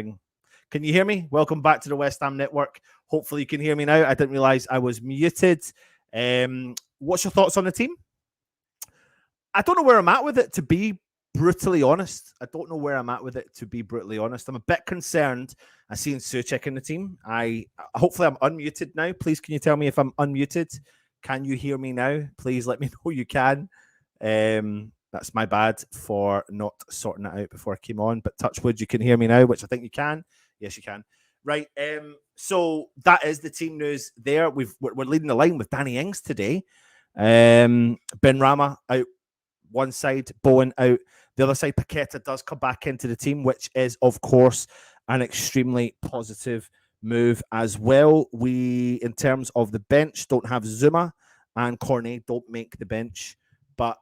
bring... Can you hear me? Welcome back to the West Ham Network. Hopefully you can hear me now. I didn't realise I was muted. What's your thoughts on the team? I don't know where I'm at with it, to be brutally honest. I'm a bit concerned I seen Souček in the team. Hopefully I'm unmuted now. Please, can you tell me if I'm unmuted? Can you hear me now? Please let me know you can. That's my bad for not sorting that out before I came on. But touch wood, you can hear me now, which I think you can. Yes, you can. Right. So that is the team news there. We're leading the line with Danny Ings today. Benrahma out one side, Bowen out the other side. Paqueta does come back into the team, which is, of course, an extremely positive move as well. We, in terms of the bench, don't have Zuma, and Cornet don't make the bench. But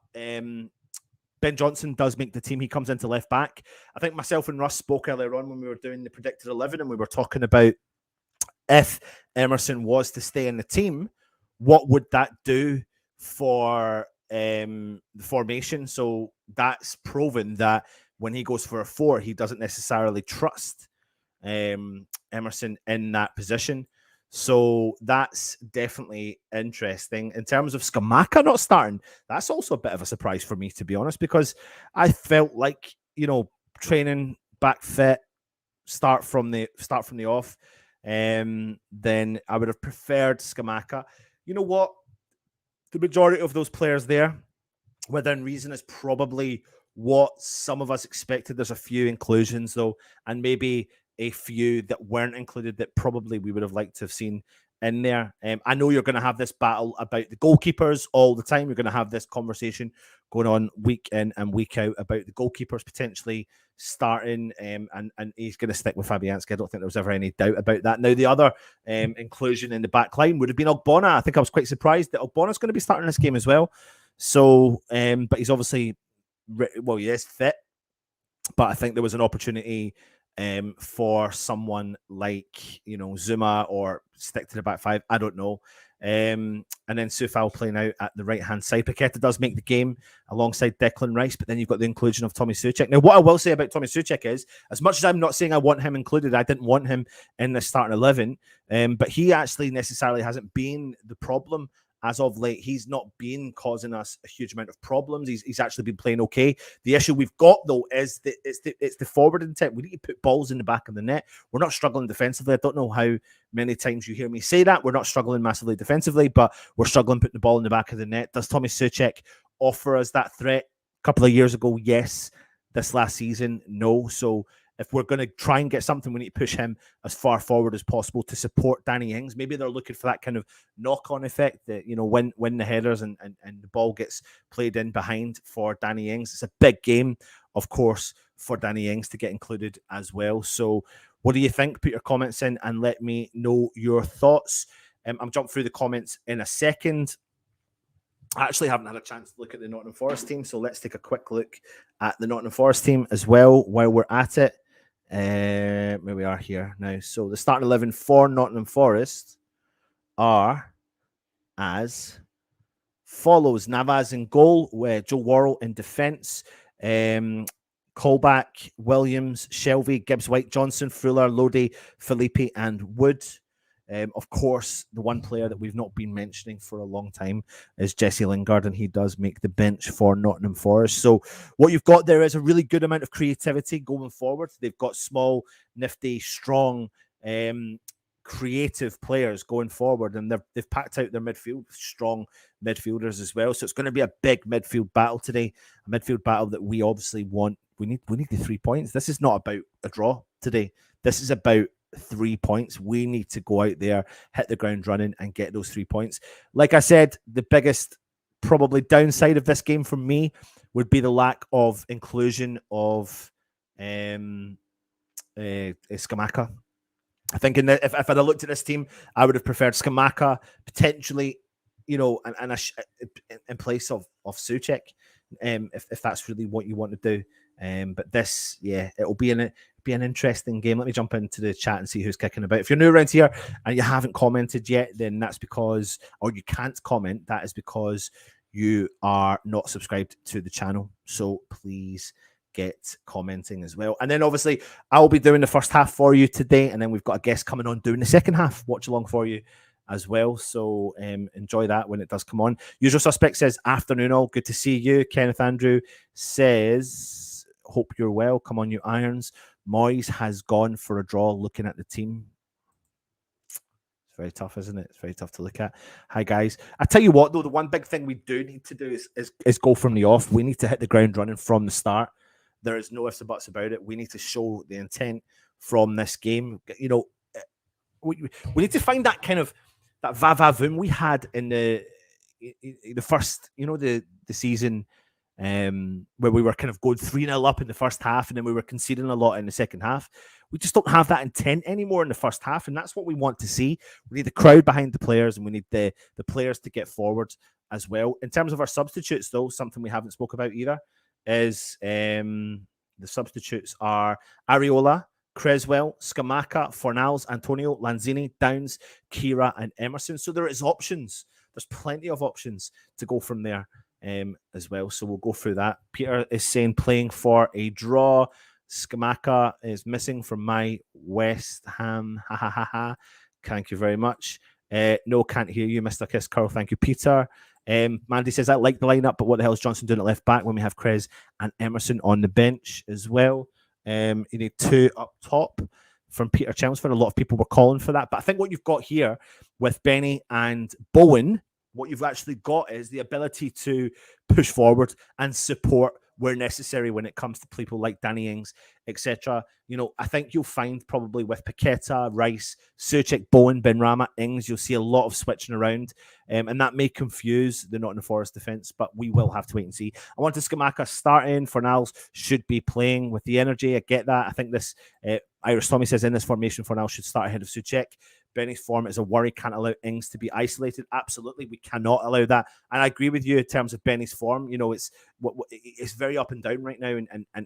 Ben Johnson does make the team. He comes into left back. I think myself and Russ spoke earlier on when we were doing the predicted 11, and we were talking about if Emerson was to stay in the team, what would that do for the formation? So that's proven that when he goes for a 4, he doesn't necessarily trust Emerson in that position. So that's definitely interesting. In terms of Scamacca not starting, that's also a bit of a surprise for me, to be honest, because I felt like, training back fit, start from the off, then I would have preferred Scamacca. You know what? The majority of those players there, within reason, is probably what some of us expected. There's a few inclusions, though, and maybe a few that weren't included that probably we would have liked to have seen in there. I know you're going to have this battle about the goalkeepers all the time. You're going to have this conversation going on week in and week out about the goalkeepers potentially starting, and he's going to stick with Fabianski. I don't think there was ever any doubt about that. Now, the other inclusion in the back line would have been Ogbonna. I think I was quite surprised that Ogbonna's going to be starting this game as well. So, but he's obviously, he is fit, but I think there was an opportunity for someone like, Zuma, or stick to the back 5. I don't know. And then Sufal playing out at the right-hand side. Paqueta does make the game alongside Declan Rice, but then you've got the inclusion of Tommy Souček. Now, what I will say about Tommy Souček is, as much as I'm not saying I want him included, I didn't want him in the starting 11, but he actually necessarily hasn't been the problem as of late. He's not been causing us a huge amount of problems. He's actually been playing okay. The issue we've got, though, is that it's the forward intent. We need to put balls in the back of the net. We're not struggling defensively. I don't know how many times you hear me say that. We're not struggling massively defensively, but we're struggling putting the ball in the back of the net. Does Tommy Souček offer us that threat? A couple of years ago, yes. This last season, no. So if we're going to try and get something, we need to push him as far forward as possible to support Danny Ings. Maybe they're looking for that kind of knock-on effect that, when the headers and the ball gets played in behind for Danny Ings. It's a big game, of course, for Danny Ings to get included as well. So what do you think? Put your comments in and let me know your thoughts. I'm jumping through the comments in a second. I actually haven't had a chance to look at the Nottingham Forest team, so let's take a quick look at the Nottingham Forest team as well while we're at it. Where we are here now. So the starting 11 for Nottingham Forest are as follows: Navas in goal, with Joe Worrell in defence, Colback, Williams, Shelvey, Gibbs-White, Johnson, Fuller, Lodi, Felipe, and Wood. Of course, the one player that we've not been mentioning for a long time is Jesse Lingard, and he does make the bench for Nottingham Forest. So what you've got there is a really good amount of creativity going forward. They've got small, nifty, strong, creative players going forward, and they've packed out their midfield, strong midfielders as well. So it's going to be a big midfield battle today, a midfield battle that we obviously want. We need the 3 points. This is not about a draw today. This is about 3 points. We need to go out there, hit the ground running, and get those 3 points. Like I said, the biggest probably downside of this game for me would be the lack of inclusion of Scamacca. I think if I'd have looked at this team, I would have preferred Scamacca potentially, in place of Souček, if that's really what you want to do. But this, it'll be an interesting game. Let me jump into the chat and see who's kicking about. If you're new around here and you haven't commented yet, then that's because, or you can't comment, that is because you are not subscribed to the channel. So please get commenting as well. And then obviously I'll be doing the first half for you today, and then we've got a guest coming on doing the second half, watch along for you as well. So enjoy that when it does come on. Usual Suspect says, afternoon all, good to see you. Kenneth Andrew says, hope you're well. Come on, you Irons. Moyes has gone for a draw looking at the team. It's very tough, isn't it? It's very tough to look at. Hi, guys. I tell you what, though, the one big thing we do need to do is go from the off. We need to hit the ground running from the start. There is no ifs or buts about it. We need to show the intent from this game. You know, we need to find that kind of that va-va-voom we had in the first, you know, the season where we were kind of going 3-0 up in the first half, and then we were conceding a lot in the second half. We just don't have that intent anymore in the first half, and that's what we want to see. We need the crowd behind the players, and we need the players to get forward as well. In terms of our substitutes, though, something we haven't spoke about either is the substitutes are Areola, Creswell, Scamacca, Fornals, Antonio, Lanzini, Downs, Kira, and Emerson. So there is options. There's plenty of options to go from there as well. So we'll go through that. Peter is saying playing for a draw. Scamacca is missing from my West Ham. Ha ha ha ha. Thank you very much. No, can't hear you, Mr. Kiss Curl. Thank you, Peter. Mandy says, I like the lineup, but what the hell is Johnson doing at left back when we have Krez and Emerson on the bench as well? You need two up top from Peter Chelmsford. A lot of people were calling for that. But I think what you've got here with Benny and Bowen, what you've actually got is the ability to push forward and support where necessary when it comes to people like Danny Ings, etc. You know, I think you'll find probably with Paqueta, Rice, Suchek, Bowen, Benrahma, Ings, you'll see a lot of switching around, and that may confuse the Nottingham Forest defence, but we will have to wait and see. I want to Scamacca starting. Fornals should be playing with the energy. I get that. I think this, Irish Tommy says, in this formation, Fornals should start ahead of Suchek. Benny's form is a worry. Can't allow Ings to be isolated. Absolutely, we cannot allow that. And I agree with you in terms of Benny's form. You know, it's very up and down right now,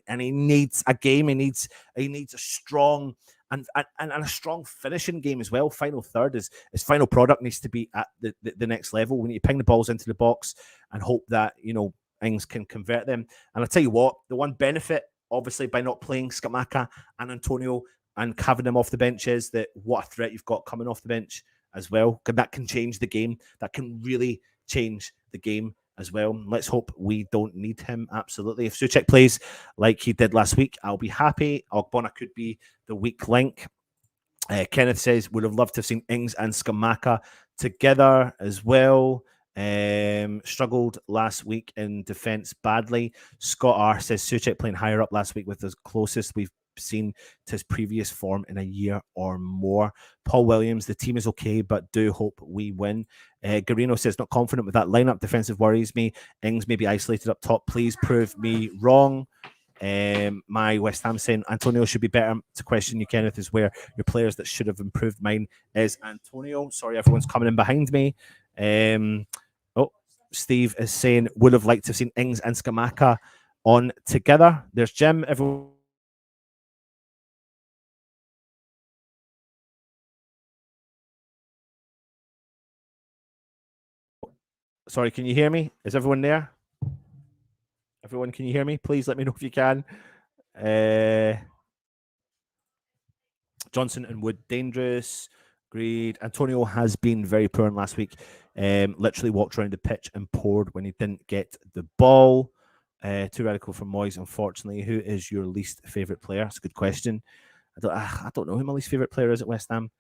and he needs a game. He needs a strong and a strong finishing game as well. Final third, his final product needs to be at the next level. We need to ping the balls into the box and hope that, you know, Ings can convert them. And I'll tell you what, the one benefit, obviously, by not playing Scamacca and Antonio and having them off the bench is that what a threat you've got coming off the bench as well. That can change the game. That can really change the game as well. Let's hope we don't need him. Absolutely. If Suchek plays like he did last week, I'll be happy. Ogbonna could be the weak link. Kenneth says, would have loved to have seen Ings and Scamacca together as well. Struggled last week in defence badly. Scott R says Suchek playing higher up last week with the closest we've seen to his previous form in a year or more. Paul Williams, the team is okay, but do hope we win. Garino says, not confident with that lineup. Defensive worries me. Ings may be isolated up top. Please prove me wrong. My West Ham saying Antonio should be better. To question you, Kenneth, is where your players that should have improved. Mine is Antonio. Sorry, everyone's coming in behind me. Steve is saying would have liked to have seen Ings and Scamacca on together. There's Jim. Everyone. Sorry, can you hear me? Is everyone there? Everyone, can you hear me? Please let me know if you can. Johnson and Wood, dangerous. Agreed. Antonio has been very poor in last week. Literally walked around the pitch and poured when he didn't get the ball. Too radical for Moyes, unfortunately. Who is your least favourite player? That's a good question. I don't know who my least favourite player is at West Ham.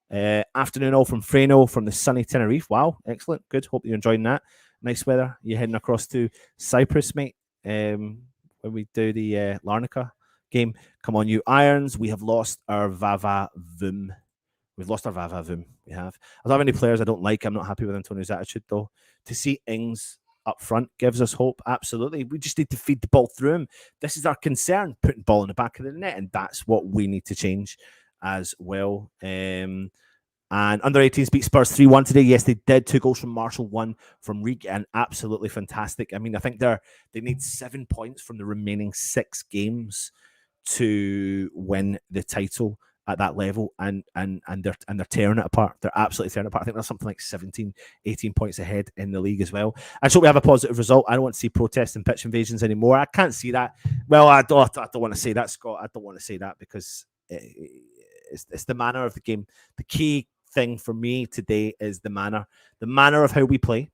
Afternoon all from Freno from the sunny Tenerife. Wow, excellent. Good. Hope you're enjoying that. Nice weather. You're heading across to Cyprus, mate, when we do the Larnaca game. Come on, you Irons. We have lost our va-va-voom. We've lost our va-va-voom. We have. I don't have any players I don't like. I'm not happy with Antonio's attitude, though. To see Ings up front gives us hope. Absolutely. We just need to feed the ball through him. This is our concern, putting ball in the back of the net, and that's what we need to change as well. And under 18s beat Spurs 3-1 today. Yes, they did. 2 goals from Marshall, 1 from Reek, and absolutely fantastic. I mean, I think they need 7 points from the remaining 6 games to win the title at that level, and they're tearing it apart. They're absolutely tearing it apart. I think there's something like 17, 18 points ahead in the league as well. And so we have a positive result. I don't want to see protests and pitch invasions anymore. I can't see that. Well, I don't want to say that, Scott. I don't want to say that because it's the manner of the game. The key thing for me today is the manner of how we play,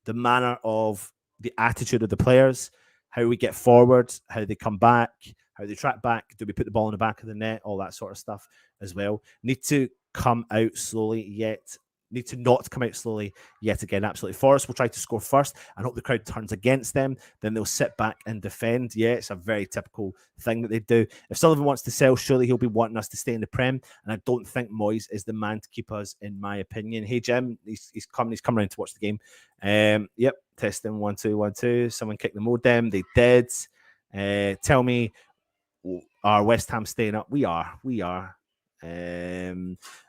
the manner of the attitude of the players, how we get forward, how they come back, how they track back, do we put the ball in the back of the net, all that sort of stuff as well. Need to come out slowly yet. Need to not come out slowly yet again. Absolutely. Forest will try to score first and hope the crowd turns against them. Then they'll sit back and defend. Yeah, it's a very typical thing that they do. If Sullivan wants to sell, surely he'll be wanting us to stay in the Prem. And I don't think Moyes is the man to keep us, in my opinion. Hey, Jim, he's come around to watch the game. Yep, testing 1 2 1 2. Someone kicked the modem. They did. Tell me, are West Ham staying up? We are.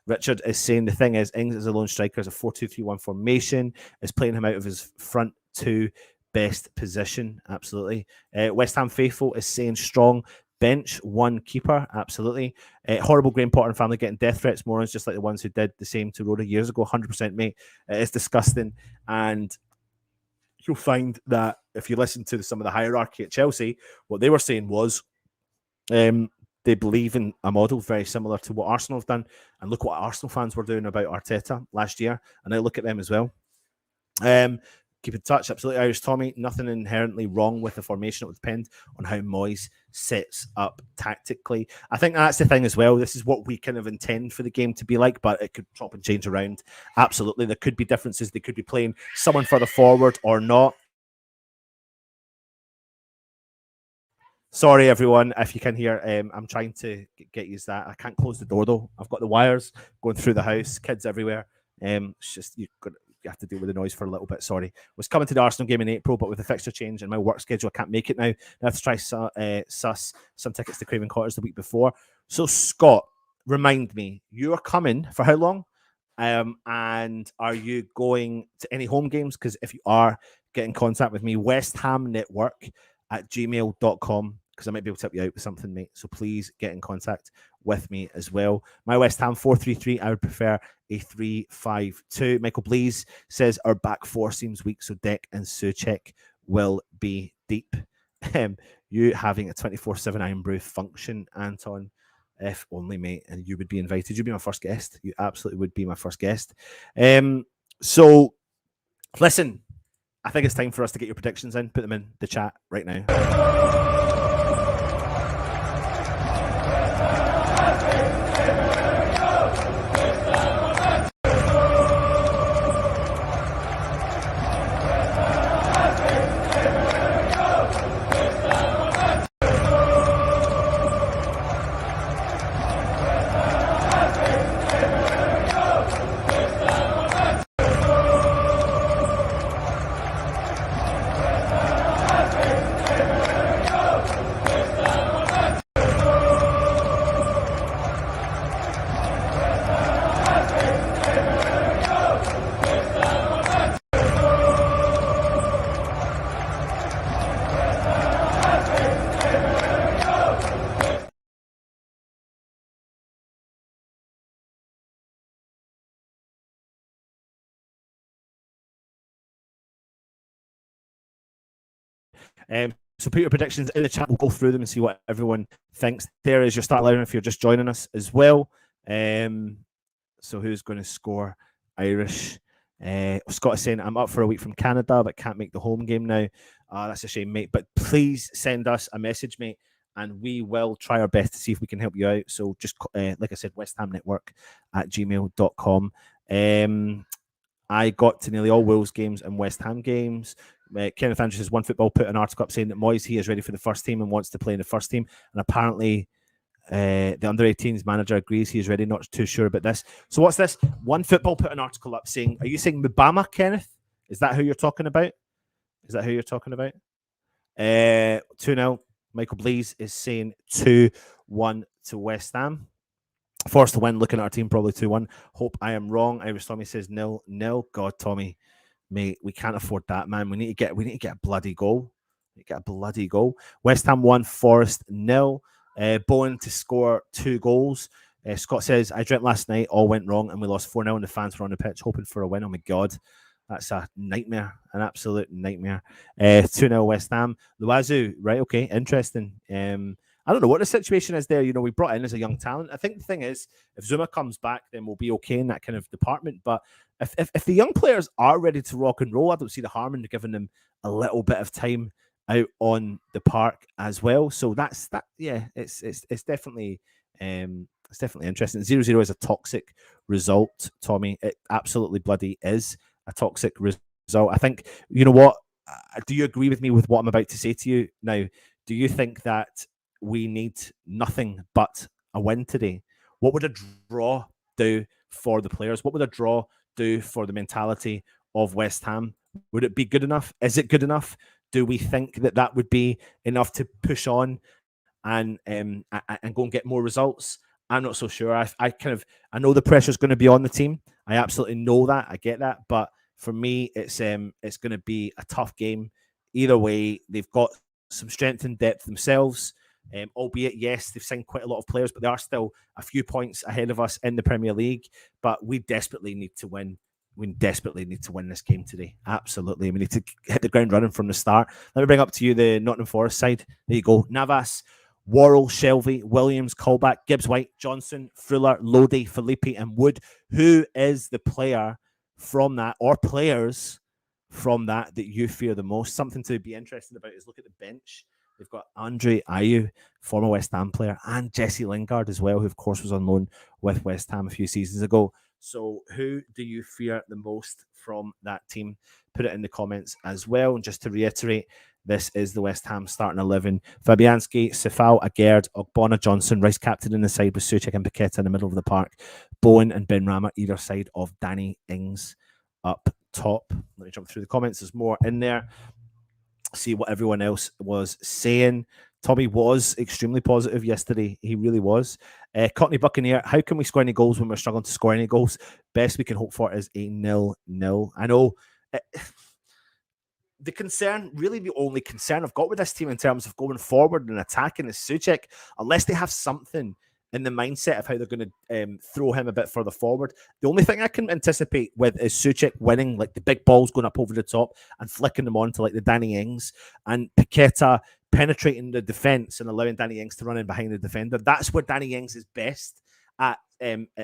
Richard is saying the thing is Ings is a lone striker, is a 4-2-3-1 formation, is playing him out of his front two best position. Absolutely. West Ham faithful is saying strong bench, one keeper. Absolutely. Horrible Graham Potter and family getting death threats, morons, just like the ones who did the same to Rhoda years ago. 100%, mate. It's disgusting. And you'll find that if you listen to some of the hierarchy at Chelsea, what they were saying was they believe in a model very similar to what Arsenal have done. And look what Arsenal fans were doing about Arteta last year. And I look at them as well. Keep in touch. Absolutely. Irish Tommy, nothing inherently wrong with the formation. It will depend on how Moyes sets up tactically. I think that's the thing as well. This is what we kind of intend for the game to be like, but it could chop and change around. Absolutely. There could be differences. They could be playing someone further forward or not. Sorry, everyone, if you can hear, I'm trying to get used to that. I can't close the door, though. I've got the wires going through the house, kids everywhere. It's just, you have to deal with the noise for a little bit. Sorry. Was coming to the Arsenal game in April, but with the fixture change and my work schedule, I can't make it now. I have to try suss some tickets to Craven Cottage the week before. So, Scott, remind me, you are coming for how long? And are you going to any home games? Because if you are, get in contact with me. West Ham Network at gmail.com, because I might be able to help you out with something, mate. So please get in contact with me as well. My West Ham 4-3-3, I would prefer a 3-5-2. Michael Blease says our back four seems weak, so Deck and Souček will be deep. You having a 24/7 Iron Brew function, Anton, if only, mate, and you would be invited. You'd be my first guest. You absolutely would be my first guest. So listen, I think it's time for us to get your predictions in. Put them in the chat right now. So put your predictions in the chat. We'll go through them and see what everyone thinks. There is your start line if you're just joining us as well. So who's going to score? Irish. Scott is saying, I'm up for a week from Canada, but can't make the home game now. That's a shame, mate. But please send us a message, mate, and we will try our best to see if we can help you out. So just, like I said, West Ham Network at gmail.com. I got to nearly all Wolves games and West Ham games. Kenneth Andrews has One Football put an article up saying that Moyes, he is ready for the first team and wants to play in the first team. And apparently the under-18s manager agrees he is ready. Not too sure about this. So what's this? One Football put an article up saying, are you saying Mubama, Kenneth? Is that who you're talking about? 2-0. Michael Blease is saying 2-1 to West Ham. Forced to win, looking at our team, probably 2-1. Hope I am wrong. Irish Tommy says 0-0. God, Tommy, mate, we can't afford that, man. We need to get a bloody goal. West Ham 1, Forest 0. Bowen to score 2 goals. Scott says, I dreamt last night, all went wrong, and we lost 4-0, and the fans were on the pitch hoping for a win. Oh my God. That's a nightmare, an absolute nightmare. 2-0 West Ham. Luazu, right, okay, interesting. I don't know what the situation is there. You know, we brought in as a young talent. I think the thing is, if Zuma comes back, then we'll be okay in that kind of department. But if the young players are ready to rock and roll, I don't see the harm in giving them a little bit of time out on the park as well. So that's that. Yeah, it's definitely interesting. 0-0 is a toxic result, Tommy. It absolutely bloody is a toxic result. I think, you know what? Do you agree with me with what I'm about to say to you now? Do you think that we need nothing but a win today? What would a draw do for the players? What would a draw do for the mentality of West Ham? Would it be good enough? Is it good enough? Do we think that that would be enough to push on and go and get more results? I'm not so sure. I know the pressure is going to be on the team. I absolutely know that. I get that, but for me, it's going to be a tough game. Either way, they've got some strength and depth themselves. Albeit, yes, they've signed quite a lot of players, but they are still a few points ahead of us in the Premier League. But we desperately need to win. We desperately need to win this game today. Absolutely. We need to hit the ground running from the start. Let me bring up to you the Nottingham Forest side. There you go. Navas, Worrell, Shelvey, Williams, Colback, Gibbs-White, Johnson, Fuller, Lodi, Felipe, and Wood. Who is the player from that, or players from that you fear the most? Something to be interested about is look at the bench. They've got Andre Ayew, former West Ham player, and Jesse Lingard as well, who of course was on loan with West Ham a few seasons ago. So who do you fear the most from that team? Put it in the comments as well. And just to reiterate, this is the West Ham starting 11. Fabianski, Sefal, Agerd, Ogbonna, Johnson, Rice captain in the side with Souček and Paqueta in the middle of the park. Bowen and Benrahma either side of Danny Ings up top. Let me jump through the comments. There's more in there. See what everyone else was saying. Tommy was extremely positive yesterday. He really was. Cockney Buccaneer, how can we score any goals when we're struggling to score any goals? Best we can hope for is a 0-0. I know the concern, really the only concern I've got with this team in terms of going forward and attacking is Souček, unless they have something in the mindset of how they're going to throw him a bit further forward. The only thing I can anticipate with is Souček winning, like the big balls going up over the top and flicking them on to like the Danny Ings, and Paqueta penetrating the defence and allowing Danny Ings to run in behind the defender. That's where Danny Ings is best at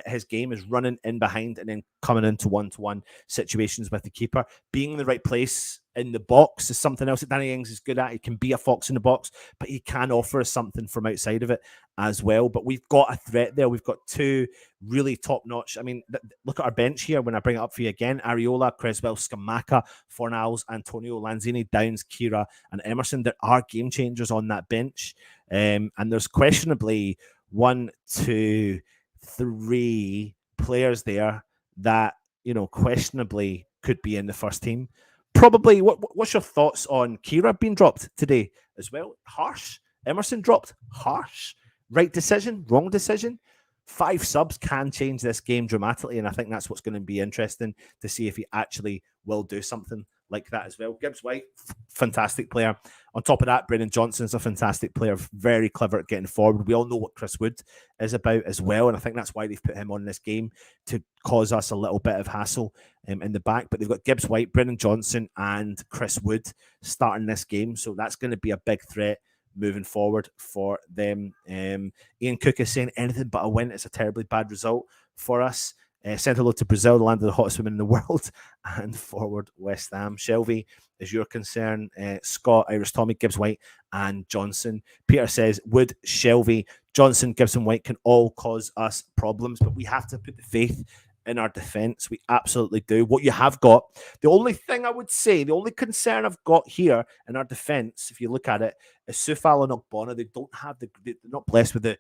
his game, is running in behind and then coming into one-to-one situations with the keeper. Being in the right place in the box is something else that Danny Ings is good at. He can be a fox in the box, but he can offer us something from outside of it as well. But we've got a threat there. We've got two really top-notch. I mean, look at our bench here when I bring it up for you again. Areola, Creswell, Scamacca, Fornals, Antonio, Lanzini, Downs, Kira, and Emerson. There are game changers on that bench. And there's questionably 1, 2, 3 players there that, you know, questionably could be in the first team. Probably, what's your thoughts on Kira being dropped today as well? Harsh. Emerson dropped. Harsh. Right decision, wrong decision. 5 subs can change this game dramatically, and I think that's what's going to be interesting to see if he actually will do something like that as well. Gibbs-White, fantastic player. On top of that, Brennan Johnson's a fantastic player, very clever at getting forward. We all know what Chris Wood is about as well, and I think that's why they've put him on this game, to cause us a little bit of hassle in the back. But they've got Gibbs-White, Brennan Johnson, and Chris Wood starting this game, so that's going to be a big threat moving forward for them. Ian Cook is saying anything but a win is a terribly bad result for us. Sent hello to Brazil, the land of the hottest women in the world, and forward West Ham. Shelvey is your concern. Scott, Irish Tommy, Gibbs-White, and Johnson. Peter says Wood, Shelvey, Johnson, Gibson, White can all cause us problems, but we have to put the faith in our defence. We absolutely do. What you have got, the only thing I would say, the only concern I've got here in our defence, if you look at it, is Sufal and Ogbonna. They don't have they're not blessed with the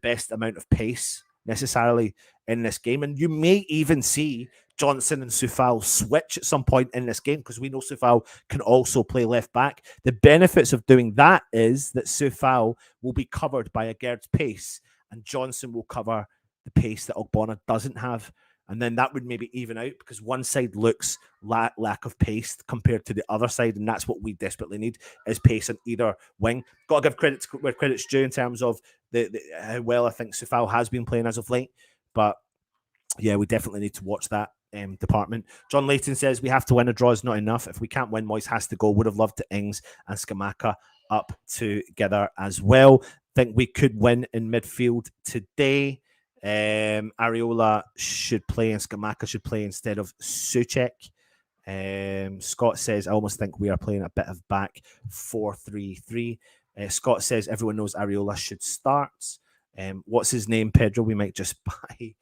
best amount of pace necessarily in this game. And you may even see Johnson and Sufal switch at some point in this game, because we know Sufal can also play left back. The benefits of doing that is that Sufal will be covered by Agerd's pace, and Johnson will cover the pace that Ogbonna doesn't have And then that would maybe even out because one side looks lack of pace compared to the other side, and that's what we desperately need is pace on either wing. Got to give credit where credit's due in terms of the how well I think Sufal has been playing as of late, but yeah, we definitely need to watch that department. John Layton says we have to win. A draw is not enough. If we can't win, Moyes has to go. Would have loved to Ings and Skamaka up together as well. Think we could win in midfield today. Areola should play and Skamaka should play instead of Suchek. Scott says, I almost think we are playing a bit of back 4-3-3. Scott says everyone knows Areola should start. What's his name, Pedro? We might just buy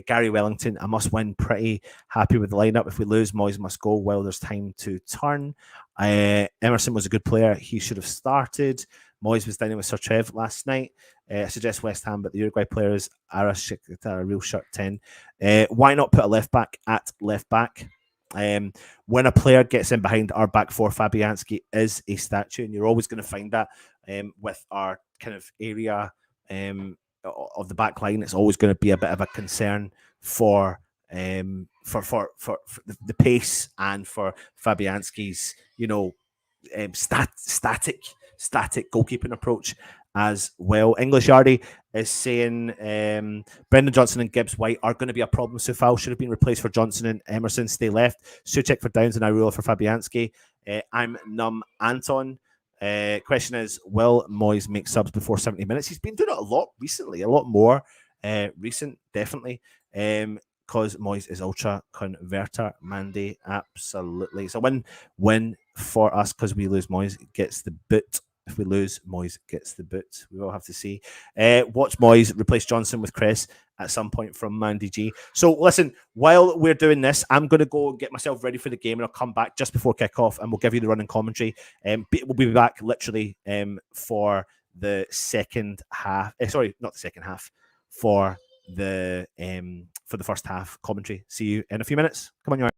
Gary Wellington. I must win. Pretty happy with the lineup. If we lose, Moyes must go while there's time to turn. Emerson was a good player. He should have started. Moyes was dining with Sir Trev last night. I suggest West Ham, but the Uruguay players are a real shirt 10. Why not put a left back at left back? When a player gets in behind our back four, Fabianski is a statue, and you're always going to find that with our kind of area of the back line. It's always going to be a bit of a concern for the pace and for Fabianski's, static goalkeeping approach as well. English Yardy is saying Brendan Johnson and Gibbs White are going to be a problem. Sufal should have been replaced for Johnson and Emerson. Stay left. Suchek for Downs and Areola for Fabianski. I'm Num Anton. Question is, will Moyes make subs before 70 minutes? He's been doing it a lot recently, a lot more recent, definitely. Because Moyes is ultra converter. Mandy, absolutely. It's a win for us because we lose. Moyes gets the boot. If we lose, Moyes gets the boot. We will have to see. Watch Moyes replace Johnson with Chris at some point from Mandy G. So listen, while we're doing this, I'm going to go and get myself ready for the game, and I'll come back just before kickoff, and we'll give you the running commentary. We'll be back literally for the second half. Sorry, not the second half. For the first half commentary. See you in a few minutes. Come on, you.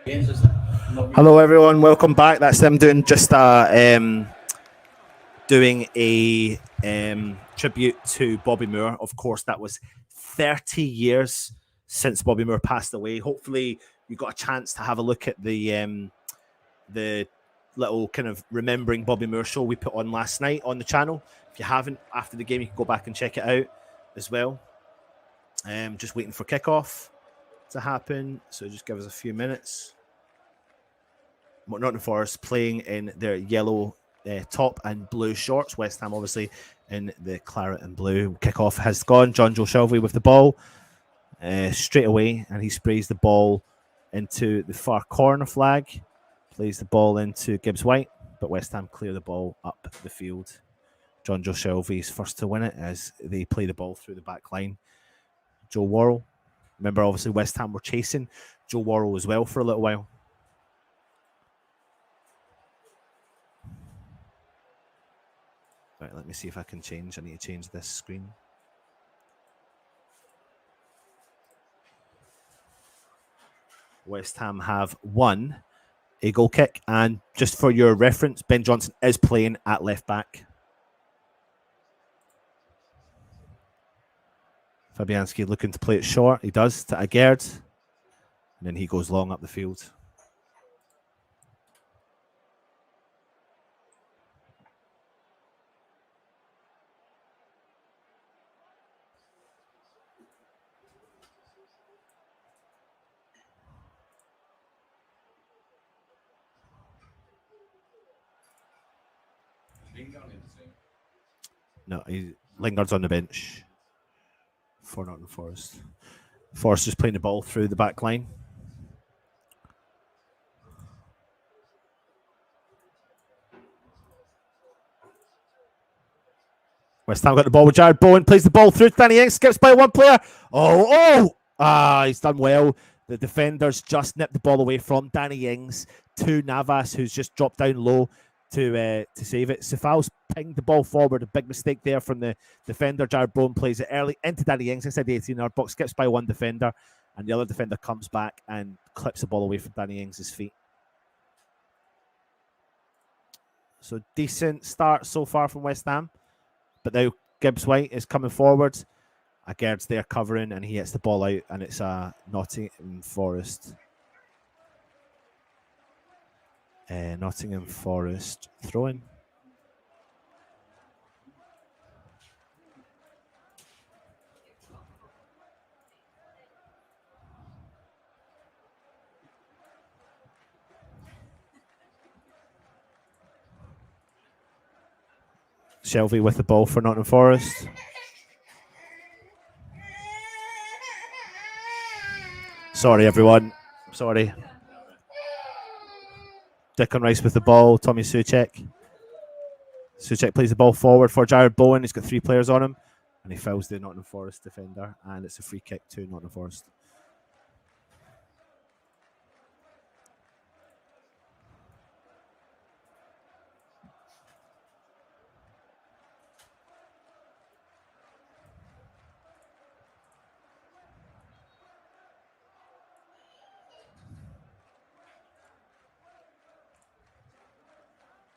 Hello, everyone. Welcome back. That's them doing just doing a tribute to Bobby Moore. Of course, that was 30 years since Bobby Moore passed away. Hopefully, you got a chance to have a look at the little kind of remembering Bobby Moore show we put on last night on the channel. If you haven't, after the game, you can go back and check it out as well. Just waiting for kickoff to happen, so just give us a few minutes. Nottingham Forest playing in their yellow top and blue shorts. West Ham obviously in the claret and blue. Kickoff has gone. John Joe Shelby with the ball straight away, and he sprays the ball into the far corner flag. Plays the ball into Gibbs White, but West Ham clear the ball up the field. John Joe Shelby is first to win it as they play the ball through the back line. Joe Worrell. Remember, obviously, West Ham were chasing Joe Worrell as well for a little while. Right, let me see if I can change. I need to change this screen. West Ham have won a goal kick, and just for your reference, Ben Johnson is playing at left back. Fabianski looking to play it short. He does to Agerd, and then he goes long up the field. No, Lingard's on the bench for Nottingham Forest. Forest just playing the ball through the back line. West Ham got the ball with Jared Bowen, plays the ball through. Danny Ings skips by one player. He's done well. The defenders just nipped the ball away from Danny Ings to Navas, who's just dropped down low to save it. Sefal's pinged the ball forward. A big mistake there from the defender. Jared Bowen plays it early into Danny Ings inside the 18-yard box, skips by one defender, and the other defender comes back and clips the ball away from Danny Ings' feet. So decent start so far from West Ham. But now Gibbs White is coming forward. Agerd's there covering, and he hits the ball out, and it's a Nottingham Forest. Nottingham Forest throw-in. Shelby with the ball for Nottingham Forest. Sorry, everyone. Sorry. Declan Rice with the ball. Tommy Soucek. Soucek plays the ball forward for Jared Bowen. He's got three players on him, and he fouls the Nottingham Forest defender, and it's a free kick to Nottingham Forest.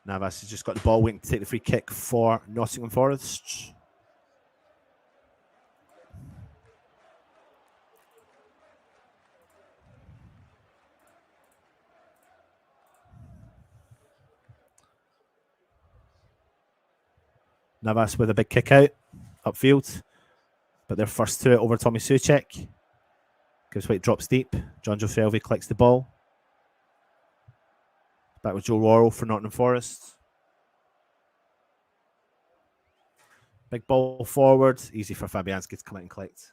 Navas has just got the ball, waiting to take the free kick for Nottingham Forest. Navas with a big kick out upfield, but they're first to it over Tommy Soucek. Gibbs White drops deep. John Joe Shelby collects the ball. Back with Joe Worrell for Nottingham Forest. Big ball forward. Easy for Fabianski to come out and collect.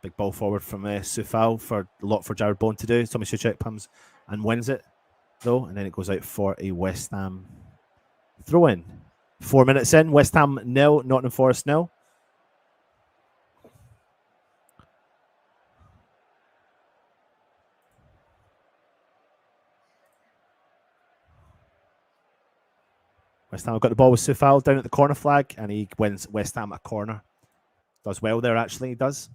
Big ball forward from Sufal for a lot for Jared Bowen to do. Tommy Soucek comes and wins it, though, and then it goes out for a West Ham throw-in. 4 minutes in, West Ham 0, Nottingham Forest 0. West Ham have got the ball with Sufal down at the corner flag, and he wins West Ham a corner. Does well there, actually, he does.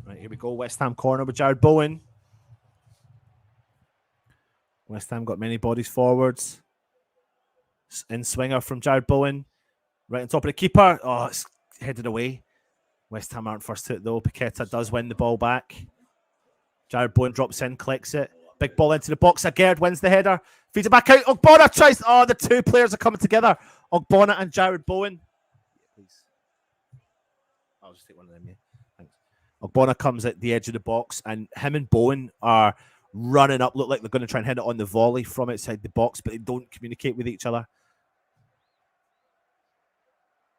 Right, here we go. West Ham corner with Jared Bowen. West Ham got many bodies forwards. In swinger from Jared Bowen. Right on top of the keeper. Oh, it's headed away. West Ham aren't first to it, though. Paqueta does win the ball back. Jared Bowen drops in, collects it. Big ball into the box. Agerd wins the header. Feeds it back out. Ogbonna tries. Oh, the two players are coming together. Ogbonna and Jared Bowen. Please. I'll just take one of them, yeah. Thanks. Ogbonna comes at the edge of the box, and him and Bowen are running up. Look like they're going to try and hit it on the volley from outside the box, but they don't communicate with each other.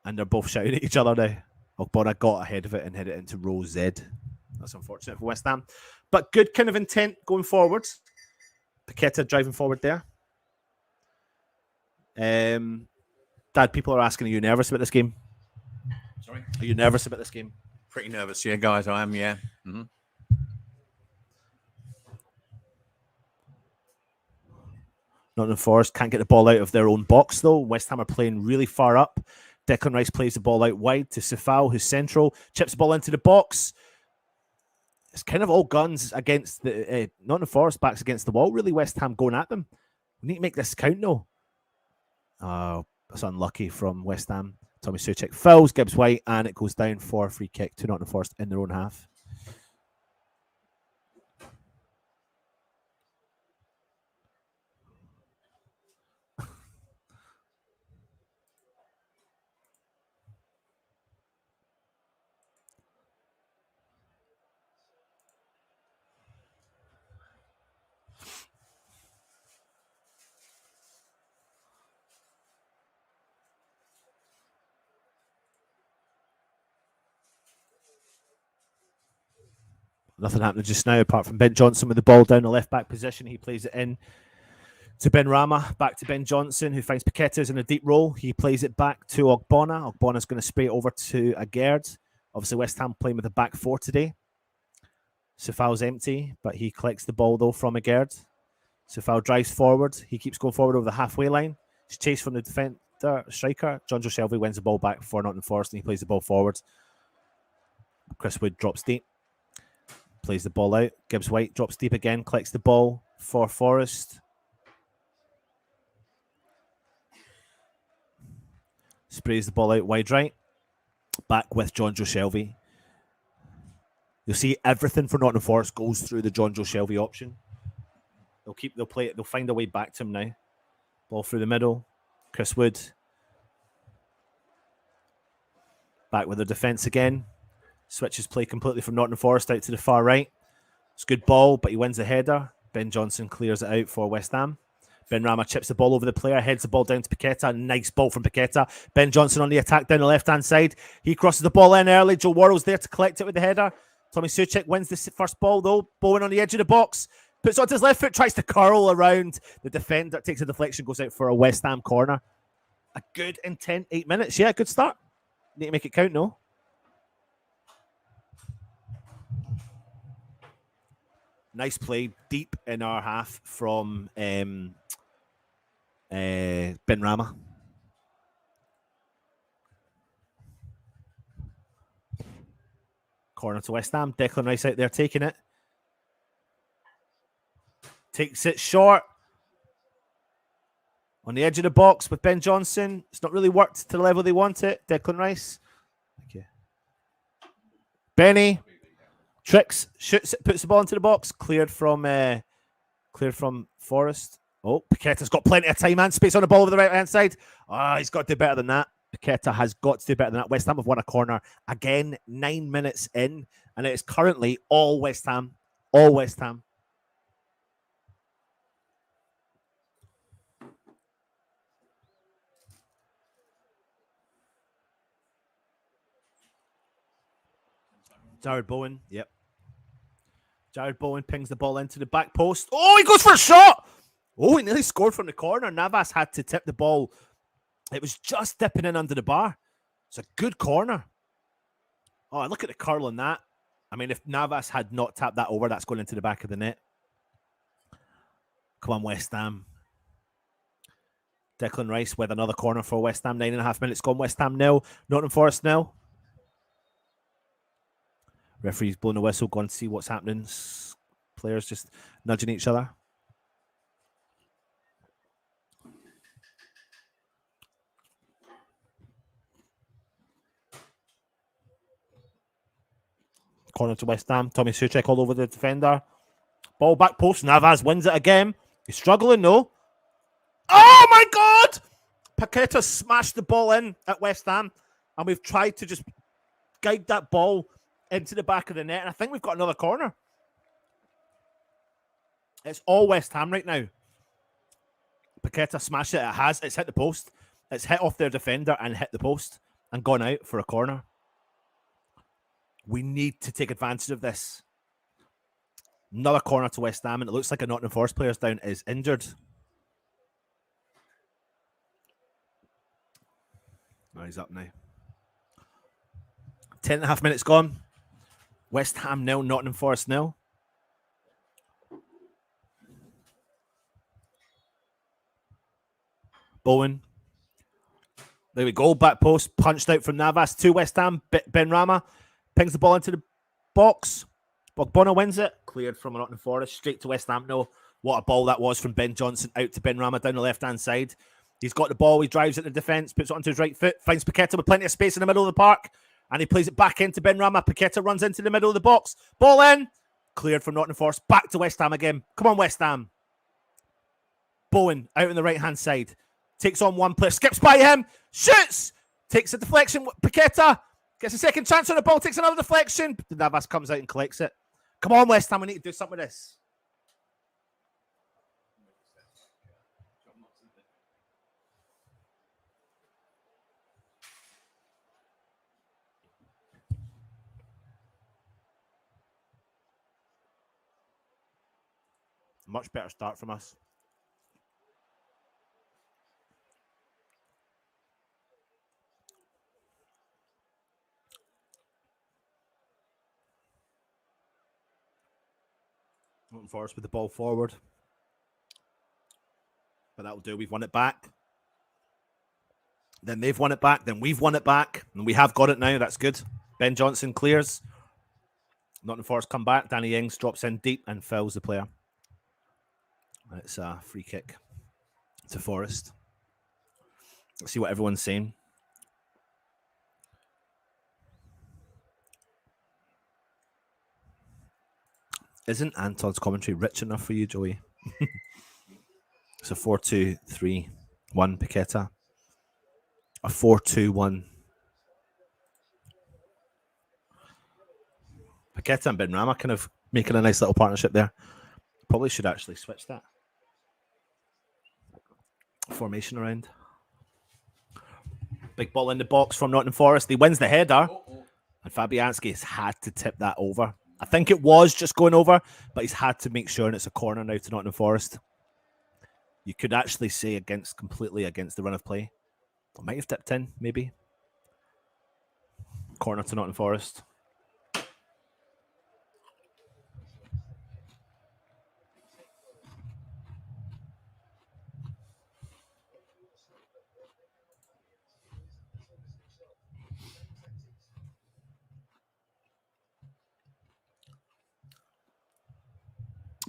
And they're both shouting at each other now. Ogbonna got ahead of it and hit it into row Z. That's unfortunate for West Ham. But good kind of intent going forward. Paqueta driving forward there. Dad, people are asking, are you nervous about this game? Sorry? Are you nervous about this game? Pretty nervous, yeah, guys. I am, yeah. Mm-hmm. Nottingham Forest can't get the ball out of their own box, though. West Ham are playing really far up. Declan Rice plays the ball out wide to Sefal, who's central. Chips the ball into the box. It's kind of all guns against the Nottingham Forest backs against the wall. Really, West Ham going at them. We need to make this count, though. Oh, that's unlucky from West Ham. Tommy Suchek fouls Gibbs White, and it goes down for a free kick to Nottingham Forest in their own half. Nothing happening just now apart from Ben Johnson with the ball down the left back position. He plays it in to Ben Rama, back to Ben Johnson, who finds Paqueta's in a deep role. He plays it back to Ogbonna. Ogbonna's going to spray it over to Agerd. Obviously, West Ham playing with a back four today. Sefal's empty, but he collects the ball, though, from Agerd. Sefal drives forward. He keeps going forward over the halfway line. He's chased from the defender, striker. John Joe Shelby wins the ball back for Nottingham Forest, and he plays the ball forward. Chris Wood drops deep. Plays the ball out. Gibbs White drops deep again, collects the ball for Forest. Sprays the ball out wide right. Back with John Joe Shelby. You'll see everything for Nottingham Forest goes through the John Joe Shelby option. They'll play it, they'll find a way back to him now. Ball through the middle. Chris Wood. Back with the defence again. Switches play completely from Nottingham Forest out to the far right. It's a good ball, but he wins the header. Ben Johnson clears it out for West Ham. Ben Rama chips the ball over the player, heads the ball down to Paqueta. Nice ball from Paqueta. Ben Johnson on the attack down the left-hand side. He crosses the ball in early. Joe Worrell's there to collect it with the header. Tommy Suchek wins the first ball, though. Bowen on the edge of the box. Puts it onto his left foot, tries to curl around the defender. Takes a deflection, goes out for a West Ham corner. A good intent, 8 minutes. Yeah, good start. Need to make it count, no? Nice play, deep in our half from Ben Rama. Corner to West Ham. Declan Rice out there taking it. Takes it short. On the edge of the box with Ben Johnson. It's not really worked to the level they want it. Declan Rice. Thank you. Benny. Tricks, shoots it, puts the ball into the box. Cleared from Forest. Oh, Paqueta's got plenty of time and space on the ball over the right-hand side. He's got to do better than that. Paqueta has got to do better than that. West Ham have won a corner again, 9 minutes in, and it is currently all West Ham. All West Ham. Jared Bowen, yep. Jared Bowen pings the ball into the back post. Oh, he goes for a shot! Oh, he nearly scored from the corner. Navas had to tip the ball. It was just dipping in under the bar. It's a good corner. Oh, look at the curl on that. I mean, if Navas had not tapped that over, that's going into the back of the net. Come on, West Ham. Declan Rice with another corner for West Ham. 9.5 minutes gone. West Ham 0. Nottingham Forest 0. Referee's blowing the whistle. Going to see what's happening. Players just nudging each other. Corner to West Ham. Tommy Suchek all over the defender. Ball back post. Navas wins it again. He's struggling, though. Oh, my God! Paqueta smashed the ball in at West Ham, and we've tried to just guide that ball into the back of the net, and I think we've got another corner. It's all West Ham right now. Paqueta smashed it. It has. It's hit the post. It's hit off their defender and hit the post and gone out for a corner. We need to take advantage of this. Another corner to West Ham, and it looks like a Nottingham Forest player's down is injured. Oh, he's up now. 10.5 minutes gone. West Ham 0, Nottingham Forest 0. Bowen. There we go. Back post. Punched out from Navas to West Ham. Ben Rama pings the ball into the box. Bogbona wins it. Cleared from Nottingham Forest. Straight to West Ham. No, what a ball that was from Ben Johnson out to Ben Rama down the left-hand side. He's got the ball. He drives at the defence. Puts it onto his right foot. Finds Paqueta with plenty of space in the middle of the park. And he plays it back into Ben Rama. Paqueta runs into the middle of the box. Ball in. Cleared from Nottingham Forest. Back to West Ham again. Come on, West Ham. Bowen out on the right-hand side. Takes on one player. Skips by him. Shoots. Takes a deflection. Paqueta gets a second chance on the ball. Takes another deflection. Navas comes out and collects it. Come on, West Ham. We need to do something with this. Much better start from us. Nottingham Forest with the ball forward. But that'll do. We've won it back. Then they've won it back. Then we've won it back. And we have got it now. That's good. Ben Johnson clears. Nottingham Forest come back. Danny Ings drops in deep and fouls the player. It's a free kick to Forest. Let's see what everyone's saying. Isn't Anton's commentary rich enough for you, Joey? It's a 4-2-3-1 Paqueta. A 4-2-1. Paqueta and Ben Rama kind of making a nice little partnership there. Probably should actually switch that formation around. Big ball in the box from Nottingham Forest. He wins the header. And Fabianski has had to tip that over. I think it was just going over, but he's had to make sure, and it's a corner now to Nottingham Forest. You could actually say completely against the run of play. I might have tipped in, maybe. Corner to Nottingham Forest.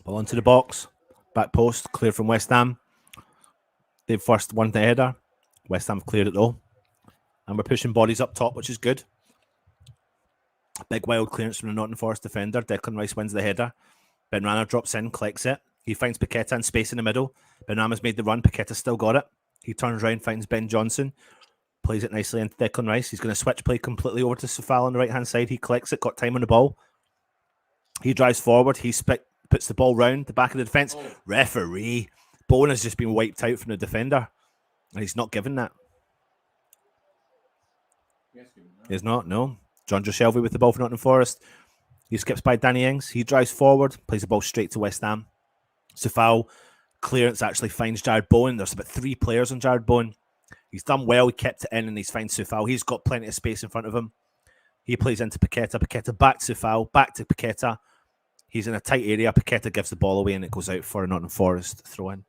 Ball onto the box. Back post. Cleared from West Ham. They've first won the header. West Ham cleared it though. And we're pushing bodies up top, which is good. A big wild clearance from the Nottingham Forest defender. Declan Rice wins the header. Ben Rama drops in, collects it. He finds Paqueta in space in the middle. Ben Rama's made the run. Paqueta still got it. He turns around, finds Ben Johnson. Plays it nicely into Declan Rice. He's going to switch play completely over to Safal on the right-hand side. He collects it, got time on the ball. He drives forward. He puts the ball round the back of the defence. Referee. Bowen has just been wiped out from the defender. And he's not given that. He's not, no. John Shelby with the ball for Nottingham Forest. He skips by Danny Ings. He drives forward, plays the ball straight to West Ham. Safal clearance actually finds Jared Bowen. There's about 3 players on Jared Bowen. He's done well. He kept it in, and he's fine Sufal. He's got plenty of space in front of him. He plays into Paqueta. Paqueta back to Sufal. Back to Paqueta. He's in a tight area. Paqueta gives the ball away, and it goes out for a Nottingham Forest throw-in.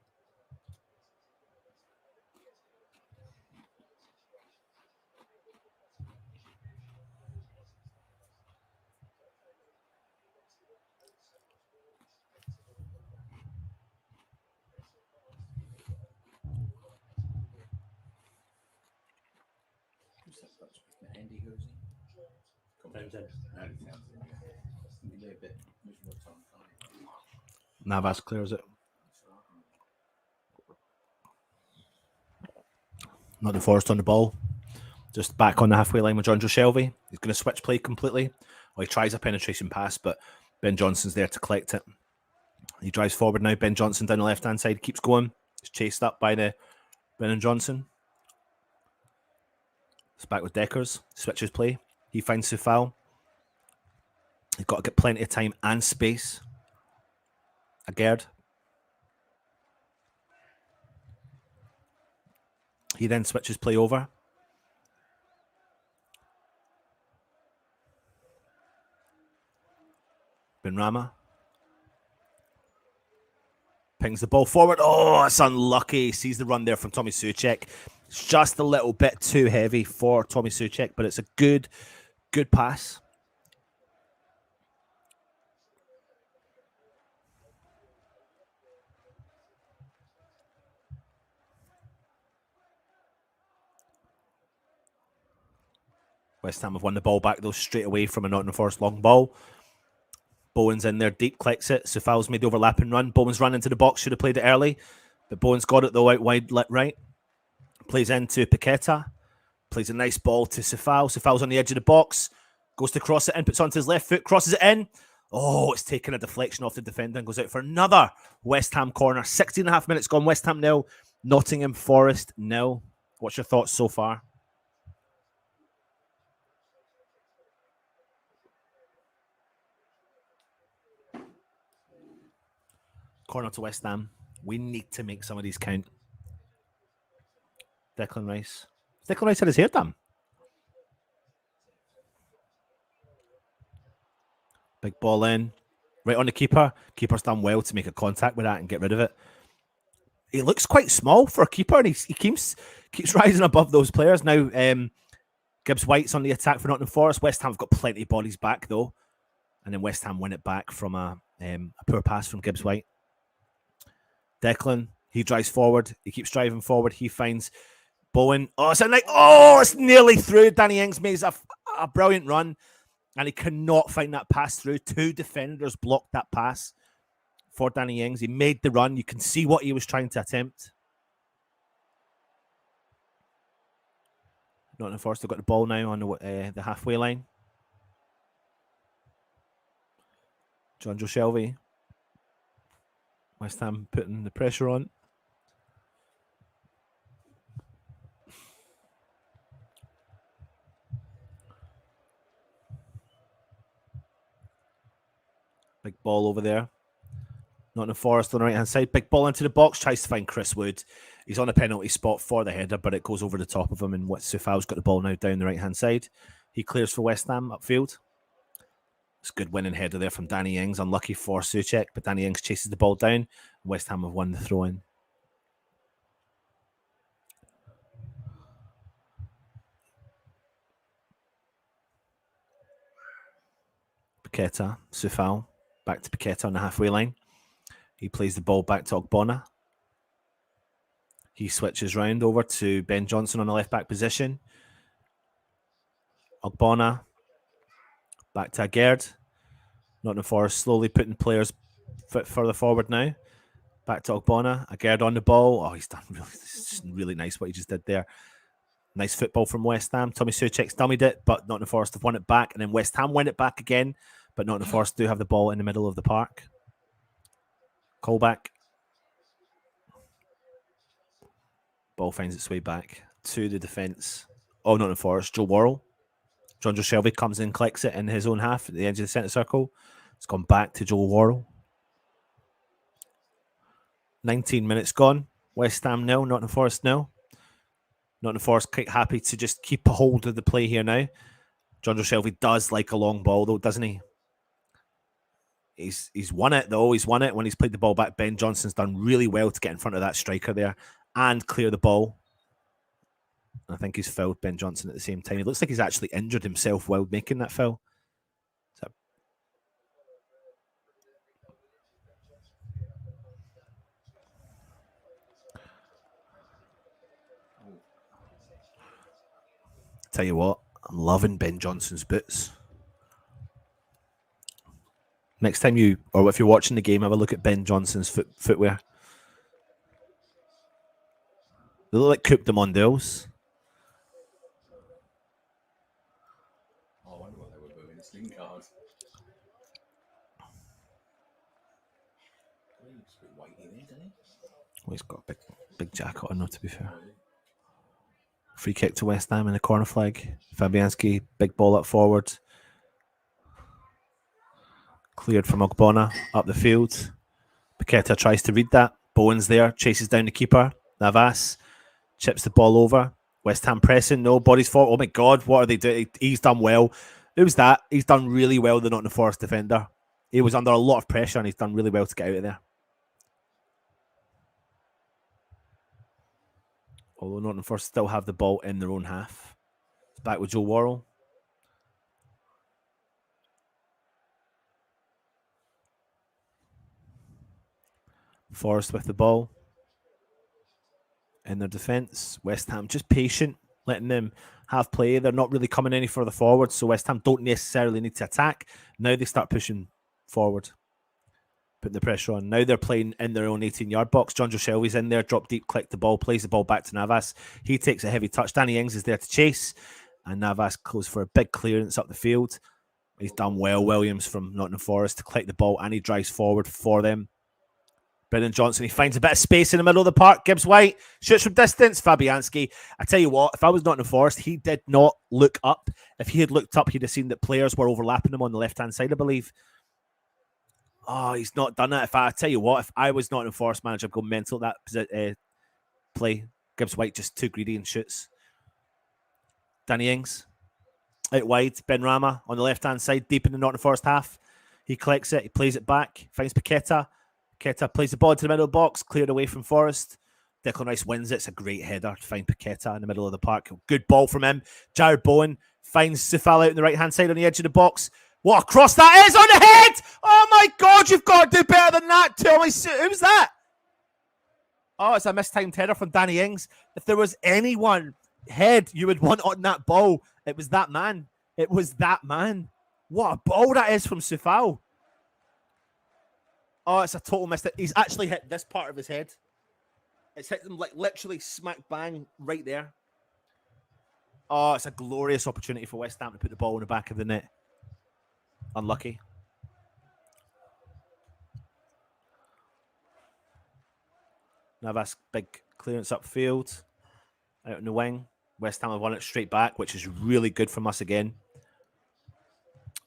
Navas clears it. Not the Forest on the ball. Just back on the halfway line with John Joe Shelby. He's going to switch play completely. Well, he tries a penetration pass, but Ben Johnson's there to collect it. He drives forward now. Ben Johnson down the left-hand side. Keeps going. He's chased up by the Brennan Johnson. It's back with Deckers. Switches play. He finds Sufal. He's got to get plenty of time and space. Agerd. He then switches play over. Benrahma. Pings the ball forward. Oh, it's unlucky. Sees the run there from Tommy Soucek. It's just a little bit too heavy for Tommy Soucek, but it's a good pass. West Ham have won the ball back, though, straight away from a Nottingham Forest long ball. Bowen's in there, deep, collects it. Sufal's made the overlapping run. Bowen's run into the box, should have played it early. But Bowen's got it, though, out wide, right. Plays into Paqueta. Plays a nice ball to Sufal. Sufal's on the edge of the box. Goes to cross it in, puts it onto his left foot, crosses it in. Oh, it's taken a deflection off the defender and goes out for another West Ham corner. 16.5 minutes gone. West Ham 0, Nottingham Forest 0. What's your thoughts so far? Corner to West Ham. We need to make some of these count. Declan Rice. Declan Rice had his hair done. Big ball in. Right on the keeper. Keeper's done well to make a contact with that and get rid of it. He looks quite small for a keeper, and he keeps rising above those players. Now, Gibbs White's on the attack for Nottingham Forest. West Ham have got plenty of bodies back, though. And then West Ham win it back from a poor pass from Gibbs White. Declan, he drives forward. He keeps driving forward. He finds Bowen. Oh, it's nearly through. Danny Ings makes a brilliant run, and he cannot find that pass through. Two defenders blocked that pass for Danny Ings. He made the run. You can see what he was trying to attempt. Nottingham Forest have got the ball now on the halfway line. John Joe Shelby. West Ham putting the pressure on. Big ball over there. Nottingham Forest on the right-hand side. Big ball into the box. Tries to find Chris Wood. He's on a penalty spot for the header, but it goes over the top of him, and Sufal's got the ball now down the right-hand side. He clears for West Ham upfield. It's a good winning header there from Danny Ings. Unlucky for Soucek, but Danny Ings chases the ball down. West Ham have won the throw-in. Paqueta, Sufal, back to Paqueta on the halfway line. He plays the ball back to Ogbonna. He switches round over to Ben Johnson on the left-back position. Ogbonna, back to Agerd. Nottingham Forest slowly putting players further forward now. Back to Ogbonna. Agerd on the ball. Oh, he's done really nice what he just did there. Nice football from West Ham. Tommy Soucek's dummied it, but Nottingham Forest have won it back. And then West Ham win it back again, but Nottingham Forest do have the ball in the middle of the park. Call back. Ball finds its way back to the defence of Nottingham Forest. Joe Worrell. John Joe Shelby comes in, collects it in his own half at the edge of the centre circle. It's gone back to Joe Worrell. 19 minutes gone. West Ham 0, Nottingham Forest 0. Nottingham Forest quite happy to just keep a hold of the play here now. John Shelby does like a long ball, though, doesn't he? He's won it, though. He's won it when he's played the ball back. Ben Johnson's done really well to get in front of that striker there and clear the ball. I think he's fouled Ben Johnson at the same time. He looks like he's actually injured himself while making that foul. Tell you what, I'm loving Ben Johnson's boots. Next time or if you're watching the game, have a look at Ben Johnson's footwear. They look like Coupe de Mondales. Oh, I wonder what they were doing. It's link cards. He's a bit whitey there, doesn't he? Well, he's got a big jacket on, to be fair. Free kick to West Ham in the corner flag. Fabianski, big ball up forward. Cleared from Ogbonna up the field. Paqueta tries to read that. Bowen's there, chases down the keeper. Navas chips the ball over. West Ham pressing. No, bodies forward. Oh my God, what are they doing? He's done well. Who's that? He's done really well, the Nottingham Forest defender. He was under a lot of pressure and he's done really well to get out of there. Although Nottingham Forest still have the ball in their own half. It's back with Joe Worrell. Forest with the ball in their defence. West Ham just patient, letting them have play. They're not really coming any further forward, so West Ham don't necessarily need to attack. Now they start pushing forward, putting the pressure on. Now they're playing in their own 18-yard box. John Joe Shelby's in there, drop deep, click the ball, plays the ball back to Navas. He takes a heavy touch. Danny Ings is there to chase, and Navas goes for a big clearance up the field. He's done well, Williams from Nottingham Forest, to collect the ball, and he drives forward for them. Brennan Johnson, he finds a bit of space in the middle of the park. Gibbs White shoots from distance. Fabianski. I tell you what, if I was Nottingham Forest, he did not look up. If he had looked up, he'd have seen that players were overlapping him on the left-hand side, I believe. Oh, he's not done that. I tell you what, if I was Nottingham Forest manager, I'd go mental at that play. Gibbs White just too greedy and shoots. Danny Ings out wide. Ben Rama on the left-hand side, deep in the Nottingham Forest half. He collects it. He plays it back. Finds Paqueta. Paqueta plays the ball into the middle of the box, cleared away from Forest. Declan Rice wins it. It's a great header to find Paqueta in the middle of the park. Good ball from him. Jared Bowen finds Sifal out on the right-hand side on the edge of the box. What a cross that is on the head! Oh my God, you've got to do better than that. Tell me, who's that? Oh, it's a mistimed header from Danny Ings. If there was anyone head you would want on that ball, it was that man. It was that man. What a ball that is from Sifal. Oh, it's a total mistake. He's actually hit this part of his head. It's hit him like literally smack bang right there. Oh, it's a glorious opportunity for West Ham to put the ball in the back of the net. Unlucky. Navas, big clearance upfield. Out in the wing. West Ham have won it straight back, which is really good from us again.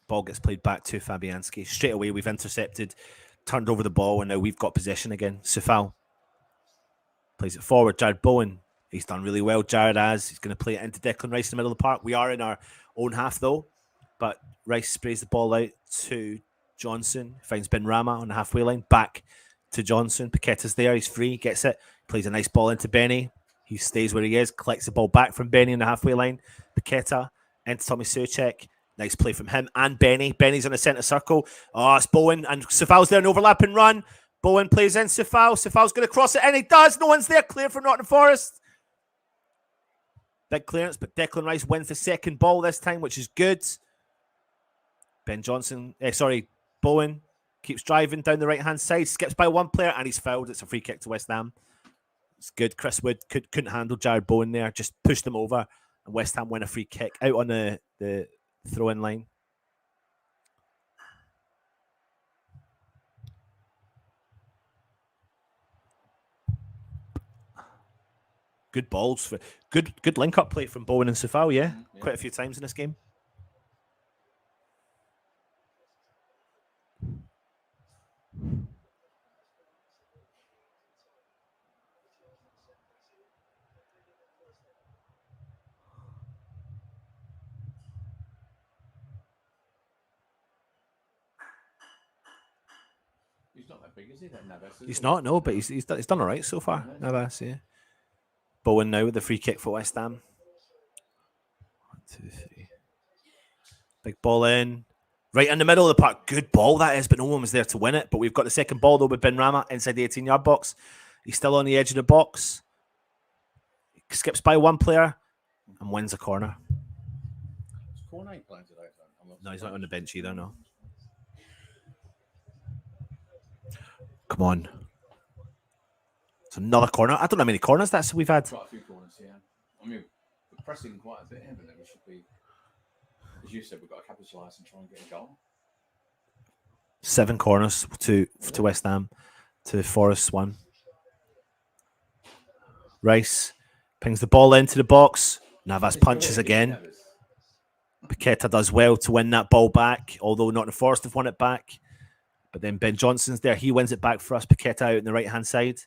Ball gets played back to Fabianski. Straight away, we've intercepted, turned over the ball, and now we've got possession again. Sifal plays it forward. Jared Bowen. He's done really well, Jared has. He's going to play it into Declan Rice in the middle of the park. We are in our own half, though. But Rice sprays the ball out to Johnson. Finds Ben Rama on the halfway line. Back to Johnson. Paqueta's there. He's free. Gets it. Plays a nice ball into Benny. He stays where he is. Collects the ball back from Benny on the halfway line. Paqueta into Tommy Soucek. Nice play from him and Benny. Benny's in the centre circle. Oh, it's Bowen. And Sifal's there, an overlapping run. Bowen plays in Sifal. Sifal's going to cross it, and he does. No one's there. Clear from Nottingham Forest. Big clearance, but Declan Rice wins the second ball this time, which is good. Bowen keeps driving down the right-hand side, skips by one player, and he's fouled. It's a free kick to West Ham. It's good. Chris Wood couldn't handle Jared Bowen there, just pushed him over, and West Ham win a free kick out on the throw-in line. Good balls for good link-up play from Bowen and Sifal, yeah. Quite a few times in this game. not that big, is he? That Navas, is He's he? not, no, but he's done all right so far. Navas, yeah. Bowen now with the free kick for West Ham. 1, 2, 3. Big ball in. Right in the middle of the park. Good ball that is, but no one was there to win it. But we've got the second ball, though, with Ben Rama inside the 18-yard box. He's still on the edge of the box. He skips by one player and wins a corner. Is Cornet playing today? No, he's not on the bench either, no. Come on. It's another corner. I don't know how many corners we've had. Quite a few corners, yeah. I mean, we're pressing quite a bit, haven't we? We should be, as you said, we've got to capitalise and try and get a goal. 7 corners to West Ham, to Forest 1. Rice pings the ball into the box. Navas punches again. Paqueta does well to win that ball back, although Nottingham Forest have won it back. But then Ben Johnson's there. He wins it back for us. Paqueta out on the right-hand side.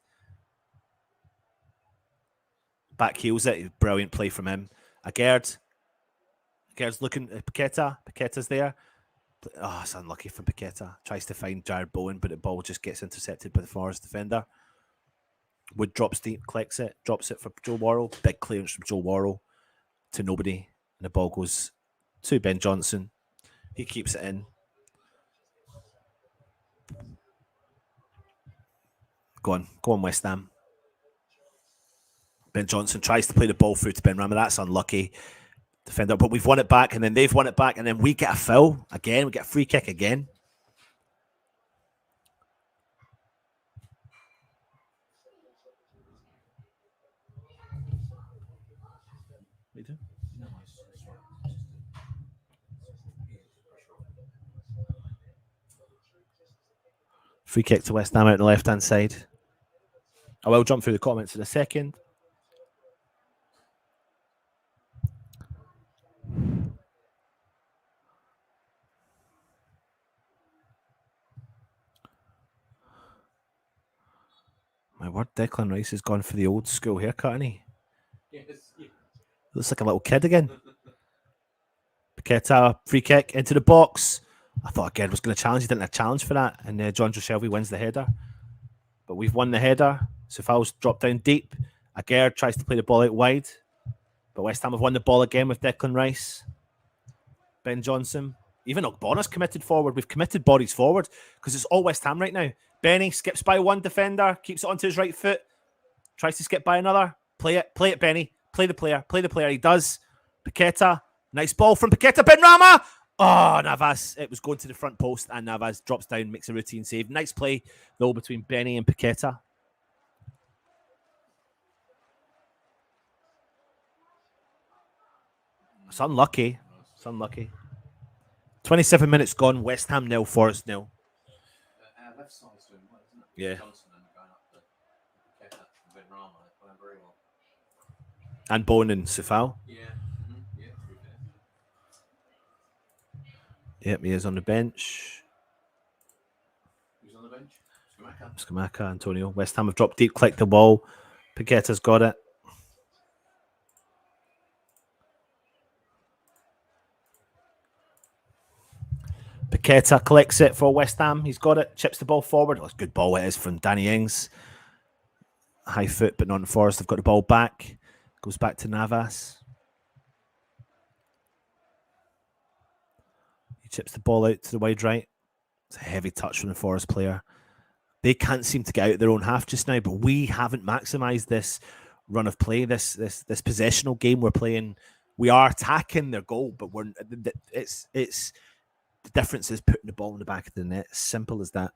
Back heels it. Brilliant play from him. Agerd. Agerd's looking at Paqueta. Paqueta's there. Oh, it's unlucky for Paqueta. Tries to find Jared Bowen, but the ball just gets intercepted by the Forest defender. Wood drops deep, collects it, drops it for Joe Worrell. Big clearance from Joe Worrell to nobody. And the ball goes to Ben Johnson. He keeps it in. Go on, West Ham. Ben Johnson tries to play the ball through to Ben Rama. That's unlucky. Defender, but we've won it back, and then they've won it back, and then we get a foul again. We get a free kick again. We do. Free kick to West Ham out on the left-hand side. I will jump through the comments in a second. My word, Declan Rice has gone for the old school haircut, hasn't he? Yes. Yeah. Looks like a little kid again. Paqueta, free kick into the box. I thought again was going to challenge. He didn't have a challenge for that. And John Joe Shelby wins the header. But we've won the header. So Fowles dropped down deep. Agerd tries to play the ball out wide. But West Ham have won the ball again with Declan Rice. Ben Johnson. Even Ogbona's committed forward. We've committed bodies forward because it's all West Ham right now. Benny skips by one defender, keeps it onto his right foot, tries to skip by another. Play it, Benny. Play the player. He does. Paqueta. Nice ball from Paqueta. Ben Rama. Oh, Navas. It was going to the front post, and Navas drops down, makes a routine save. Nice play, though, between Benny and Paqueta. It's unlucky. 27 minutes gone. West Ham 0, Forest 0. Our left side's doing well, isn't it? Yeah. Johnson and going up the Paqueta and Ben Rama, they're playing very well. And Bowen and Sufal. Yeah. Mm-hmm. Yeah, to be fair. Yep, he is on the bench. Who's on the bench? Skamaka, Antonio. West Ham have dropped deep, clicked the ball. Paqueta's got it. Paqueta collects it for West Ham. He's got it. Chips the ball forward. Oh, it's a good ball it is from Danny Ings. High foot, but not in Forest. They've got the ball back. Goes back to Navas. He chips the ball out to the wide right. It's a heavy touch from the Forest player. They can't seem to get out their own half just now, but we haven't maximised this run of play, this possessional game we're playing. We are attacking their goal, but it's the difference is putting the ball in the back of the net. Simple as that.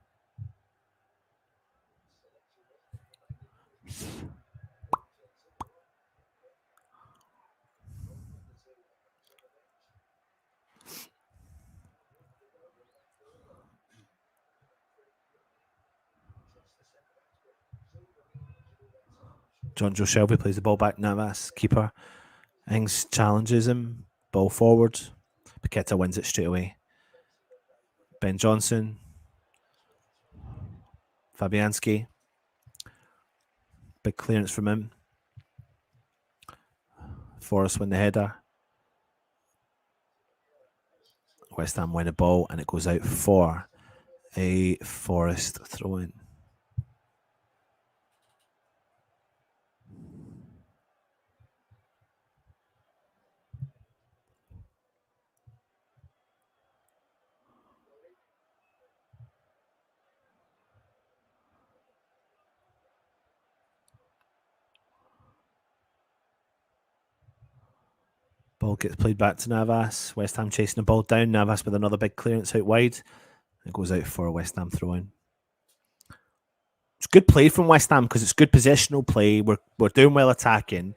John Joe Shelby plays the ball back. Navas, keeper. Ings challenges him. Ball forward. Paqueta wins it straight away. Ben Johnson. Fabianski. Big clearance from him. Forest win the header. West Ham win the ball and it goes out for a Forest throw in. Ball gets played back to Navas. West Ham chasing the ball down. Navas with another big clearance out wide. It goes out for a West Ham throw in. It's good play from West Ham because it's good positional play. We're doing well attacking,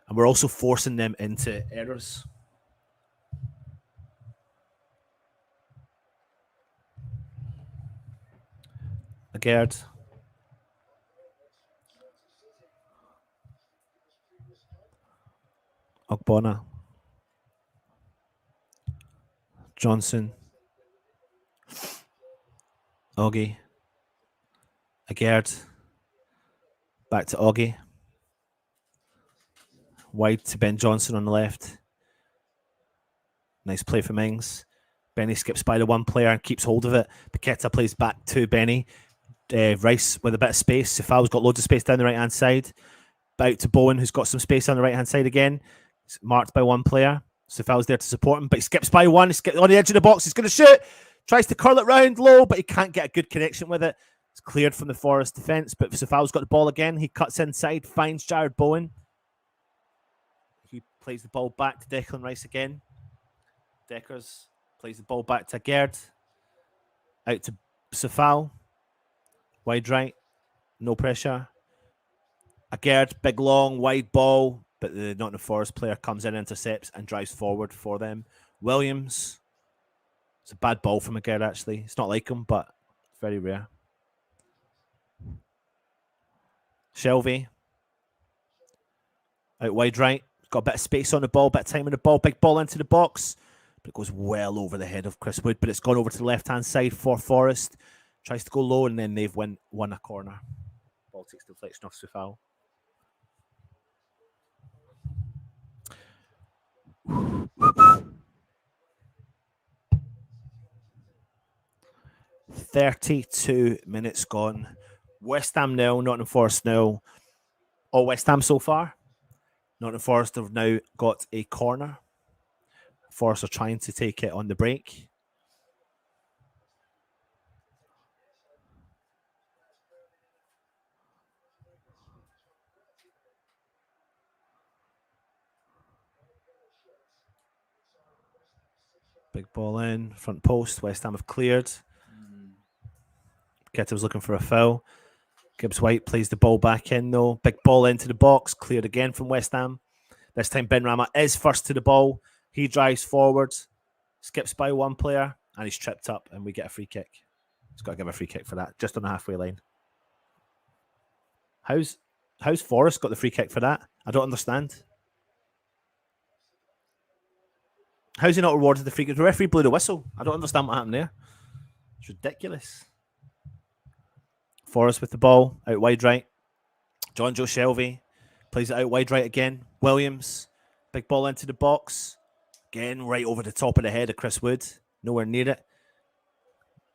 and we're also forcing them into errors. Agard. Ogbonna. Johnson. Oggy. Agard. Back to Oggy. Wide to Ben Johnson on the left. Nice play from Ings. Benny skips by the one player and keeps hold of it. Paqueta plays back to Benny. Rice with a bit of space. Sifal's got loads of space down the right-hand side. Out to Bowen, who's got some space on the right-hand side again. He's marked by one player. Sifal's there to support him, but he skips by one. He's on the edge of the box. He's going to shoot. Tries to curl it round low, but he can't get a good connection with it. It's cleared from the Forest defence, but Sifal's got the ball again. He cuts inside, finds Jared Bowen. He plays the ball back to Declan Rice again. Deckers plays the ball back to Gerd. Out to Sifal. Wide right. No pressure. Gerd, big long, wide ball, but the Nottingham Forest player comes in, intercepts, and drives forward for them. Williams. It's a bad ball from Gerd, actually. It's not like him, but it's very rare. Shelby. Out wide right. Got a bit of space on the ball, bit of time on the ball. Big ball into the box. But it goes well over the head of Chris Wood, but it's gone over to the left-hand side for Forest. Tries to go low, and then they've won a corner. Ball takes deflection off Sifal. .32 gone. West Ham 0, Nottingham Forest 0. All West Ham so far. Nottingham Forest have now got a corner. Forest are trying to take it on the break. Big ball in, front post. West Ham have cleared. Keta was looking for a foul. Gibbs White plays the ball back in, though. Big ball into the box. Cleared again from West Ham. This time, Ben Rama is first to the ball. He drives forward, skips by one player, and he's tripped up, and we get a free kick. He's got to give a free kick for that, just on the halfway line. How's Forrest got the free kick for that? I don't understand. How's he not rewarded the free kick? The referee blew the whistle. I don't understand what happened there. It's ridiculous. Forrest with the ball, out wide right. John Joe Shelby plays it out wide right again. Williams, big ball into the box. Again, right over the top of the head of Chris Wood. Nowhere near it.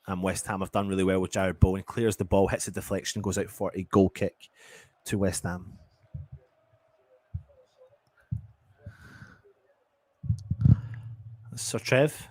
And West Ham have done really well with Jared Bowen. Clears the ball, hits a deflection, goes out for a goal kick to West Ham. Sir Trev.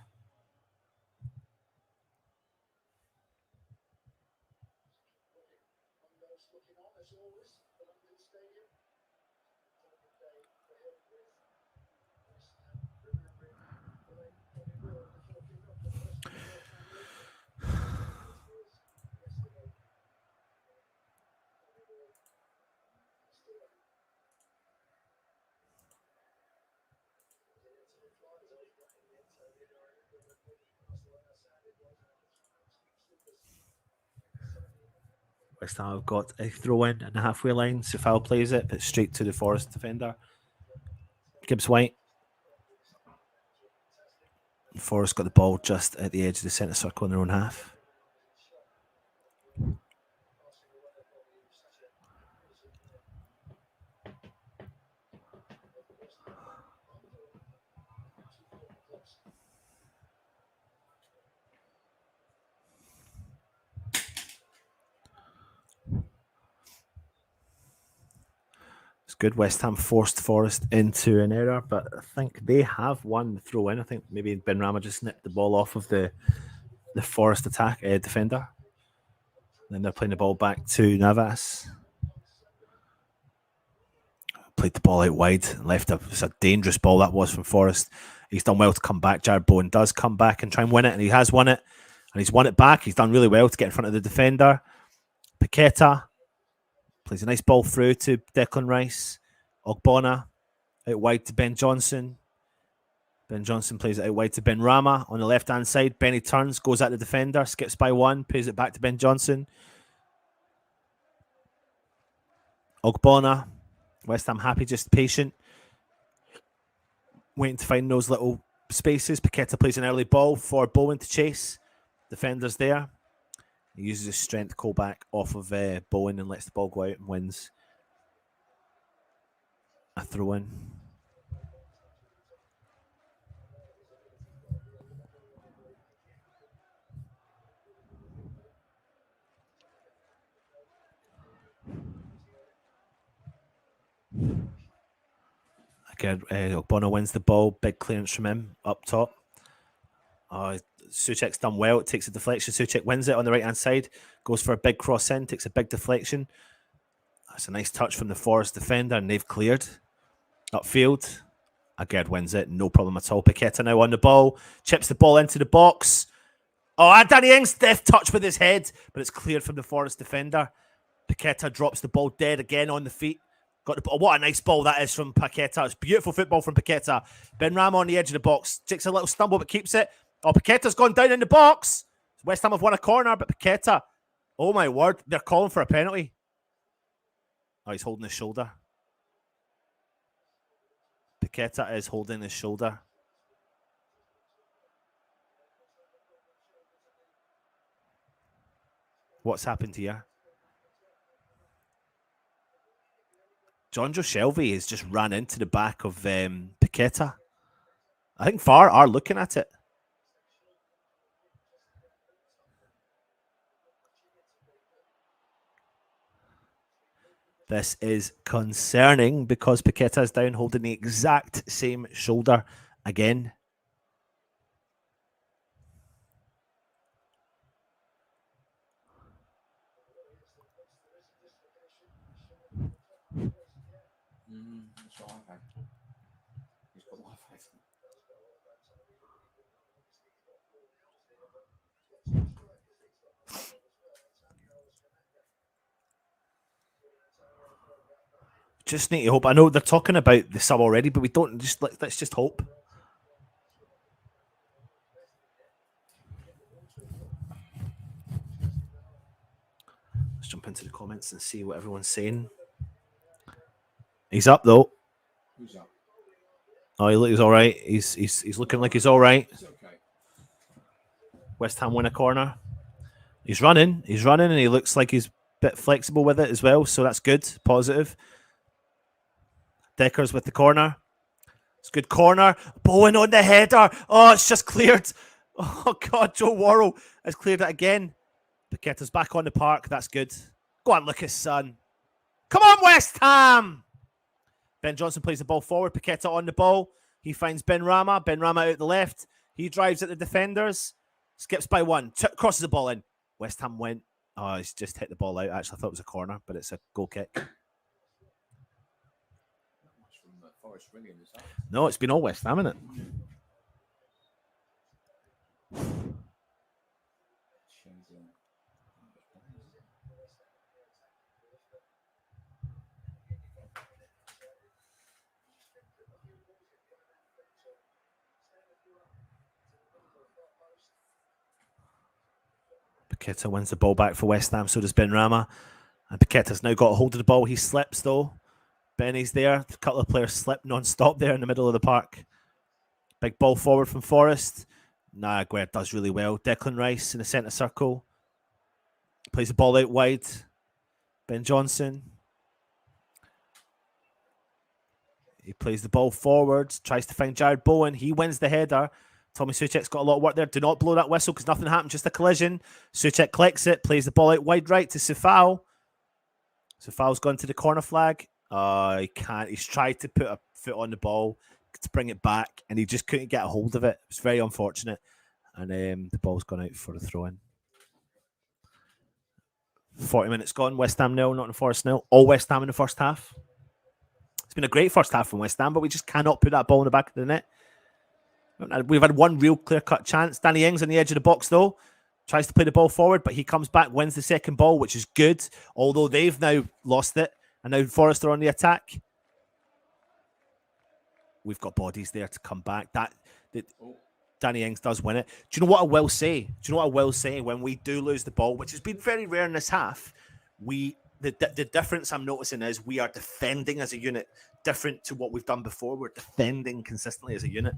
West Ham have got a throw in the halfway line. Sifal plays it, but straight to the Forest defender. Gibbs White. Forest got the ball just at the edge of the centre circle in their own half. good. West Ham forced Forest into an error, but I think they have won the throw in. I think maybe Ben Rama just nipped the ball off of the Forest attack defender. Then they're playing the ball back to Navas. Played the ball out wide and left it. It's a dangerous ball that was from Forest. He's done well to come back. Jared Bowen does come back and try and win it, and he has won it. And he's won it back. He's done really well to get in front of the defender. Paqueta plays a nice ball through to Declan Rice. Ogbonna out wide to Ben Johnson. Ben Johnson plays it out wide to Ben Rama on the left-hand side. Benny turns, goes at the defender, skips by one, pays it back to Ben Johnson. Ogbonna, West Ham happy, just patient. Waiting to find those little spaces. Paqueta plays an early ball for Bowen to chase. Defender's there. He uses his strength call back off of Bowen and lets the ball go out and wins a throw-in. Again, Ogbonna wins the ball. Big clearance from him up top. Souček's done well. It takes a deflection. Souček wins it on the right-hand side. Goes for a big cross in. Takes a big deflection. That's a nice touch from the Forest defender, and they've cleared. Upfield. Agard wins it. No problem at all. Paqueta now on the ball. Chips the ball into the box. Oh, Danny Ings, deft touch with his head, but it's cleared from the Forest defender. Paqueta drops the ball dead again on the feet. What a nice ball that is from Paqueta. It's beautiful football from Paqueta. Ben Rama on the edge of the box. Takes a little stumble, but keeps it. Oh, Paqueta's gone down in the box. West Ham have won a corner, but Paqueta, oh my word, they're calling for a penalty. Oh, he's holding his shoulder. Paqueta is holding his shoulder. What's happened here? Jonjo Shelvey has just ran into the back of Paqueta. I think VAR are looking at it. This is concerning because Paqueta is down holding the exact same shoulder again. Just need to hope. I know they're talking about the sub already, but we don't. Let's just hope. Let's jump into the comments and see what everyone's saying. He's up though. Who's up? Oh, he's all right. He's looking like he's all right. It's okay. West Ham win a corner. He's running, and he looks like he's a bit flexible with it as well. So that's good, positive. Deckers with the corner. It's a good corner. Bowen on the header. Oh, it's just cleared. Oh, God, Joe Worrell has cleared it again. Paqueta's back on the park. That's good. Go on, Lucas, son. Come on, West Ham. Ben Johnson plays the ball forward. Paqueta on the ball. He finds Ben Rama. Ben Rama out the left. He drives at the defenders. Skips by one. Crosses the ball in. West Ham went. Oh, he's just hit the ball out. Actually, I thought it was a corner, but it's a goal kick. No, it's been all West Ham, isn't it? Paqueta wins the ball back for West Ham, so does Ben Rama. And Paqueta's now got a hold of the ball. He slips, though. Benny's there. A couple of players slip non-stop there in the middle of the park. Big ball forward from Forest. Aguerd does really well. Declan Rice in the centre circle. Plays the ball out wide. Ben Johnson. He plays the ball forward. Tries to find Jared Bowen. He wins the header. Tommy Souček's got a lot of work there. Do not blow that whistle because nothing happened. Just a collision. Souček collects it. Plays the ball out wide right to Sefao. Sefao's gone to the corner flag. He can't. He's tried to put a foot on the ball to bring it back, and he just couldn't get a hold of it. It's very unfortunate. And the ball's gone out for a throw in. 40 minutes gone. West Ham 0, Nottingham Forest 0. All West Ham in the first half. It's been a great first half from West Ham, but we just cannot put that ball in the back of the net. We've had one real clear-cut chance. Danny Ings on the edge of the box, though. Tries to play the ball forward, but he comes back, wins the second ball, which is good. Although they've now lost it, and now Forest are on the attack. We've got bodies there to come back. Danny Ings does win it. Do you know what I will say? When we do lose the ball, which has been very rare in this half, the difference I'm noticing is we are defending as a unit different to what we've done before. We're defending consistently as a unit.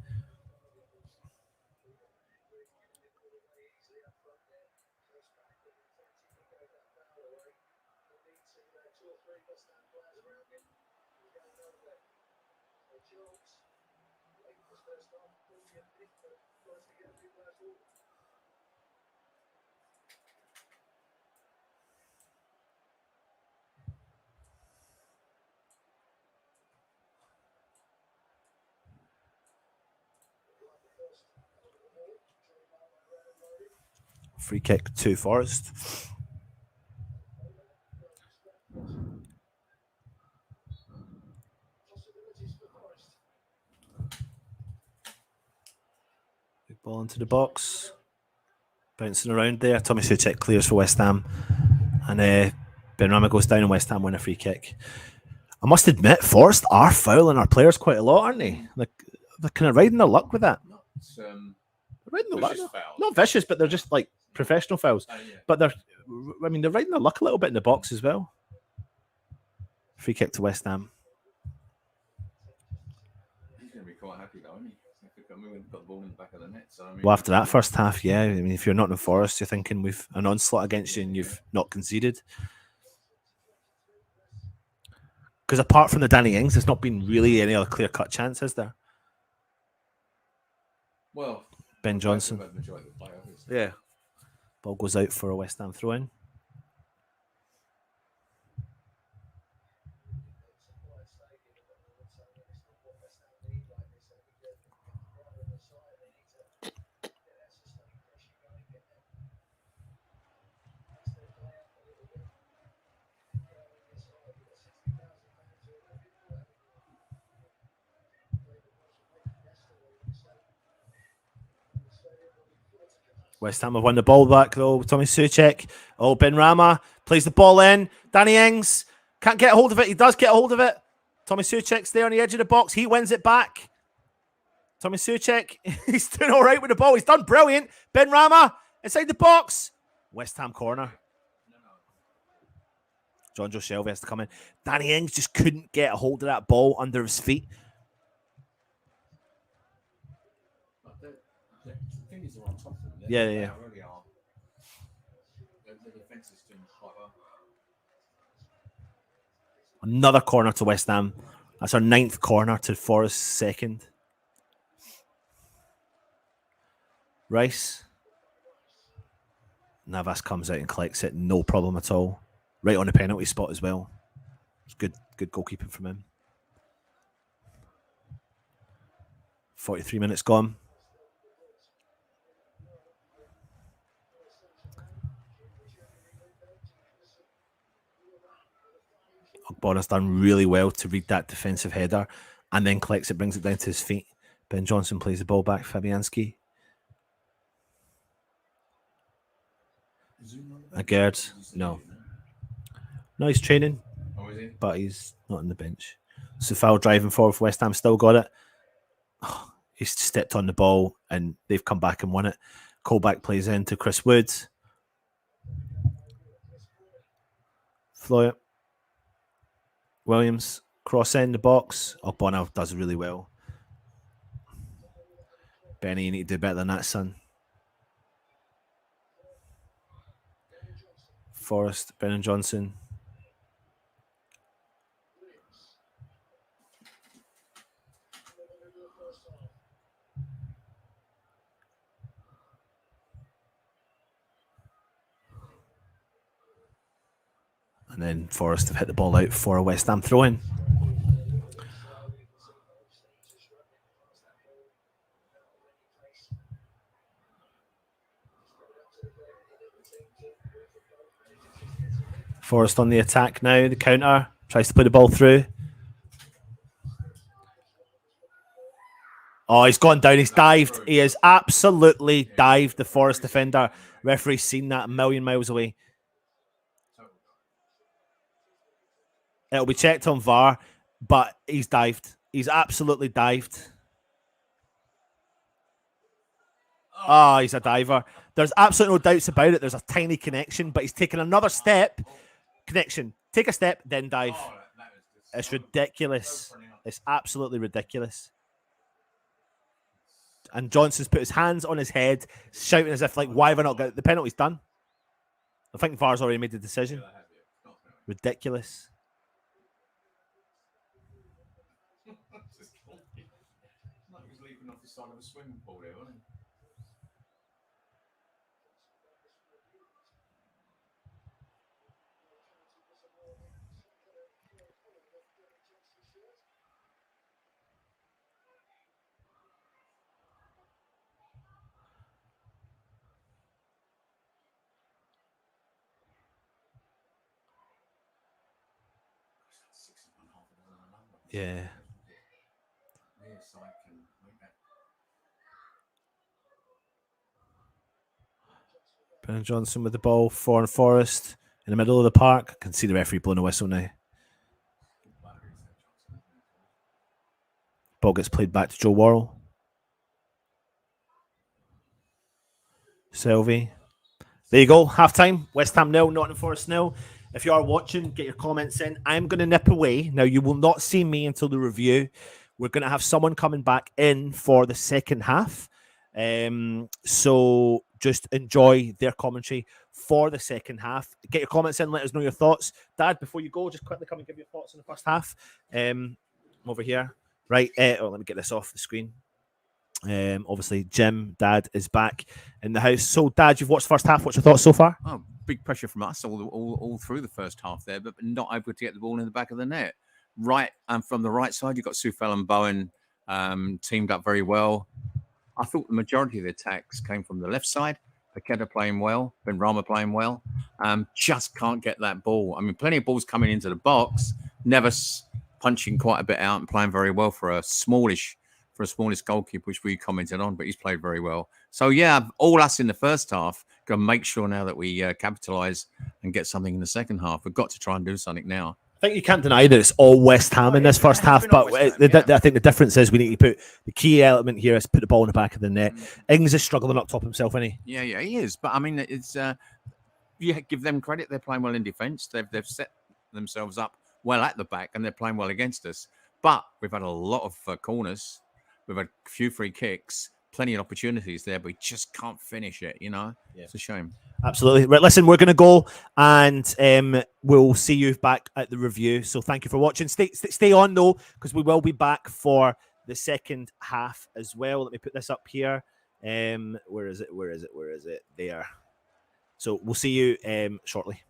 Free kick to Forest. Big ball into the box. Bouncing around there. Tommy Suchek clears for West Ham. And Benrahma goes down and West Ham win a free kick. I must admit, Forest are fouling our players quite a lot, aren't they? They're kind of riding their luck with that. Not vicious, but they're just like professional fouls. Yeah. But they're riding their luck a little bit in the box as well. Free kick to West Ham. He's going to be quite happy though, isn't he? We've got the ball in the back of the net. So, well, after that first half, yeah. I mean, if you're not in the Forest, you're thinking we've an onslaught against you and you've not conceded. Because apart from the Danny Ings, there's not been really any other clear-cut chance, is there? Well, Ben Johnson. Yeah. Ball goes out for a West Ham throw-in. West Ham have won the ball back, though. Tommy Suchek. Oh, Benrahma plays the ball in. Danny Ings can't get a hold of it. He does get a hold of it. Tommy Suchek's there on the edge of the box. He wins it back. Tommy Suchek, he's doing all right with the ball. He's done brilliant. Benrahma inside the box. West Ham corner. John Joe Shelby has to come in. Danny Ings just couldn't get a hold of that ball under his feet. Yeah. Another corner to West Ham. That's our 9th corner to Forest's 2nd. Rice. Navas comes out and collects it. No problem at all. Right on the penalty spot as well. It's good goalkeeping from him. 43 minutes gone. Bonner's done really well to read that defensive header and then collects it, brings it down to his feet. Ben Johnson plays the ball back. Fabianski. Agard. No, he's training. Oh, is he? But he's not on the bench. So foul driving forward for West Ham, still got it. Oh, he's stepped on the ball and they've come back and won it. Colback plays into Chris Woods. Floyd. Williams, cross in the box. Oh, Bonner does really well. Benny, you need to do better than that, son. Forrest, Brennan Johnson. And then Forrest have hit the ball out for a West Ham throw-in. Forrest on the attack now. The counter tries to put the ball through. Oh, he's gone down. He's dived. He has absolutely dived, the Forest defender. Referee's seen that a million miles away. It'll be checked on VAR, but he's dived. He's absolutely dived. Oh, he's a diver. There's absolutely no doubts about it. There's a tiny connection, but he's taken another step. Connection. Take a step, then dive. It's ridiculous. It's absolutely ridiculous. And Johnson's put his hands on his head, shouting as if, like, why have I not got it? The penalty's done. I think VAR's already made the decision. Ridiculous. Yeah. Brennan Johnson with the ball for Forest in the middle of the park. I can see the referee blowing a whistle now. Ball gets played back to Joe Worrell. Selvey. There you go. Half time. West Ham 0, Nottingham Forest 0. If you are watching, get your comments in. I'm going to nip away. Now, you will not see me until the review. We're going to have someone coming back in for the second half. So just enjoy their commentary for the second half. Get your comments in. Let us know your thoughts. Dad, before you go, just quickly come and give your thoughts on the first half. Over here. Right. Let me get this off the screen. Obviously, Jim, Dad is back in the house. So, Dad, you've watched the first half. What's your thoughts so far? Oh, big pressure from us all through the first half there, but not able to get the ball in the back of the net. Right, and from the right side, you've got Sufel and Bowen teamed up very well. I thought the majority of the attacks came from the left side. Paqueta playing well, Benrahma playing well. Just can't get that ball. I mean, plenty of balls coming into the box. Neves punching quite a bit out and playing very well for a smallish goalkeeper, which we commented on, but he's played very well. So, yeah, all us in the first half, got to make sure now that we capitalise and get something in the second half. We've got to try and do something now. I think you can't deny that it's all West Ham in this first half, but I think the difference is we need to put the key element here is put the ball in the back of the net. Ings is struggling up top himself, isn't he? Yeah, he is. But, I mean, it's you give them credit. They're playing well in defence. They've set themselves up well at the back, and they're playing well against us. But we've had a lot of corners. We've had a few free kicks, plenty of opportunities there, but we just can't finish it, you know? Yeah. It's a shame. Absolutely. Right, listen, we're going to go and we'll see you back at the review. So thank you for watching. Stay on, though, because we will be back for the second half as well. Let me put this up here. Where is it? There. So we'll see you shortly.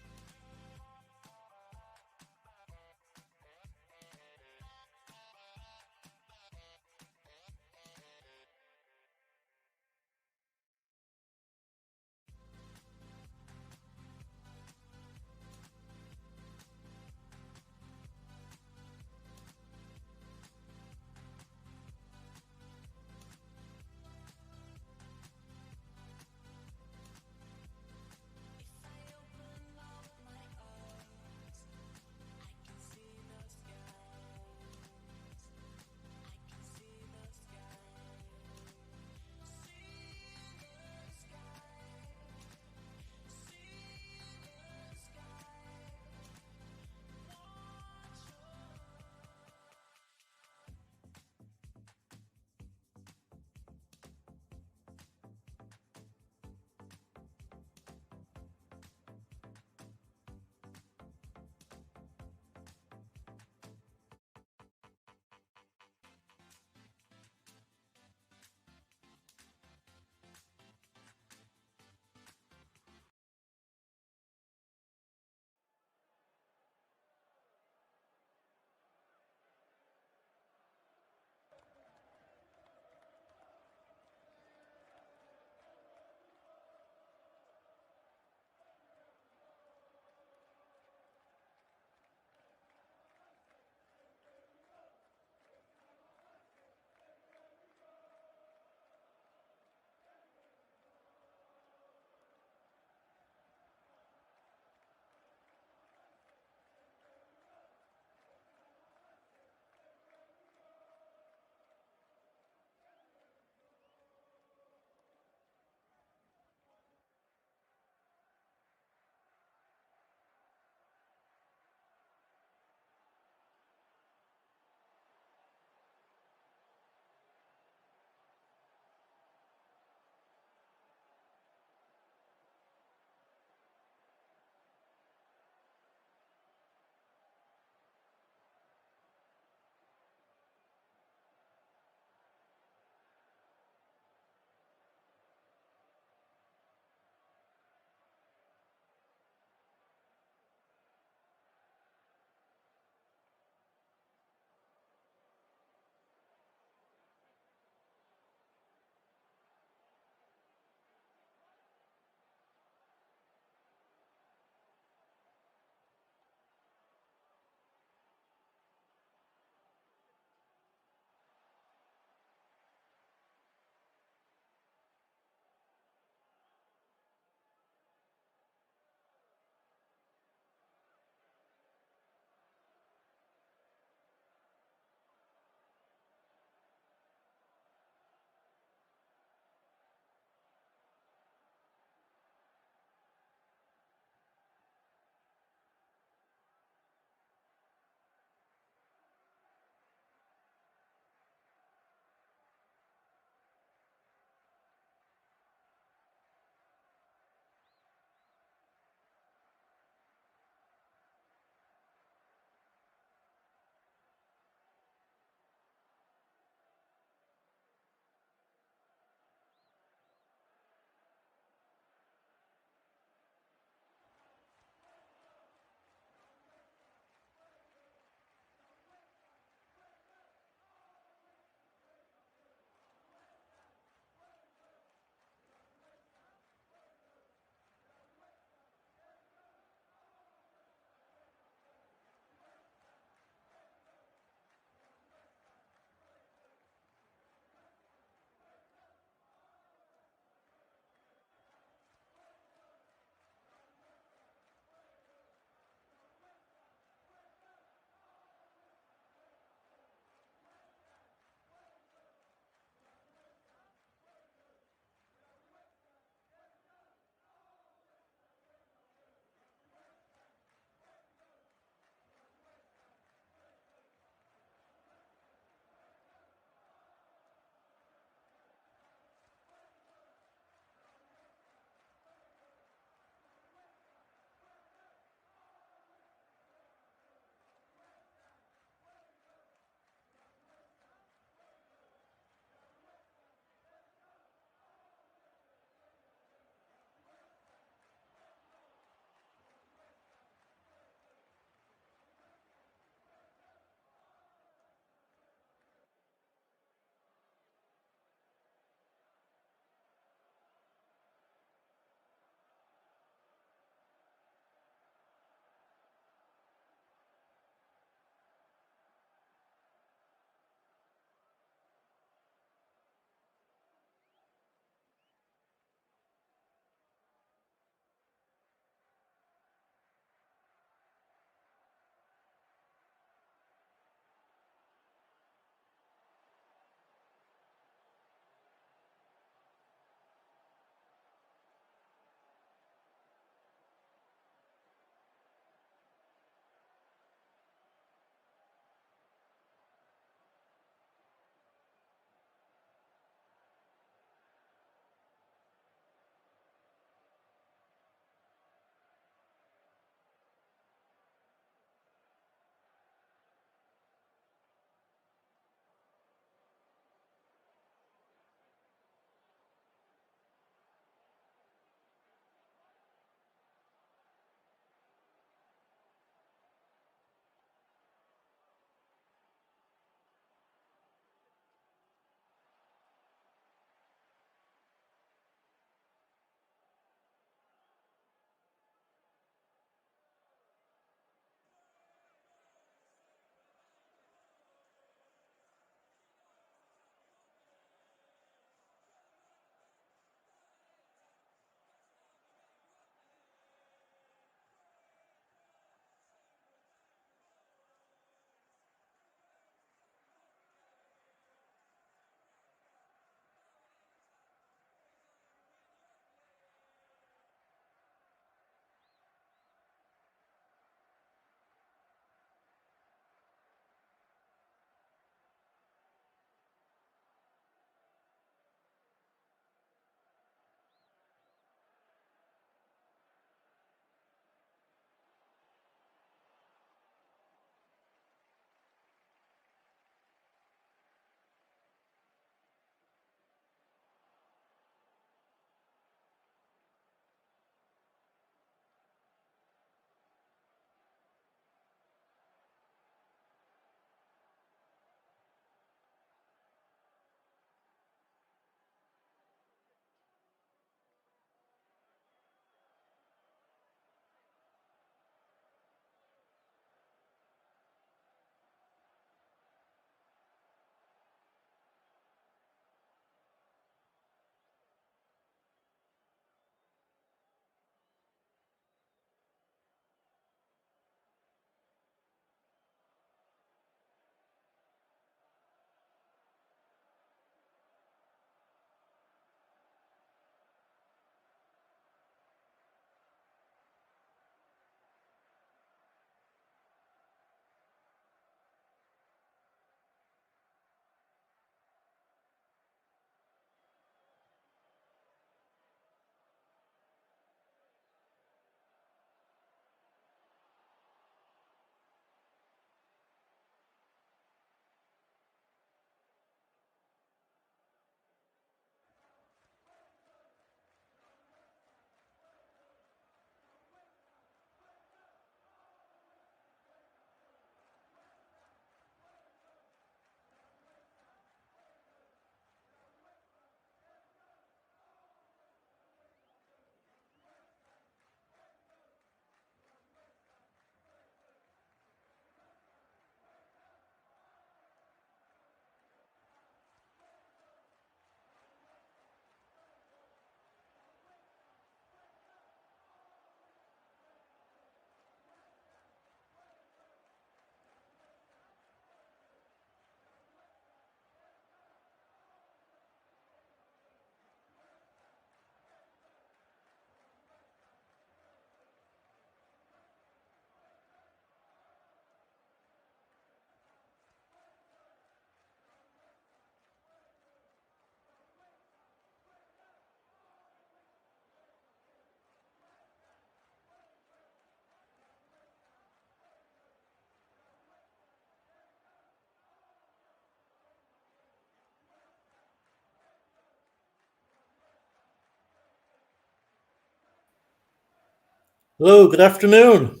Hello, good afternoon.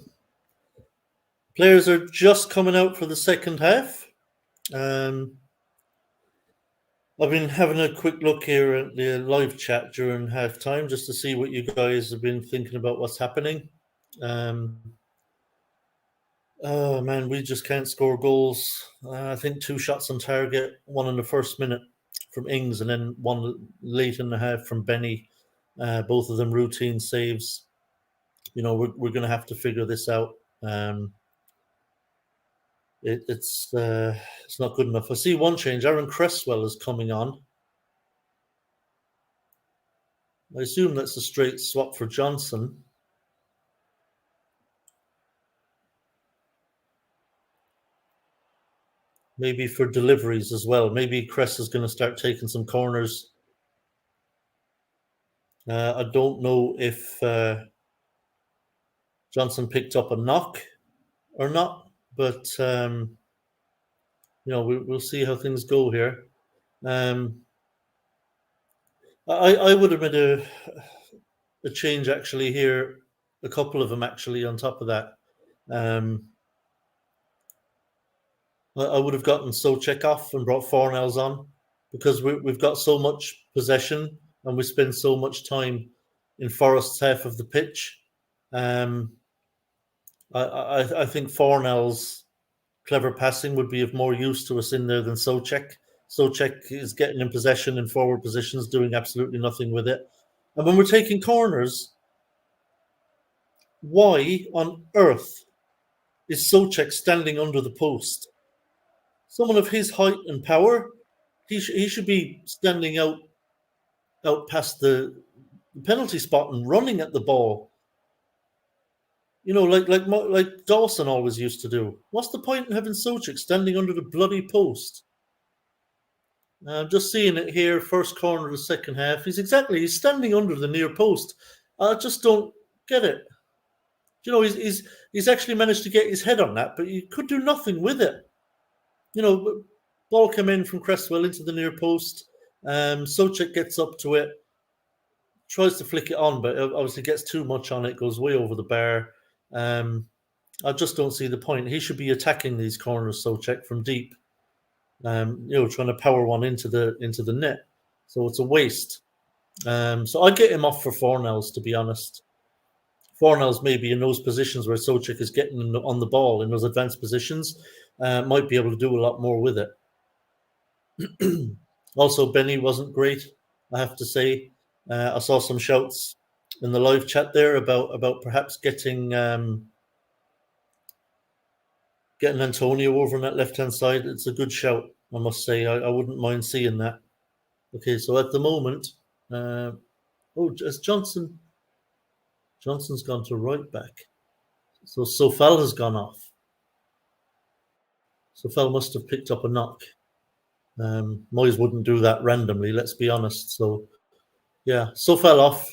Players are just coming out for the second half. I've been having a quick look here at the live chat during halftime just to see what you guys have been thinking about what's happening. Oh man, we just can't score goals. I think 2 shots on target, one in the first minute from Ings, and then one late in the half from Benny. Both of them routine saves. You know, we're going to have to figure this out. It's not good enough. I see one change. Aaron Cresswell is coming on. I assume that's a straight swap for Johnson. Maybe for deliveries as well. Maybe Cress is going to start taking some corners. I don't know if Johnson picked up a knock or not, but we'll see how things go here. I would have made a change actually here, a couple of them actually on top of that. I would have gotten Souček off and brought Fornells on because we've got so much possession and we spend so much time in Forest's half of the pitch. I think Fornell's clever passing would be of more use to us in there than Souček. Souček is getting in possession in forward positions, doing absolutely nothing with it. And when we're taking corners, why on earth is Souček standing under the post? Someone of his height and power, he should be standing out past the penalty spot and running at the ball. You know, like Dawson always used to do. What's the point in having Souček standing under the bloody post? I'm just seeing it here, first corner of the second half. He's standing under the near post. I just don't get it. You know, he's actually managed to get his head on that, but he could do nothing with it. You know, ball came in from Cresswell into the near post. Souček gets up to it, tries to flick it on, but obviously gets too much on it, goes way over the bar. I just don't see the point. He should be attacking these corners, Souček, from deep. Trying to power one into the net. So it's a waste. So I'd get him off for Fornells, to be honest. Fornells maybe in those positions where Souček is getting on the ball in those advanced positions, might be able to do a lot more with it. Also, Benny wasn't great, I have to say. I saw some shouts in the live chat there about perhaps getting Antonio over on that left-hand side. It's a good shout, I must say. I wouldn't mind seeing that. Okay, so at the moment, as Johnson's gone to right back. So Sofal has gone off. Sofal must have picked up a knock. Moyes wouldn't do that randomly, let's be honest. So, yeah, Sofal off,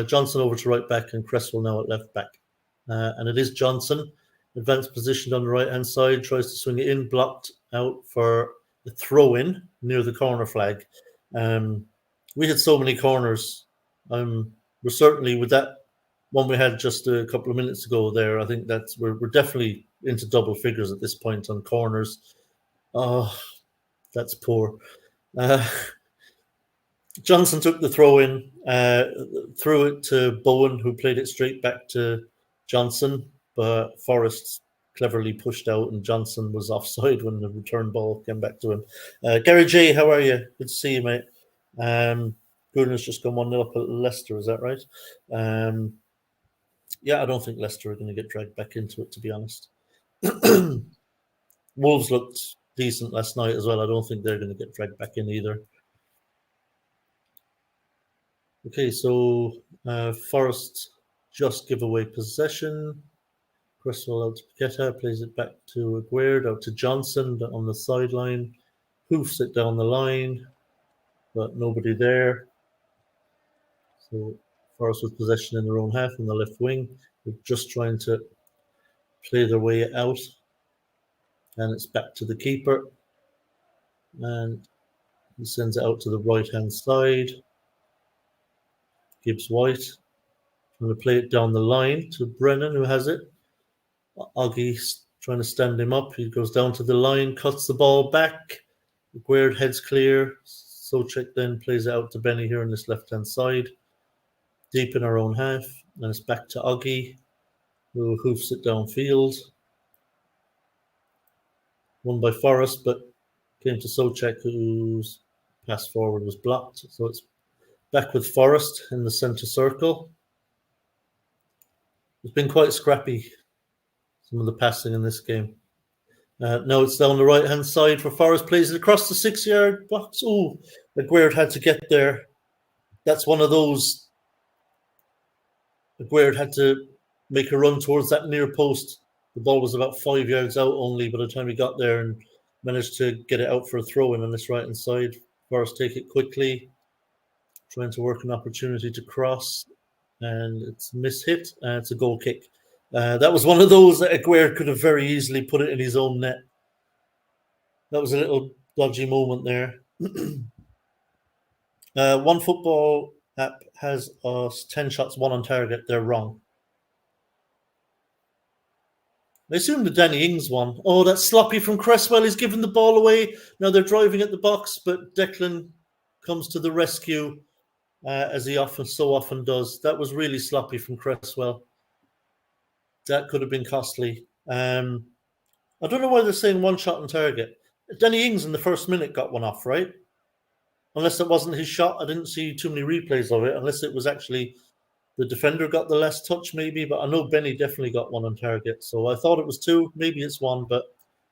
Johnson over to right back, and Cresswell now at left back. And it is Johnson, advanced position on the right-hand side, tries to swing it in, blocked out for the throw-in near the corner flag. We had so many corners. We're certainly, with that one we had just a couple of minutes ago there, I think we're definitely into double figures at this point on corners. Oh, that's poor. Johnson took the throw in, threw it to Bowen, who played it straight back to Johnson, but Forrest cleverly pushed out and Johnson was offside when the return ball came back to him. Gary J, how are you? Good to see you, mate. Goodness just gone 1-0 up at Leicester, is that right? Yeah, I don't think Leicester are going to get dragged back into it, to be honest. Wolves looked decent last night as well. I don't think they're going to get dragged back in either. Okay, so Forest just give away possession. Cresswell out to Paqueta, plays it back to Aguerd, out to Johnson on the sideline. Hoofs it down the line, but nobody there. So Forest with possession in their own half on the left wing. They're just trying to play their way out. And it's back to the keeper. And he sends it out to the right-hand side. Gibbs White Trying to play it down the line to Brennan, who has it. Oggy's trying to stand him up. He goes down to the line, cuts the ball back. Guerd heads clear. Socek then plays it out to Benny here on this left-hand side. Deep in our own half. And it's back to Oggy, who hoofs it downfield. Won by Forrest, but came to Socek, whose pass forward was blocked. So it's back with Forrest in the centre circle. It's been quite scrappy, some of the passing in this game. Now it's down the right-hand side for Forrest. Plays it across the 6-yard box. Oh, Aguirre had to get there. That's one of those. Aguirre had to make a run towards that near post. The ball was about 5 yards out only by the time he got there and managed to get it out for a throw-in on this right-hand side. Forrest take it quickly, trying to work an opportunity to cross. And it's mishit. It's a goal kick. That was one of those that Aguirre could have very easily put it in his own net. That was a little dodgy moment there. One football app has us 10 shots, 1 on target. They're wrong. I assume the Danny Ings one. Oh, that's sloppy from Cresswell. He's given the ball away. Now they're driving at the box, but Declan comes to the rescue, as he so often does. That was really sloppy from Cresswell. That could have been costly. I don't know why they're saying 1 shot on target. Danny Ings in the first minute got one off, right? Unless it wasn't his shot. I didn't see too many replays of it, unless it was actually the defender got the last touch, maybe. But I know Benny definitely got 1 on target. So I thought it was 2. Maybe it's 1. But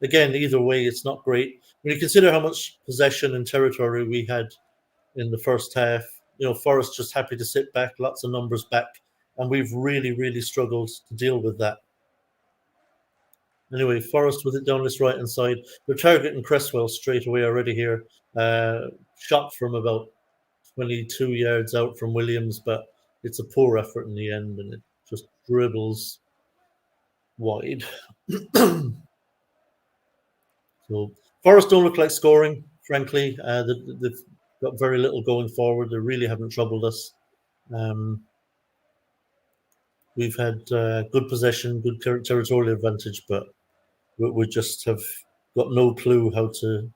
again, either way, it's not great. When you consider how much possession and territory we had in the first half, Forrest just happy to sit back, lots of numbers back. And we've really, really struggled to deal with that. Anyway, Forrest with it down this right-hand side. They're targeting Cresswell straight away already here. Shot from about 22 yards out from Williams, but it's a poor effort in the end, and it just dribbles wide. So Forrest don't look like scoring, frankly. They've got very little going forward. They really haven't troubled us. We've had good possession, good territorial advantage, but we just have got no clue how to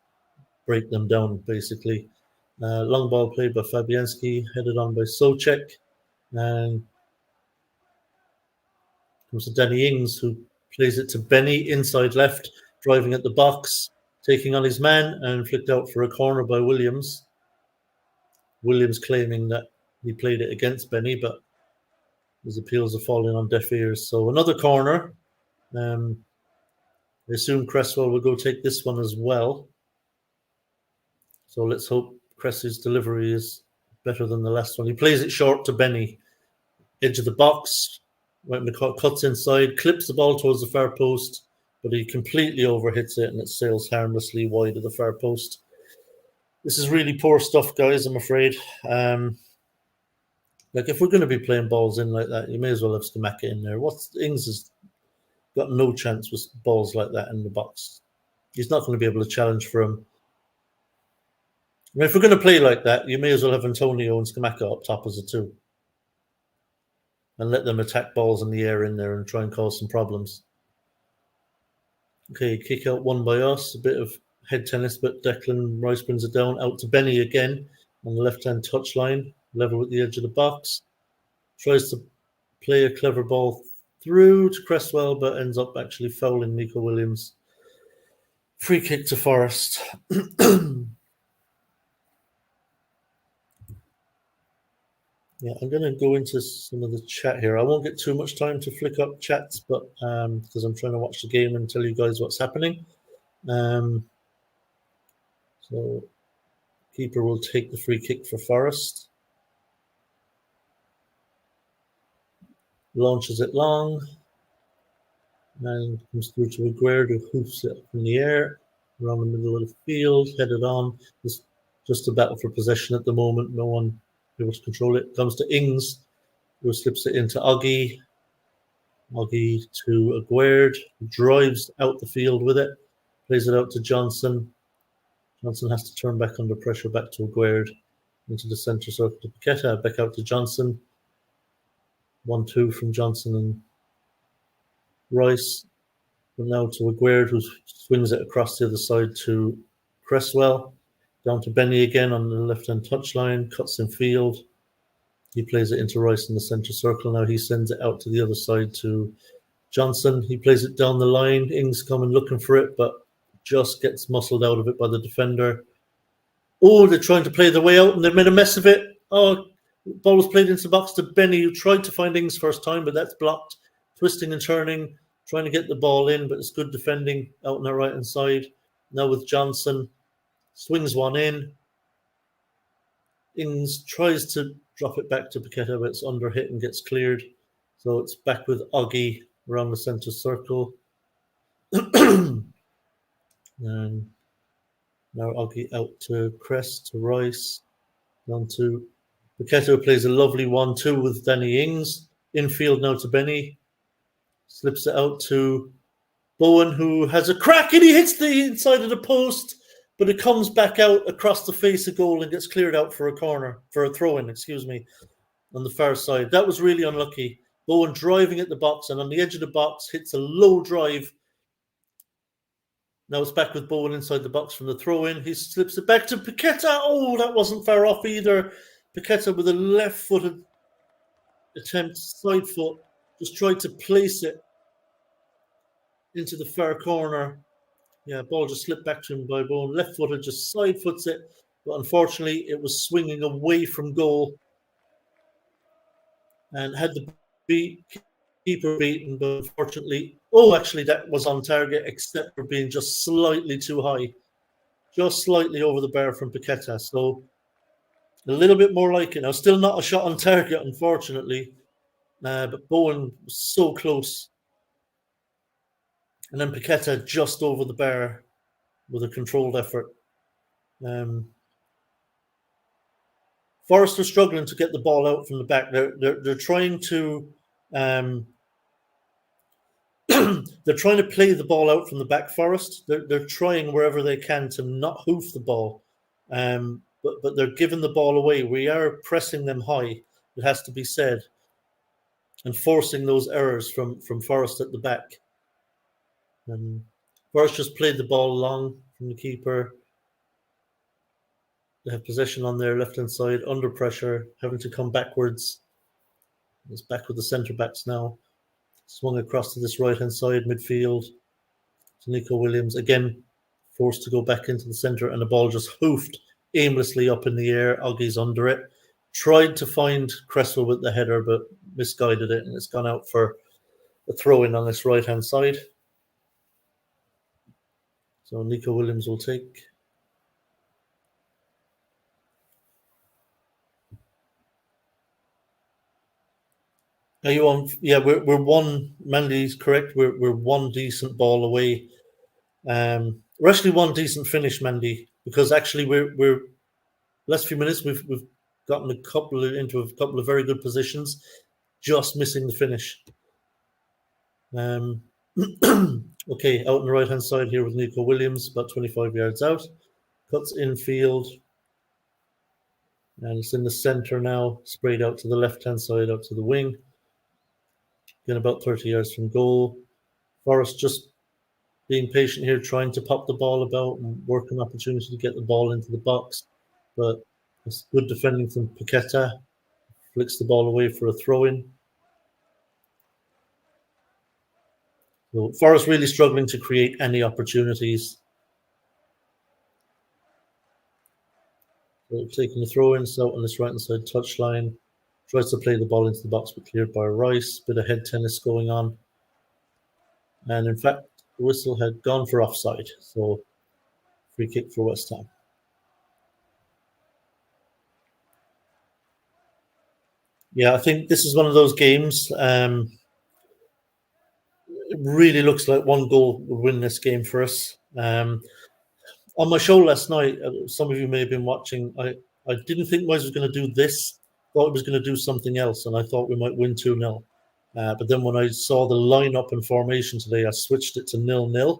break them down, basically. Long ball played by Fabianski, headed on by Socek. And comes to Danny Ings, who plays it to Benny, inside left, driving at the box, taking on his man, and flicked out for a corner by Williams. Williams claiming that he played it against Benny, but his appeals are falling on deaf ears. So another corner. I assume Cresswell will go take this one as well. So let's hope Cress's delivery is better than the last one. He plays it short to Benny. Edge of the box. Cuts inside, clips the ball towards the far post, but he completely overhits it and it sails harmlessly wide of the far post. This is really poor stuff, guys, I'm afraid. If we're going to be playing balls in like that, you may as well have Skamaka in there. Ings has got no chance with balls like that in the box. He's not going to be able to challenge for him. If we're going to play like that, you may as well have Antonio and Skamaka up top as a 2. And let them attack balls in the air in there and try and cause some problems. Okay, kick out one by us. A bit of head tennis, but Declan Rice brings it down. Out to Benny again on the left-hand touchline. Level with the edge of the box. Tries to play a clever ball through to Cresswell, but ends up actually fouling Nico Williams. Free kick to Forrest. Yeah, I'm going to go into some of the chat here. I won't get too much time to flick up chats, but because I'm trying to watch the game and tell you guys what's happening. So keeper will take the free kick for Forrest. Launches it long. And comes through to Aguirre, who hoofs it up in the air. Around the middle of the field, headed on. It's just a battle for possession at the moment. No one able to control it. Comes to Ings, who slips it into Oggy. Oggy to Aguirre, who drives out the field with it. Plays it out to Johnson. Johnson has to turn back under pressure, back to Aguirre. Into the centre circle to Paqueta, back out to Johnson. 1-2 from Johnson and Rice. But now to Aguerd, who swings it across the other side to Cresswell. Down to Benny again on the left-hand touchline, cuts in field. He plays it into Rice in the centre circle. Now he sends it out to the other side to Johnson. He plays it down the line. Ings coming looking for it, but just gets muscled out of it by the defender. Oh, they're trying to play their way out, and they made a mess of it. Oh, ball was played into the box to Benny, who tried to find Ings first time, but that's blocked. Twisting and turning, trying to get the ball in, but it's good defending out on the right-hand side. Now with Johnson, swings one in. Ings tries to drop it back to Paqueta, but it's under hit and gets cleared. So it's back with Oggy around the centre circle. And now Oggy out to Crest, to Rice, down to Paqueta, who plays a lovely 1-2 with Danny Ings. Infield now to Benny. Slips it out to Bowen, who has a crack, and he hits the inside of the post, but it comes back out across the face of goal and gets cleared out for a corner, for a throw-in, on the far side. That was really unlucky. Bowen driving at the box, and on the edge of the box, hits a low drive. Now it's back with Bowen inside the box from the throw-in. He slips it back to Paqueta. Oh, that wasn't far off either. Paqueta with a left-footed attempt, side foot, just tried to place it into the far corner. Yeah, ball just slipped back to him by Bowen. Left-footed, just side foots it. But unfortunately, it was swinging away from goal. And had the keeper beaten, but unfortunately, actually that was on target, except for being just slightly too high, just slightly over the bar from Paqueta. So a little bit more like it now. Still not a shot on target, unfortunately, but Bowen was so close. And then Paqueta just over the bar with a controlled effort. Forest are struggling to get the ball out from the back. They're trying to they're trying to play the ball out from the back. Forest. They're trying wherever they can to not hoof the ball, but they're giving the ball away. We are pressing them high. It has to be said, and forcing those errors from Forest at the back. Forest just played the ball long from the keeper. They have possession on their left-hand side, under pressure, having to come backwards. It's back with the centre-backs now. Swung across to this right-hand side, midfield. To Nico Williams, again, forced to go back into the centre, and the ball just hoofed aimlessly up in the air. Oggy's under it. Tried to find Cresswell with the header, but misguided it, and it's gone out for a throw-in on this right-hand side. So Nico Williams will take. Are you on? Yeah, we're one. Mandy's correct. We're one decent ball away. We're actually one decent finish, Mandy, because actually we're last few minutes we've gotten into a couple of very good positions, just missing the finish. Okay, out on the right hand side here with Nico Williams, about 25 yards out, cuts infield, and it's in the centre now, sprayed out to the left hand side, out to the wing. Again, about 30 yards from goal. Forrest just being patient here, trying to pop the ball about and work an opportunity to get the ball into the box. But it's good defending from Paqueta. Flicks the ball away for a throw-in. So Forrest really struggling to create any opportunities. So taking the throw-in, so on this right-hand side touchline. Tries to play the ball into the box, but cleared by Rice. Bit of head tennis going on. And in fact, the whistle had gone for offside. So free kick for West Ham. Yeah, I think this is one of those games. It really looks like one goal will win this game for us. On my show last night, some of you may have been watching, I didn't think Moyes was going to do this. Thought he was going to do something else, and I thought we might win 2-0. But then when I saw the lineup and formation today, I switched it to 0-0.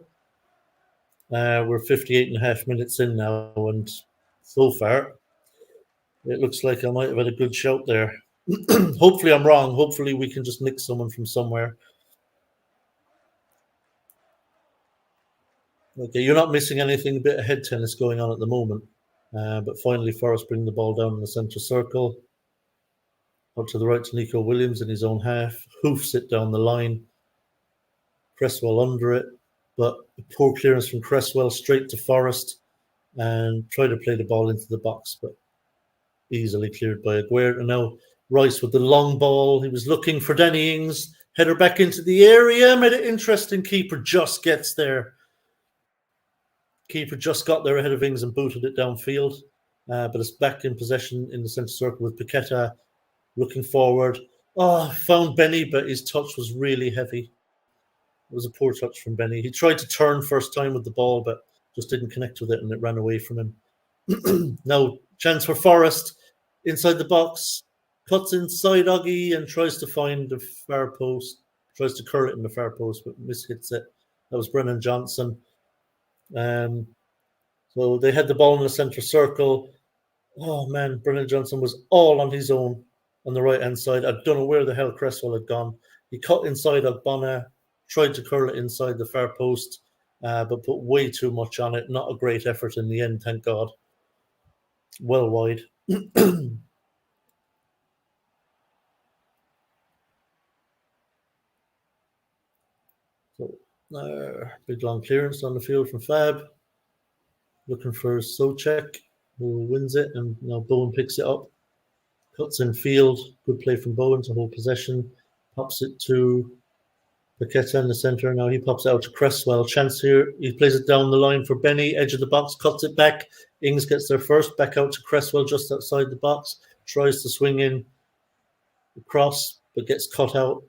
We're 58.5 minutes in now, and so far, it looks like I might have had a good shout there. Hopefully I'm wrong. Hopefully we can just nick someone from somewhere. Okay, you're not missing anything. A bit of head tennis going on at the moment. But finally, Forrest bring the ball down in the centre circle. Out to the right to Nico Williams in his own half. Hoofs it down the line. Cresswell under it. But a poor clearance from Cresswell straight to Forrest. And try to play the ball into the box, but easily cleared by Aguirre. And now Rice with the long ball. He was looking for Danny Ings. Header back into the area. Made it interesting. Keeper just gets there. Keeper just got there ahead of Ings and booted it downfield. But it's back in possession in the centre circle with Paqueta looking forward. Oh, found Benny, but his touch was really heavy. It was a poor touch from Benny. He tried to turn first time with the ball, but just didn't connect with it, and it ran away from him. Now, chance for Forrest inside the box. Cuts inside Oggy and tries to find the far post. Tries to curl it in the far post, but mishits it. That was Brennan Johnson. So they had the ball in the centre circle. Oh, man, Brennan Johnson was all on his own on the right-hand side. I don't know where the hell Cresswell had gone. He cut inside Ogbonna, tried to curl it inside the far post, but put way too much on it. Not a great effort in the end, thank God. Well wide. So, big long clearance on the field from Fab. Looking for Socek, who wins it, and now Bowen picks it up. Cuts in field. Good play from Bowen to hold possession. Pops it to Paqueta in the centre. Now he pops it out to Cresswell. Chance here. He plays it down the line for Benny. Edge of the box. Cuts it back. Ings gets there first. Back out to Cresswell just outside the box. Tries to swing in across, but gets cut out.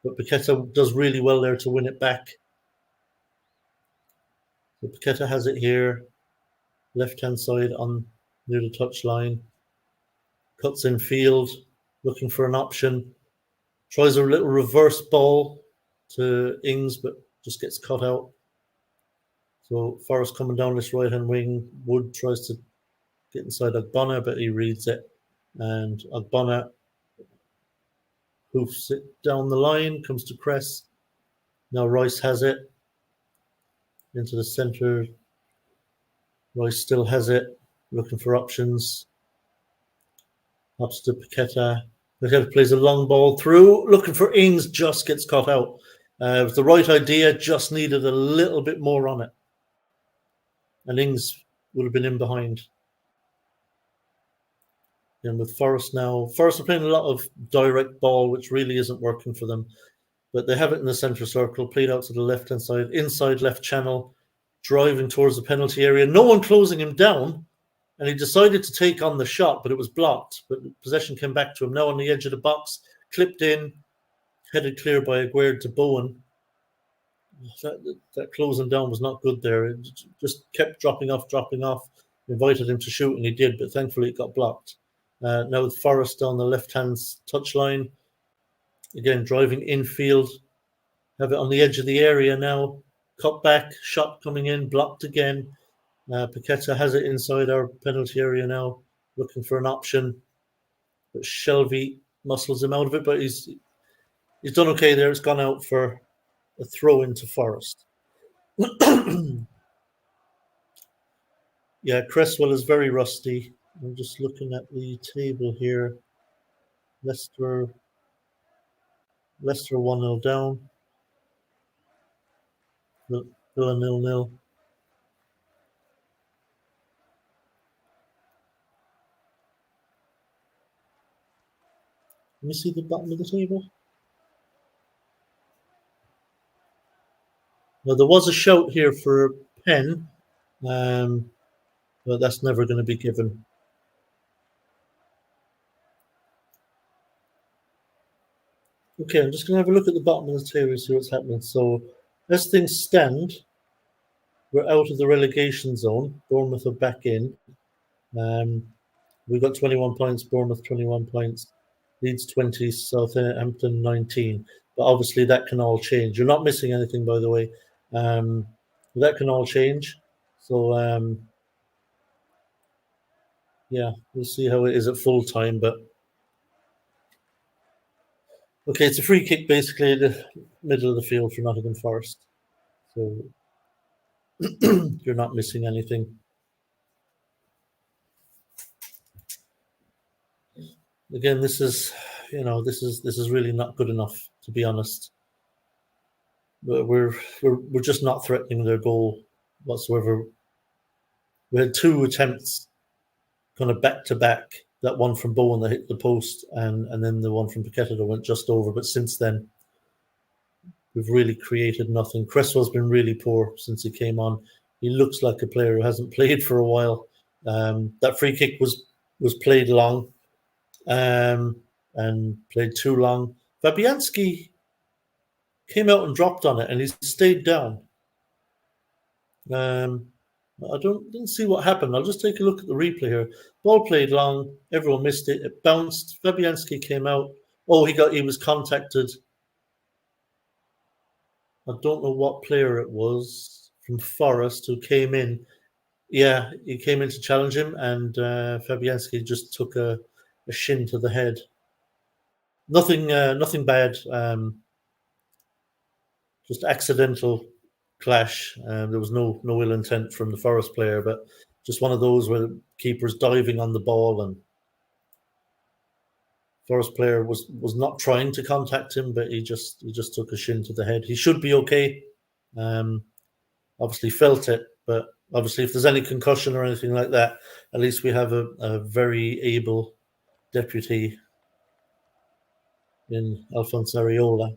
But Paqueta does really well there to win it back. So Paqueta has it here. Left-hand side on near the touchline. Cuts in field. Looking for an option. Tries a little reverse ball to Ings, but just gets cut out. So Forrest coming down this right-hand wing. Wood tries to get inside Ogbonna, but he reads it. And Ogbonna hoofs it down the line, comes to Cress. Now Rice has it. Into the centre. Rice still has it. Looking for options. Ups to Paqueta. Paqueta plays a long ball through. Looking for Ings, just gets caught out. It was the right idea, just needed a little bit more on it. And Ings would have been in behind. And with Forrest now, Forrest are playing a lot of direct ball, which really isn't working for them. But they have it in the centre circle, played out to the left-hand side, inside left channel, driving towards the penalty area. No one closing him down. And he decided to take on the shot, but it was blocked. But possession came back to him. Now on the edge of the box, clipped in, headed clear by Aguirre to Bowen. That closing down was not good there. It just kept dropping off. Invited him to shoot, and he did, but thankfully it got blocked. Now with Forrest on the left-hand touchline, again driving infield, have it on the edge of the area now. Cut back, shot coming in, blocked again. Paqueta has it inside our penalty area now, looking for an option. But Shelby muscles him out of it, but he's done okay there. It's gone out for a throw into Forrest. Yeah, Cresswell is very rusty. I'm just looking at the table here. Leicester 1-0 down. Villa 0-0. Let me see the bottom of the table. Now, there was a shout here for Penn, but that's never going to be given. Okay, I'm just going to have a look at the bottom of the table and see what's happening. So, as things stand, we're out of the relegation zone. Bournemouth are back in. We've got 21 points, Bournemouth 21 points, Leeds 20, Southampton 19. But obviously that can all change. You're not missing anything, by the way. That can all change. So, yeah, we'll see how it is at full time. But Okay, it's a free kick basically in the middle of the field for Nottingham Forest. So you're not missing anything. Again, this is really not good enough, to be honest. But we're just not threatening their goal whatsoever. We had 2 attempts kind of back to back. That one from Bowen that hit the post, and then the one from Paqueta that went just over. But since then, we've really created nothing. Cresswell's been really poor since he came on. He looks like a player who hasn't played for a while. That free kick was played long, and played too long. Fabianski came out and dropped on it, and he stayed down. I didn't see what happened. I'll just take a look at the replay here. Ball played long. Everyone missed it. It bounced. Fabianski came out. Oh, he was contacted. I don't know what player it was from Forest who came in. Yeah, he came in to challenge him, and Fabianski just took a shin to the head. Nothing bad. Just accidental clash. There was no ill intent from the Forest player, but just one of those where the keeper's diving on the ball, and Forest player was not trying to contact him, but he just took a shin to the head. He should be okay. Obviously felt it, but obviously if there's any concussion or anything like that, at least we have a very able deputy in Alphonse Areola.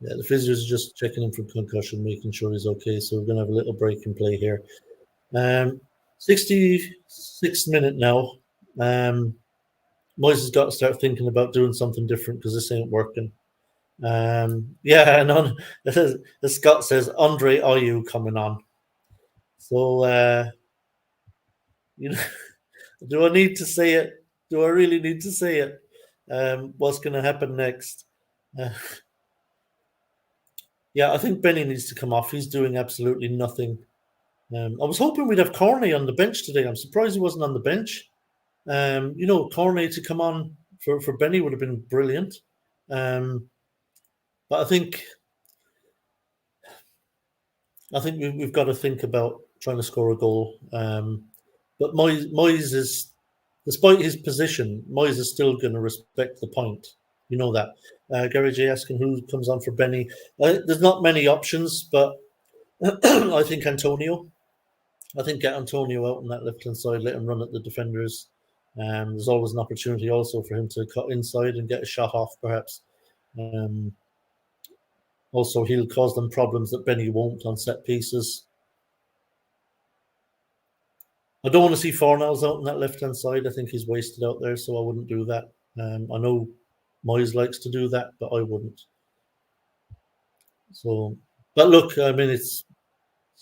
Yeah, the physios are just checking him for concussion, making sure he's okay. So we're going to have a little break in play here. 66th minute now. Moyes has got to start thinking about doing something different because this ain't working. Yeah, and as Scott says, Andre Ayew coming on. So, do I need to say it? Do I really need to say it? What's going to happen next? Yeah, I think Benny needs to come off. He's doing absolutely nothing. I was hoping we'd have Corney on the bench today. I'm surprised he wasn't on the bench. Corney to come on for Benny would have been brilliant. But I think we've got to think about trying to score a goal. But Moyes is, despite his position, Moyes is still going to respect the point. You know that. Gary J asking who comes on for Benny. There's not many options, but I think Antonio. I think get Antonio out on that left-hand side, let him run at the defenders. There's always an opportunity also for him to cut inside and get a shot off, perhaps. Also, he'll cause them problems that Benny won't on set pieces. I don't want to see Fornals out on that left-hand side. I think he's wasted out there, so I wouldn't do that. I know Moyes likes to do that, but I wouldn't. So, but look, I mean, it's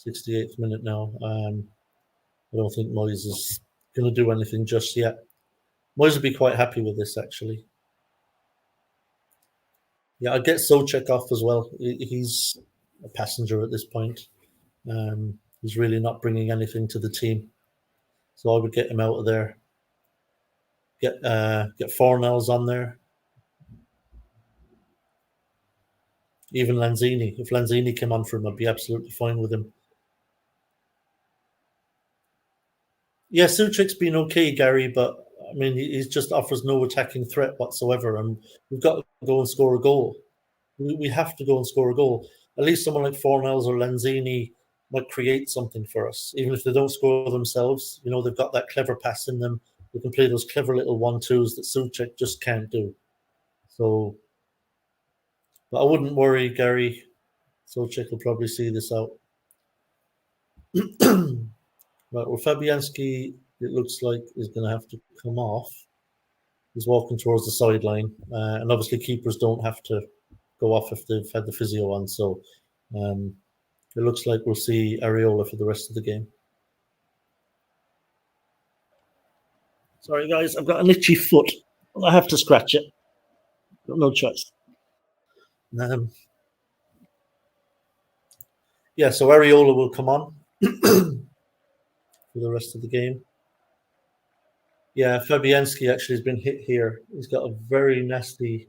68th minute now. I don't think Moyes is going to do anything just yet. Moyes would be quite happy with this, actually. Yeah, I'd get Souček off as well. He's a passenger at this point. He's really not bringing anything to the team. So I would get him out of there. Get Fornals on there. Even Lanzini. If Lanzini came on for him, I'd be absolutely fine with him. Yeah, Souček's been okay, Gary, but I mean, he just offers no attacking threat whatsoever, and we've got to go and score a goal. We have to go and score a goal. At least someone like Fornals or Lanzini might create something for us, even if they don't score themselves. You know, they've got that clever pass in them. They can play those clever little 1-2s that Souček just can't do. So, but I wouldn't worry, Gary. Souček will probably see this out. Right, well, Fabianski, it looks like, is going to have to come off. He's walking towards the sideline. And obviously, keepers don't have to go off if they've had the physio on. So it looks like we'll see Areola for the rest of the game. Sorry, guys, I've got an itchy foot. I have to scratch it. Got no choice. Yeah, so Areola will come on for the rest of the game. Yeah, Fabianski actually has been hit here. He's got a very nasty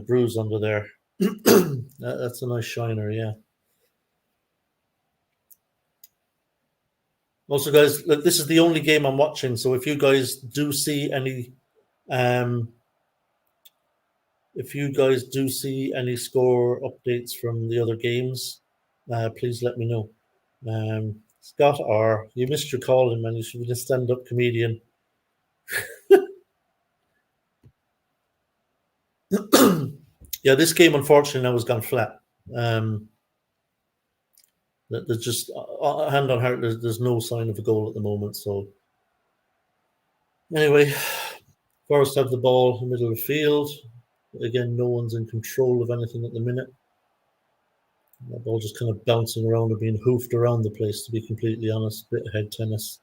bruise under there. That's a nice shiner, yeah. Also, guys, look, this is the only game I'm watching. So if you guys do see any, score updates from the other games, please let me know. Scott R, you missed your calling, man. You should be a stand-up comedian. Yeah, this game unfortunately now has gone flat. There's just hand on heart. There's no sign of a goal at the moment. So anyway, Forest have the ball in the middle of the field. Again, no one's in control of anything at the minute. The ball just kind of bouncing around and being hoofed around the place, to be completely honest. Bit of head tennis.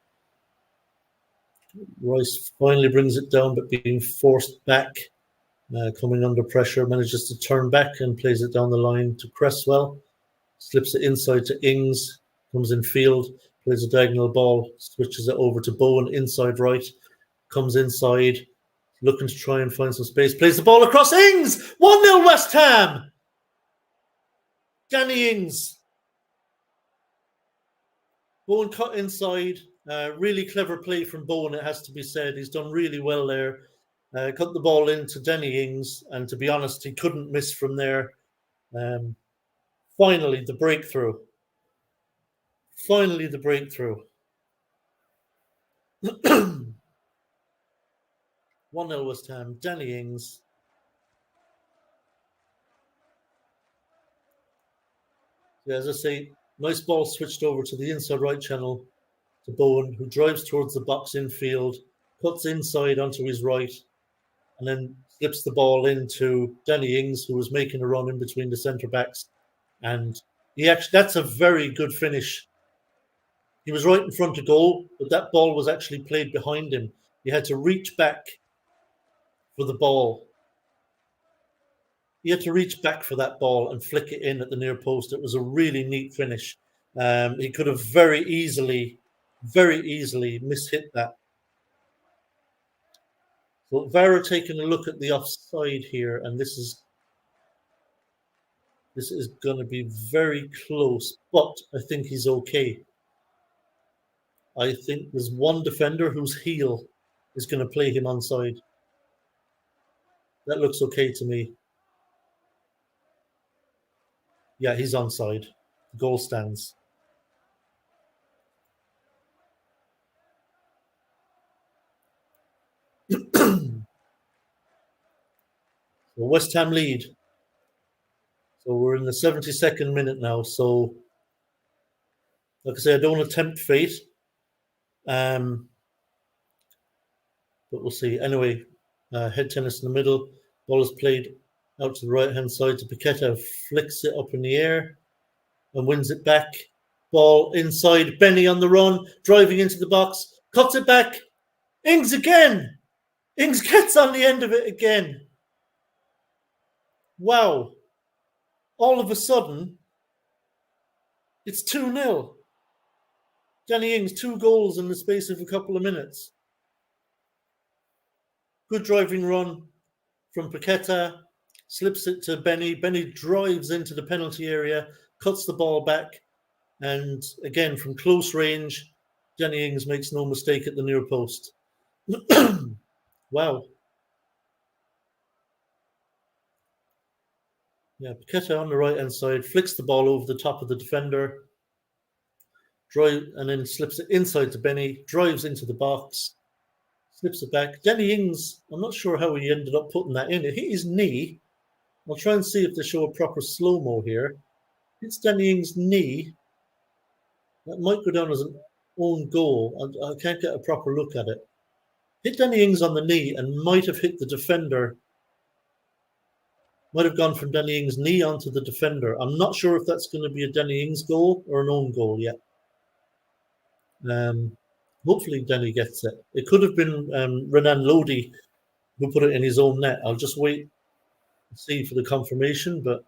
Rice finally brings it down, but being forced back, coming under pressure, manages to turn back and plays it down the line to Cresswell. Slips it inside to Ings, comes in field, plays a diagonal ball, switches it over to Bowen, inside right, comes inside, looking to try and find some space, plays the ball across Ings! 1-0 West Ham! Danny Ings. Bowen cut inside. Really clever play from Bowen, it has to be said. He's done really well there. Cut the ball into Danny Ings, and to be honest, he couldn't miss from there. Finally, the breakthrough. 1-0 West Ham. Danny Ings. Yeah, as I say, nice ball switched over to the inside right channel to Bowen, who drives towards the box infield, cuts inside onto his right, and then slips the ball into Danny Ings, who was making a run in between the centre backs. And that's a very good finish. He was right in front of goal, but that ball was actually played behind him. He had to reach back for the ball. He had to reach back for that ball and flick it in at the near post. It was a really neat finish. He could have very easily mishit that. So VAR are taking a look at the offside here, and this is going to be very close, but I think he's okay. I think there's one defender whose heel is going to play him onside. That looks okay to me. Yeah, he's onside. The goal stands. So West Ham lead. So we're in the 72nd minute now. So, like I say, I don't want to tempt fate. But we'll see. Anyway, head tennis in the middle. Ball is played out to the right-hand side to Paqueta. Flicks it up in the air and wins it back. Ball inside. Benny on the run. Driving into the box. Cuts it back. Ings again. Ings gets on the end of it again. Wow. All of a sudden, it's 2-0. Danny Ings, 2 goals in the space of a couple of minutes. Good driving run from Paqueta. Slips it to Benny. Benny drives into the penalty area, cuts the ball back. And again, from close range, Danny Ings makes no mistake at the near post. Wow. Yeah, Paqueta on the right-hand side, flicks the ball over the top of the defender, and then slips it inside to Benny, drives into the box, slips it back. Danny Ings, I'm not sure how he ended up putting that in. It hit his knee. I'll try and see if they show a proper slow-mo here. It's Danny Ings' knee. That might go down as an own goal. I can't get a proper look at it. Hit Danny Ings on the knee and might have hit the defender. Might have gone from Danny Ings' knee onto the defender. I'm not sure if that's going to be a Danny Ings goal or an own goal yet. Hopefully Danny gets it. It could have been Renan Lodi who put it in his own net. I'll just wait and see for the confirmation, but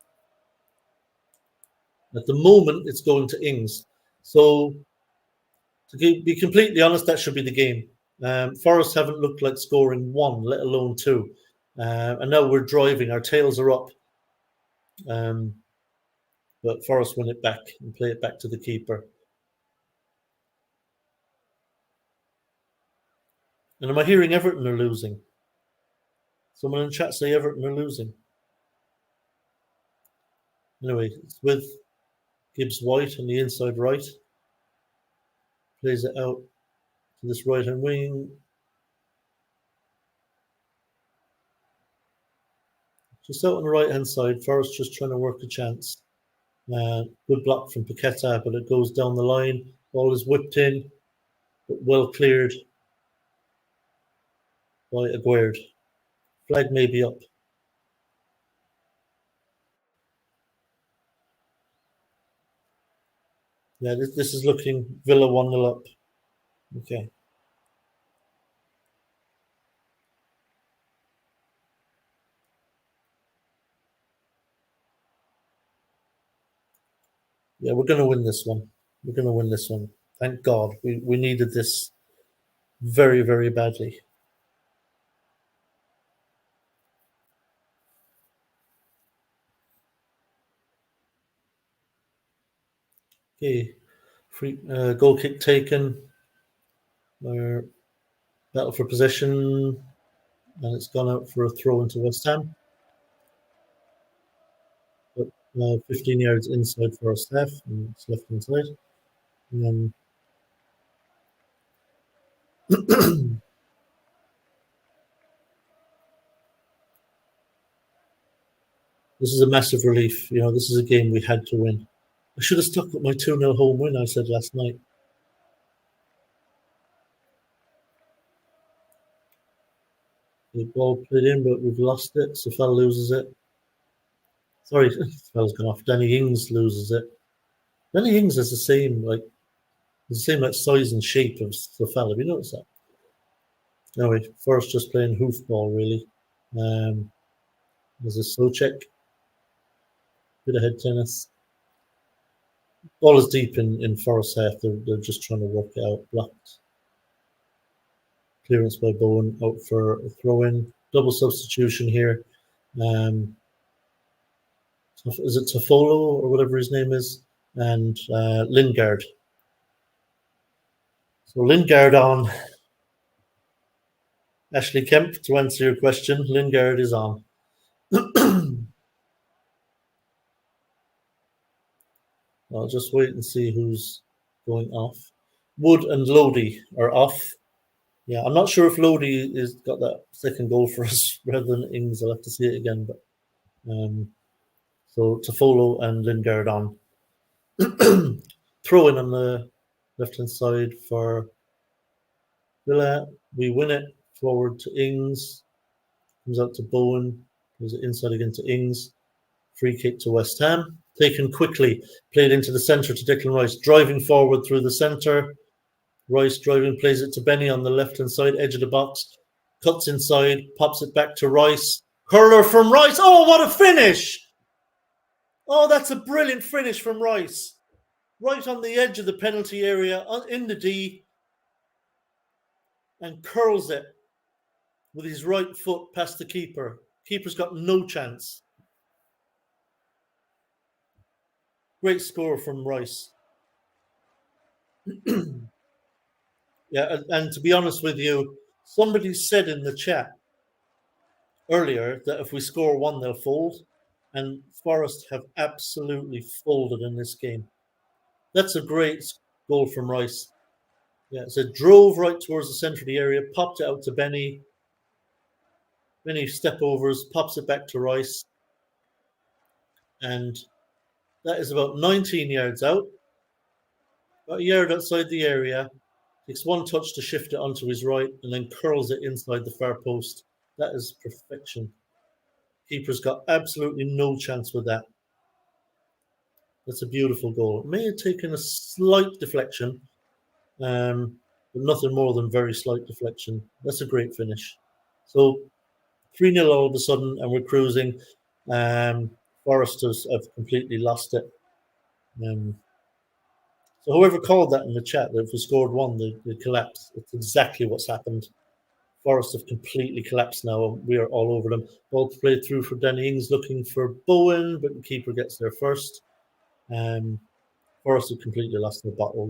at the moment it's going to Ings. So to be completely honest, that should be the game. Forest haven't looked like scoring one, let alone two. And now we're driving. Our tails are up. But Forest win it back and play it back to the keeper. And am I hearing Everton are losing? Someone in chat say Everton are losing. Anyway, it's with Gibbs White on the inside right. Plays it out to this right hand wing. Just out on the right hand side. Forrest just trying to work a chance. Good block from Paqueta, but it goes down the line. Ball is whipped in, but well cleared by Aguerd. Flag may be up. Yeah, this is looking Villa 1-0 up. Okay. Yeah, we're going to win this one. We're going to win this one. Thank God. We needed this very, very badly. Okay. Free goal kick taken. Battle for possession. And it's gone out for a throw into West Ham. But 15 yards inside for our staff. And it's left inside. And then this is a massive relief. You know, this is a game we had to win. I should have stuck with my 2-0 home win, I said last night. The ball played in, but we've lost it. Sofal loses it. Sorry, Sofal's gone off. Danny Ings loses it. Danny Ings is the same size and shape of Sofal. Have you noticed that? Anyway, Forrest just playing hoofball, really. There's a Socek. Bit of head tennis. Ball is deep in Forest half. They're just trying to work it out. Blocked. Clearance by Bowen, out for a throw-in. Double substitution here. Is it Toffolo or whatever his name is? And Lingard. So Lingard on. Ashley Kemp, to answer your question, Lingard is on. I'll just wait and see who's going off. Wood and Lodi are off. Yeah, I'm not sure if Lodi is got that second goal for us rather than Ings. I'll have to see it again. But so Toffolo and Lingard on. Throw in on the left-hand side for Villa. We win it. Forward to Ings. Comes out to Bowen. Goes it inside again to Ings. Free kick to West Ham. Taken quickly. Played into the centre to Declan Rice. Driving forward through the centre. Rice driving, plays it to Benny on the left-hand side, edge of the box. Cuts inside, pops it back to Rice. Curler from Rice. Oh, what a finish! Oh, that's a brilliant finish from Rice. Right on the edge of the penalty area, in the D. And curls it with his right foot past the keeper. Keeper's got no chance. Great score from Rice. Yeah, and to be honest with you, somebody said in the chat earlier that if we score one, they'll fold. And Forest have absolutely folded in this game. That's a great goal from Rice. Yeah, so drove right towards the centre of the area, popped it out to Benny. Benny step overs, pops it back to Rice. And that is about 19 yards out. About a yard outside the area. Takes one touch to shift it onto his right and then curls it inside the far post. That is perfection. Keeper's got absolutely no chance with that. That's a beautiful goal. It may have taken a slight deflection, but nothing more than very slight deflection. That's a great finish. So 3-0 all of a sudden, and we're cruising. Foresters have completely lost it. So whoever called that in the chat, that if we scored one, they collapse. It's exactly what's happened. Forest have completely collapsed now, and we are all over them. Ball played through for Danny Ings, looking for Bowen, but the keeper gets there first. Forest have completely lost their battle.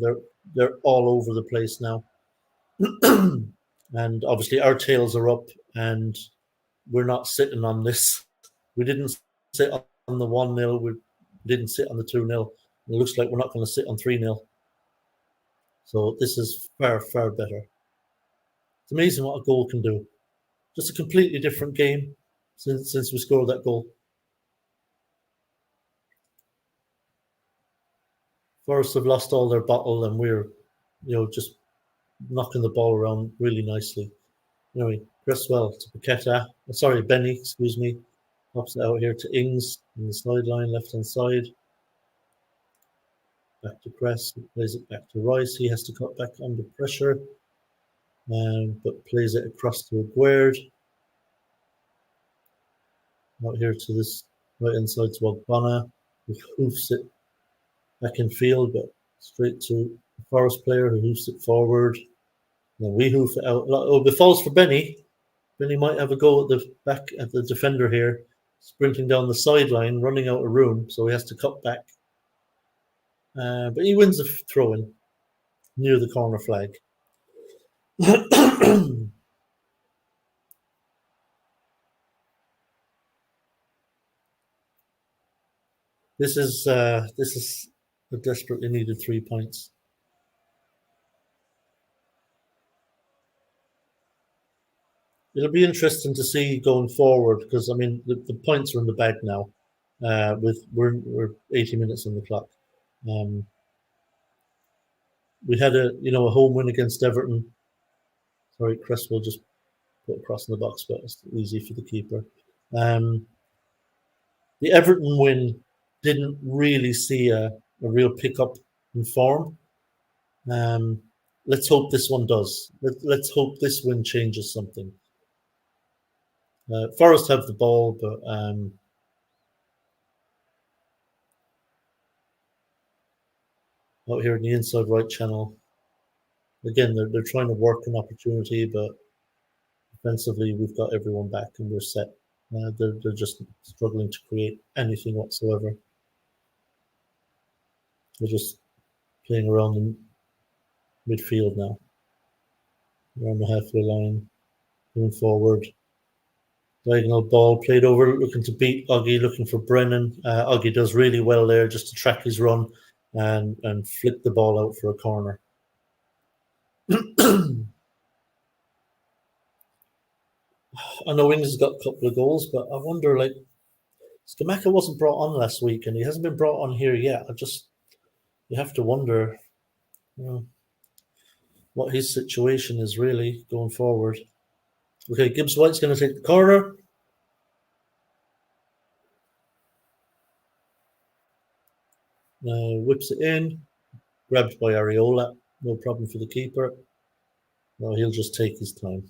They're all over the place now. And obviously our tails are up, and we're not sitting on this. We didn't sit on the 1-0. We didn't sit on the 2-0. It looks like we're not going to sit on 3-0. So this is far, far better. It's amazing what a goal can do. Just a completely different game since we scored that goal. Forest have lost all their bottle, and we're, just knocking the ball around really nicely. Anyway, Cresswell to Paqueta. Sorry, Benny, excuse me. Pops it out here to Ings in the sideline, left-hand side. Back to Cress, plays it back to Rice. He has to cut back under pressure, but plays it across to Aguerd. Out here to this right inside to Ogbonna, who hoofs it back in field, but straight to the Forest player who hoofs it forward. Then we hoof it out. Oh, if it falls for Benny, Benny might have a go at the back at the defender here, sprinting down the sideline, running out of room, so he has to cut back. But he wins the throw-in near the corner flag. This is a desperately needed 3 points. It'll be interesting to see going forward, because I mean the points are in the bag now. We're 80 minutes on the clock. We had a home win against Everton. Sorry, Cresswell just put a cross in the box, but it's easy for the keeper. The Everton win didn't really see a real pickup in form. Let's hope this one does. Let's hope this win changes something. Forest have the ball, but out here in the inside right channel, again they're trying to work an opportunity, but defensively we've got everyone back and we're set. They're just struggling to create anything whatsoever. They're just playing around the midfield now, around the halfway line, going forward. Diagonal ball played over, looking to beat Oggy, looking for Brennan. Oggy does really well there just to track his run and flick the ball out for a corner. I know Ings has got a couple of goals, but I wonder, Scamacca wasn't brought on last week, and he hasn't been brought on here yet. You have to wonder, what his situation is really going forward. Okay, Gibbs White's going to take the corner. Whips it in, grabbed by Areola. No problem for the keeper. No, he'll just take his time.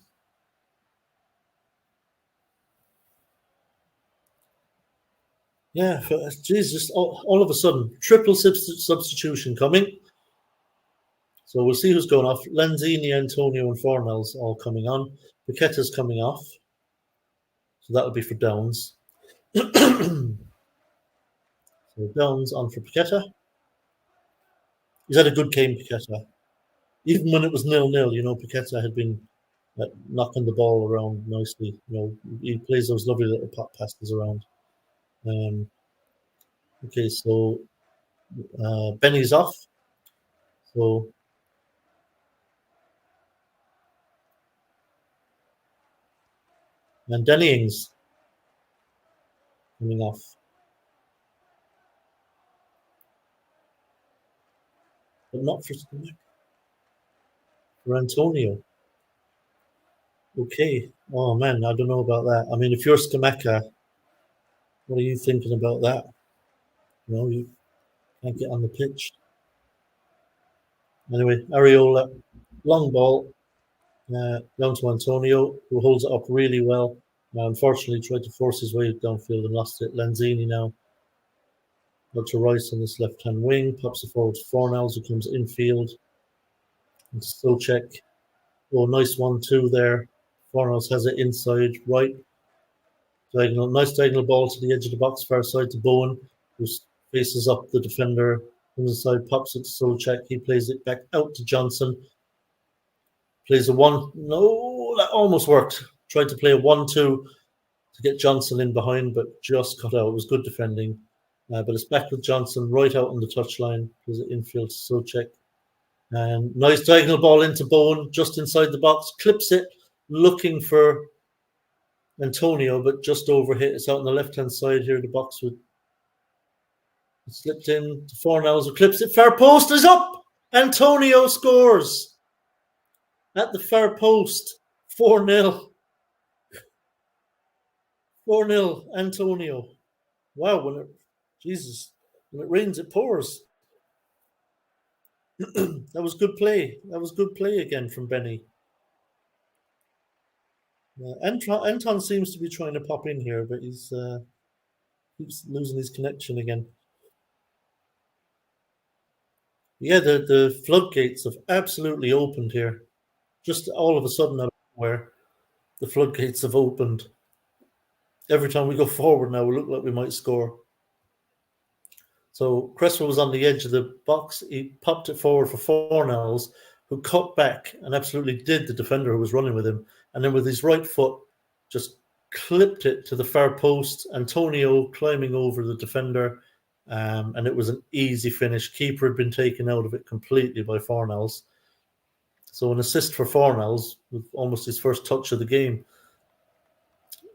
Yeah, Jesus! All of a sudden, triple substitution coming. So we'll see who's going off. Lanzini, Antonio, and Fornell's all coming on. Paqueta's coming off. So that'll be for Downs. So Downs on for Paqueta. He's had a good game, Paqueta. Even when it was 0-0, Paqueta had been knocking the ball around nicely. He plays those lovely little pop passes around. Okay, so Benny's off. So and Danny Ings coming off. But not for Antonio. Okay. Oh man, I don't know about that. I mean, if you're Scamacca, what are you thinking about that? You can't get on the pitch. Anyway, Areola, long ball down to Antonio, who holds it up really well. Unfortunately, tried to force his way downfield and lost it. Lanzini now. Out to Rice on this left-hand wing, pops it forward to Fornells, who comes infield. And Socek. Oh, nice 1-2 there. Fornells has it inside right. Diagonal, nice diagonal ball to the edge of the box, far side to Bowen, who faces up the defender. Comes inside, pops it to Socek. He plays it back out to Johnson. Plays a 1. No, that almost worked. Tried to play a 1-2 to get Johnson in behind, but just cut out. It was good defending. But it's back with Johnson right out on the touchline. Plays it infield to Socek. And nice diagonal ball into Bowen, just inside the box. Clips it, looking for Antonio, but just overhit. It's out on the left-hand side here. The box would slipped in to Fornells, who clips it. Far post is up. Antonio scores at the far post. 4-0. 4-0. Antonio. Wow! When it rains, it pours. That was good play. That was good play again from Benny. Anton seems to be trying to pop in here, but he's keeps losing his connection again. Yeah, the floodgates have absolutely opened here. Just all of a sudden, out of nowhere, the floodgates have opened. Every time we go forward now, we look like we might score. So Cresswell was on the edge of the box. He popped it forward for Fornells, who cut back and absolutely did the defender who was running with him. And then with his right foot, just clipped it to the far post. Antonio climbing over the defender. And it was an easy finish. Keeper had been taken out of it completely by Fornells. So an assist for Fornells with almost his first touch of the game.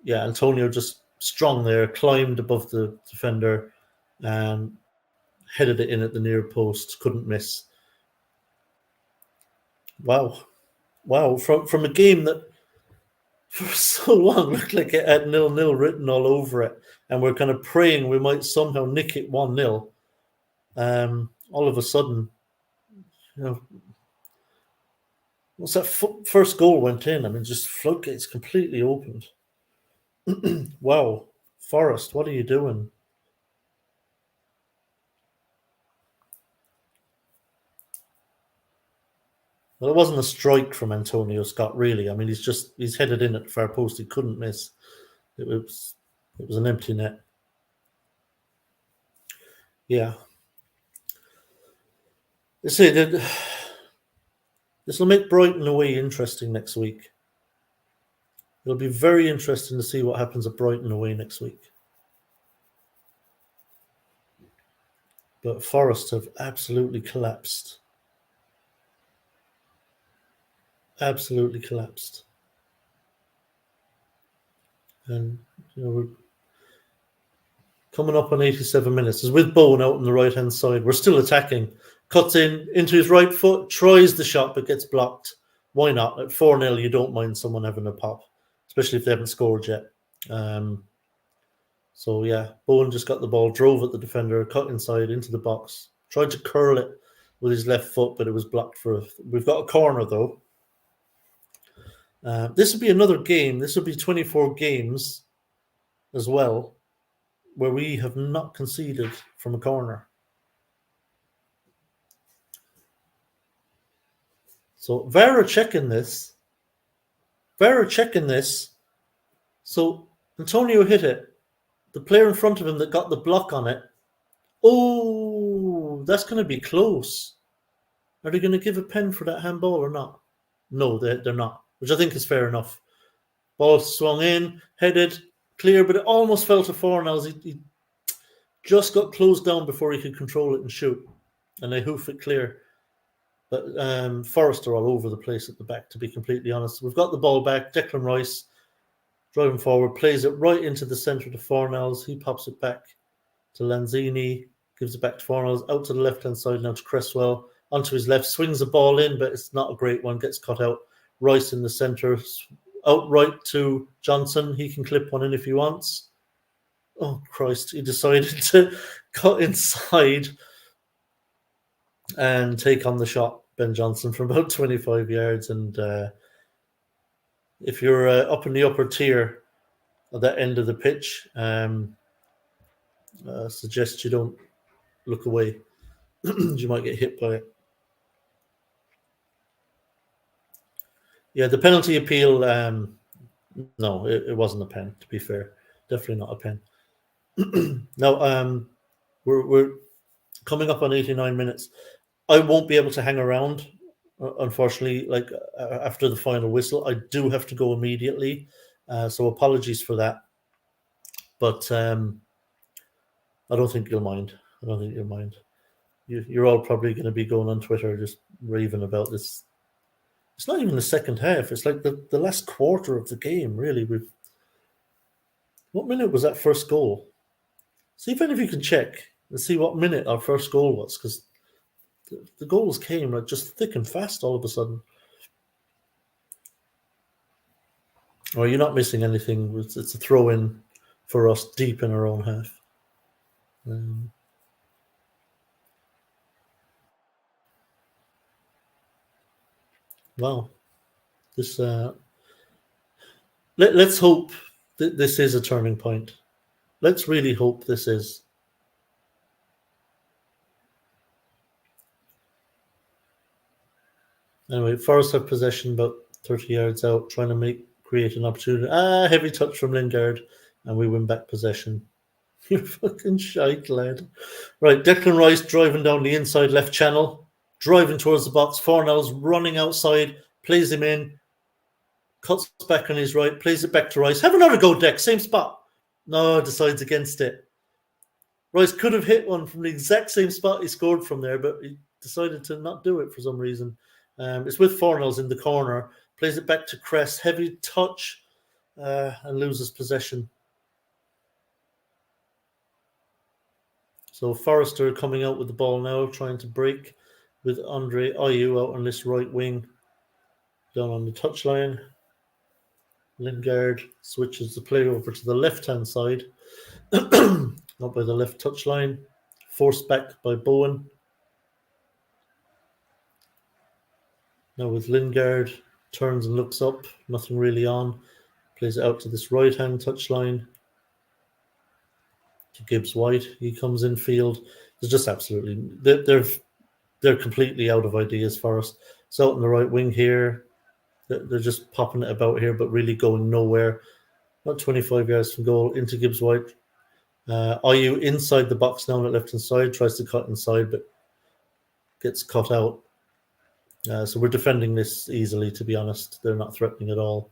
Yeah, Antonio just strong there, climbed above the defender and headed it in at the near post. Couldn't miss. Wow. From a game that for so long looked like it had 0-0 written all over it, and we're kind of praying we might somehow nick it 1-0. All of a sudden, once that first goal went in, I mean, just floodgates completely opened. Wow. Forrest, what are you doing? Well, it wasn't a strike from Antonio Scott, really. I mean, he's headed in at the far post. He couldn't miss. It was an empty net. Yeah. You see, this will make Brighton away interesting next week. It'll be very interesting to see what happens at Brighton away next week. But Forest have absolutely collapsed. Absolutely collapsed. And we're coming up on 87 minutes. It's with Bowen out on the right-hand side. We're still attacking. Cuts into his right foot, tries the shot, but gets blocked. Why not? At 4-0, you don't mind someone having a pop, especially if they haven't scored yet. So, yeah, Bowen just got the ball, drove at the defender, cut inside into the box, tried to curl it with his left foot, but it was blocked we've got a corner, though. This would be another game. This would be 24 games as well, where we have not conceded from a corner. So VAR checking this. So Antonio hit it. The player in front of him that got the block on it. Oh, that's going to be close. Are they going to give a pen for that handball or not? No, they're not, which I think is fair enough. Ball swung in, headed, clear, but it almost fell to Fornells. He just got closed down before he could control it and shoot. And they hoof it clear. But Forest are all over the place at the back, to be completely honest. We've got the ball back. Declan Rice driving forward, plays it right into the centre to Fornells. He pops it back to Lanzini, gives it back to Fornells, out to the left-hand side now to Cresswell, onto his left, swings the ball in, but it's not a great one, gets cut out. Rice in the centre, out right to Johnson. He can clip one in if he wants. Oh, Christ, he decided to cut inside and take on the shot, Ben Johnson, from about 25 yards. And if you're up in the upper tier at that end of the pitch, suggest you don't look away. You might get hit by it. Yeah, the penalty appeal. No, it wasn't a pen. To be fair, definitely not a pen. Now, we're coming up on 89 minutes. I won't be able to hang around, unfortunately. Like after the final whistle, I do have to go immediately. So apologies for that. But I don't think you'll mind. I don't think you'll mind. You're all probably going to be going on Twitter just raving about this. It's not even the second half. It's like the last quarter of the game, really. What minute was that first goal? See if any of you can check and see what minute our first goal was, because the goals came like just thick and fast all of a sudden. Or you're not missing anything. It's a throw-in for us deep in our own half. Wow. This let's hope that this is a turning point. Let's really hope this is. Anyway, Forest have possession about 30 yards out, trying to create an opportunity. Heavy touch from Lingard, and we win back possession. You're fucking shite, lad. Right, Declan Rice driving down the inside left channel, driving towards the box. Fornell's running outside, plays him in, cuts back on his right, plays it back to Rice. Have another go, Deck, same spot. No, decides against it. Rice could have hit one from the exact same spot he scored from there, but he decided to not do it for some reason. It's with Fornells in the corner, plays it back to Cress, heavy touch, and loses possession. So Forrester coming out with the ball now, trying to break with Andre Ayew out on this right wing, down on the touchline. Lingard switches the play over to the left-hand side, not by the left touchline, forced back by Bowen. Now with Lingard, turns and looks up, nothing really on, plays it out to this right-hand touchline. To Gibbs White, he comes in field. There's just absolutely they're completely out of ideas for us. So out on the right wing here, they're just popping it about here, but really going nowhere. Not 25 yards from goal into Gibbs White. Ayew inside the box now on the left hand side, tries to cut inside, but gets cut out. So we're defending this easily, to be honest. They're not threatening at all.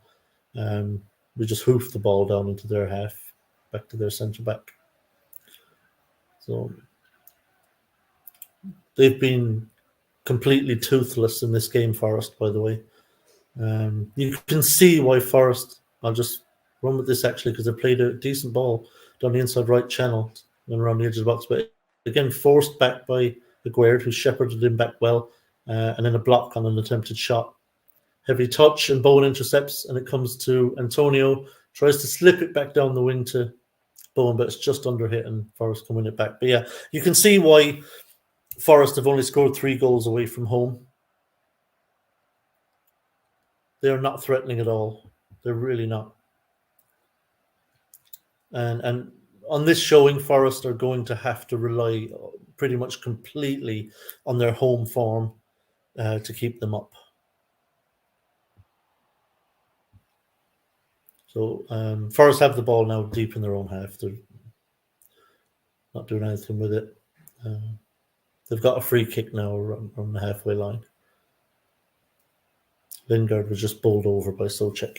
We just hoof the ball down into their half, back to their centre back. So they've been completely toothless in this game, Forest, by the way. You can see why Forest, I'll just run with this actually, because they played a decent ball down the inside right channel and around the edge of the box. But again, forced back by Aguerd, who shepherded him back well, and then a block on an attempted shot. Heavy touch, and Bowen intercepts, and it comes to Antonio, tries to slip it back down the wing to Bowen, but it's just under hit, and Forest can win it back. But yeah, you can see why Forest have only scored 3 goals away from home. They're not threatening at all. They're really not. And on this showing, Forest are going to have to rely pretty much completely on their home form to keep them up. So Forest have the ball now deep in their own half. They're not doing anything with it. They've got a free kick now on the halfway line. Lingard was just bowled over by Souček.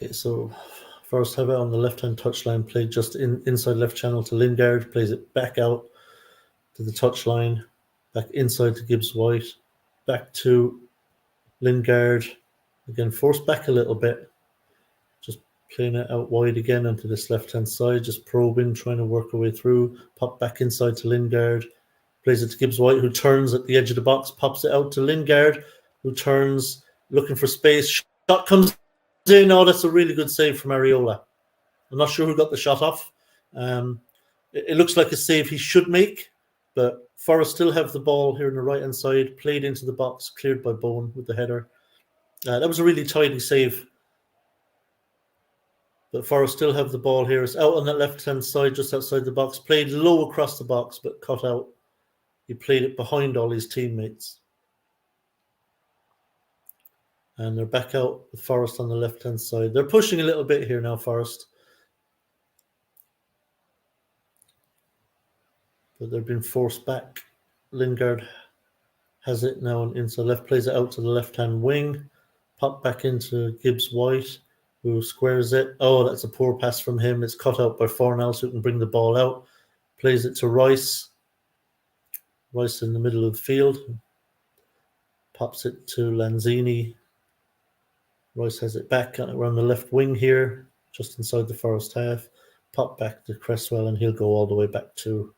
Okay, so Forest have it on the left-hand touchline, played just inside left channel to Lingard, plays it back out to the touchline, back inside to Gibbs White, back to Lingard, again forced back a little bit, just playing it out wide again onto this left-hand side, just probing, trying to work our way through, pop back inside to Lingard, plays it to Gibbs White, who turns at the edge of the box, pops it out to Lingard, who turns, looking for space, shot comes in. Oh, that's a really good save from Areola. I'm not sure who got the shot off. It looks like a save he should make, but Forest still have the ball here on the right-hand side, played into the box, cleared by Bowen with the header. That was a really tidy save. But Forest still have the ball here. It's out on that left-hand side, just outside the box. Played low across the box, but cut out. He played it behind all his teammates. And they're back out with Forest on the left-hand side. They're pushing a little bit here now, Forest. But they're being forced back. Lingard has it now on inside left, plays it out to the left-hand wing. Pop back into Gibbs-White, who squares it. Oh, that's a poor pass from him. It's cut out by Fornals, who can bring the ball out. Plays it to Rice. Rice in the middle of the field. Pops it to Lanzini. Rice has it back around the left wing here, just inside the Forest half. Pop back to Cresswell, and he'll go all the way back to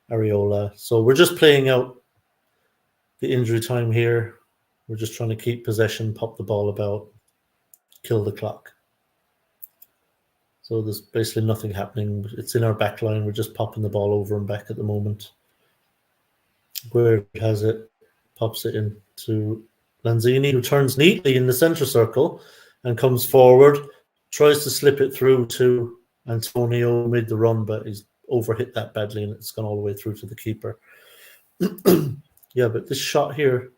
Areola. So we're just playing out the injury time here. We're just trying to keep possession, pop the ball about, kill the clock. So there's basically nothing happening. It's in our back line. We're just popping the ball over and back at the moment. Guerrero has it, pops it into Lanzini, who turns neatly in the centre circle and comes forward, tries to slip it through to Antonio, made the run, but he's overhit that badly and it's gone all the way through to the keeper. Yeah, but this shot here,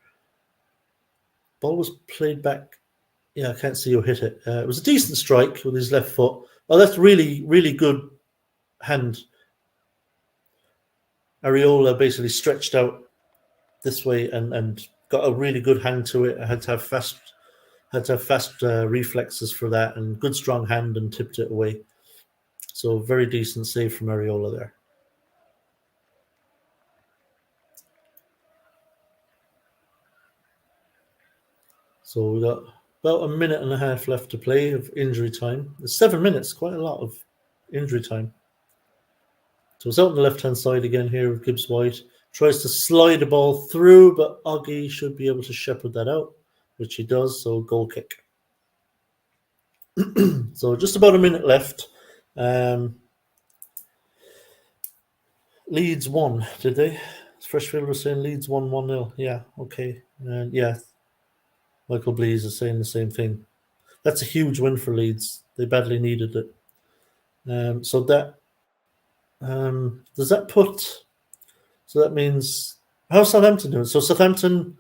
ball was played back. Yeah, I can't see who hit it. It was a decent strike with his left foot. Oh, that's really, really good hand. Areola basically stretched out this way and got a really good hand to it. I had to have fast reflexes for that, and good strong hand, and tipped it away. So very decent save from Areola there. So we got about a minute and a half left to play of injury time. It's 7 minutes, quite a lot of injury time. So it's out on the left-hand side again here with Gibbs-White. Tries to slide the ball through, but Oggy should be able to shepherd that out, which he does, so goal kick. So just about a minute left. Leeds won, did they? Freshfield was saying Leeds won 1-0. Yeah, okay. Yeah, Michael Blees is saying the same thing. That's a huge win for Leeds. They badly needed it. So that does that put? So that means how's Southampton doing? So Southampton,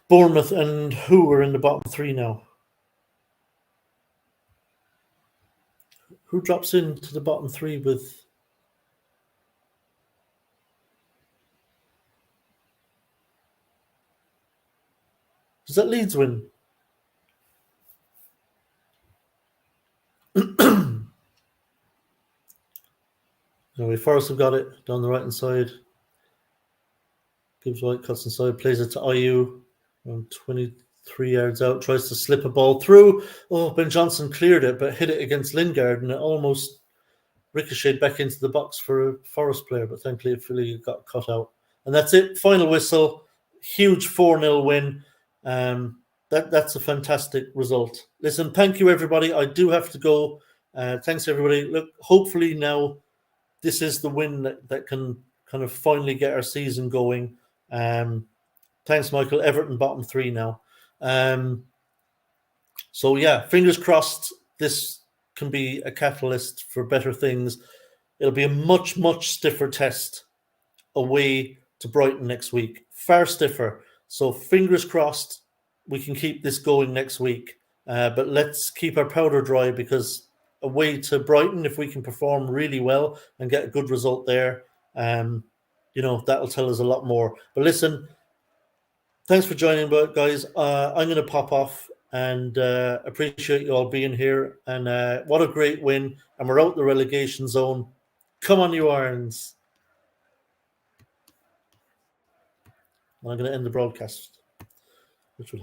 Bournemouth, and who are in the bottom three now? Who drops into the bottom three with? Does that Leeds win? Anyway, Forest have got it down the right-hand side. Gibbs-White cuts inside, plays it to Ayew, around 23 yards out, tries to slip a ball through. Oh, Ben Johnson cleared it, but hit it against Lingard, and it almost ricocheted back into the box for a Forest player, but thankfully Philly got cut out. And that's it. Final whistle. Huge 4-0 win. That's a fantastic result. Listen, thank you, everybody. I do have to go. Thanks, everybody. Look, hopefully now this is the win that can kind of finally get our season going. Thanks, Michael. Everton bottom three now. So, yeah, fingers crossed this can be a catalyst for better things. It'll be a much, much stiffer test away to Brighton next week. Far stiffer. So fingers crossed we can keep this going next week. But let's keep our powder dry, because away to Brighton, if we can perform really well and get a good result there, that'll tell us a lot more. But listen, thanks for joining, guys. I'm going to pop off, and appreciate you all being here. And what a great win. And we're out the relegation zone. Come on, you Irons. And I'm going to end the broadcast, which will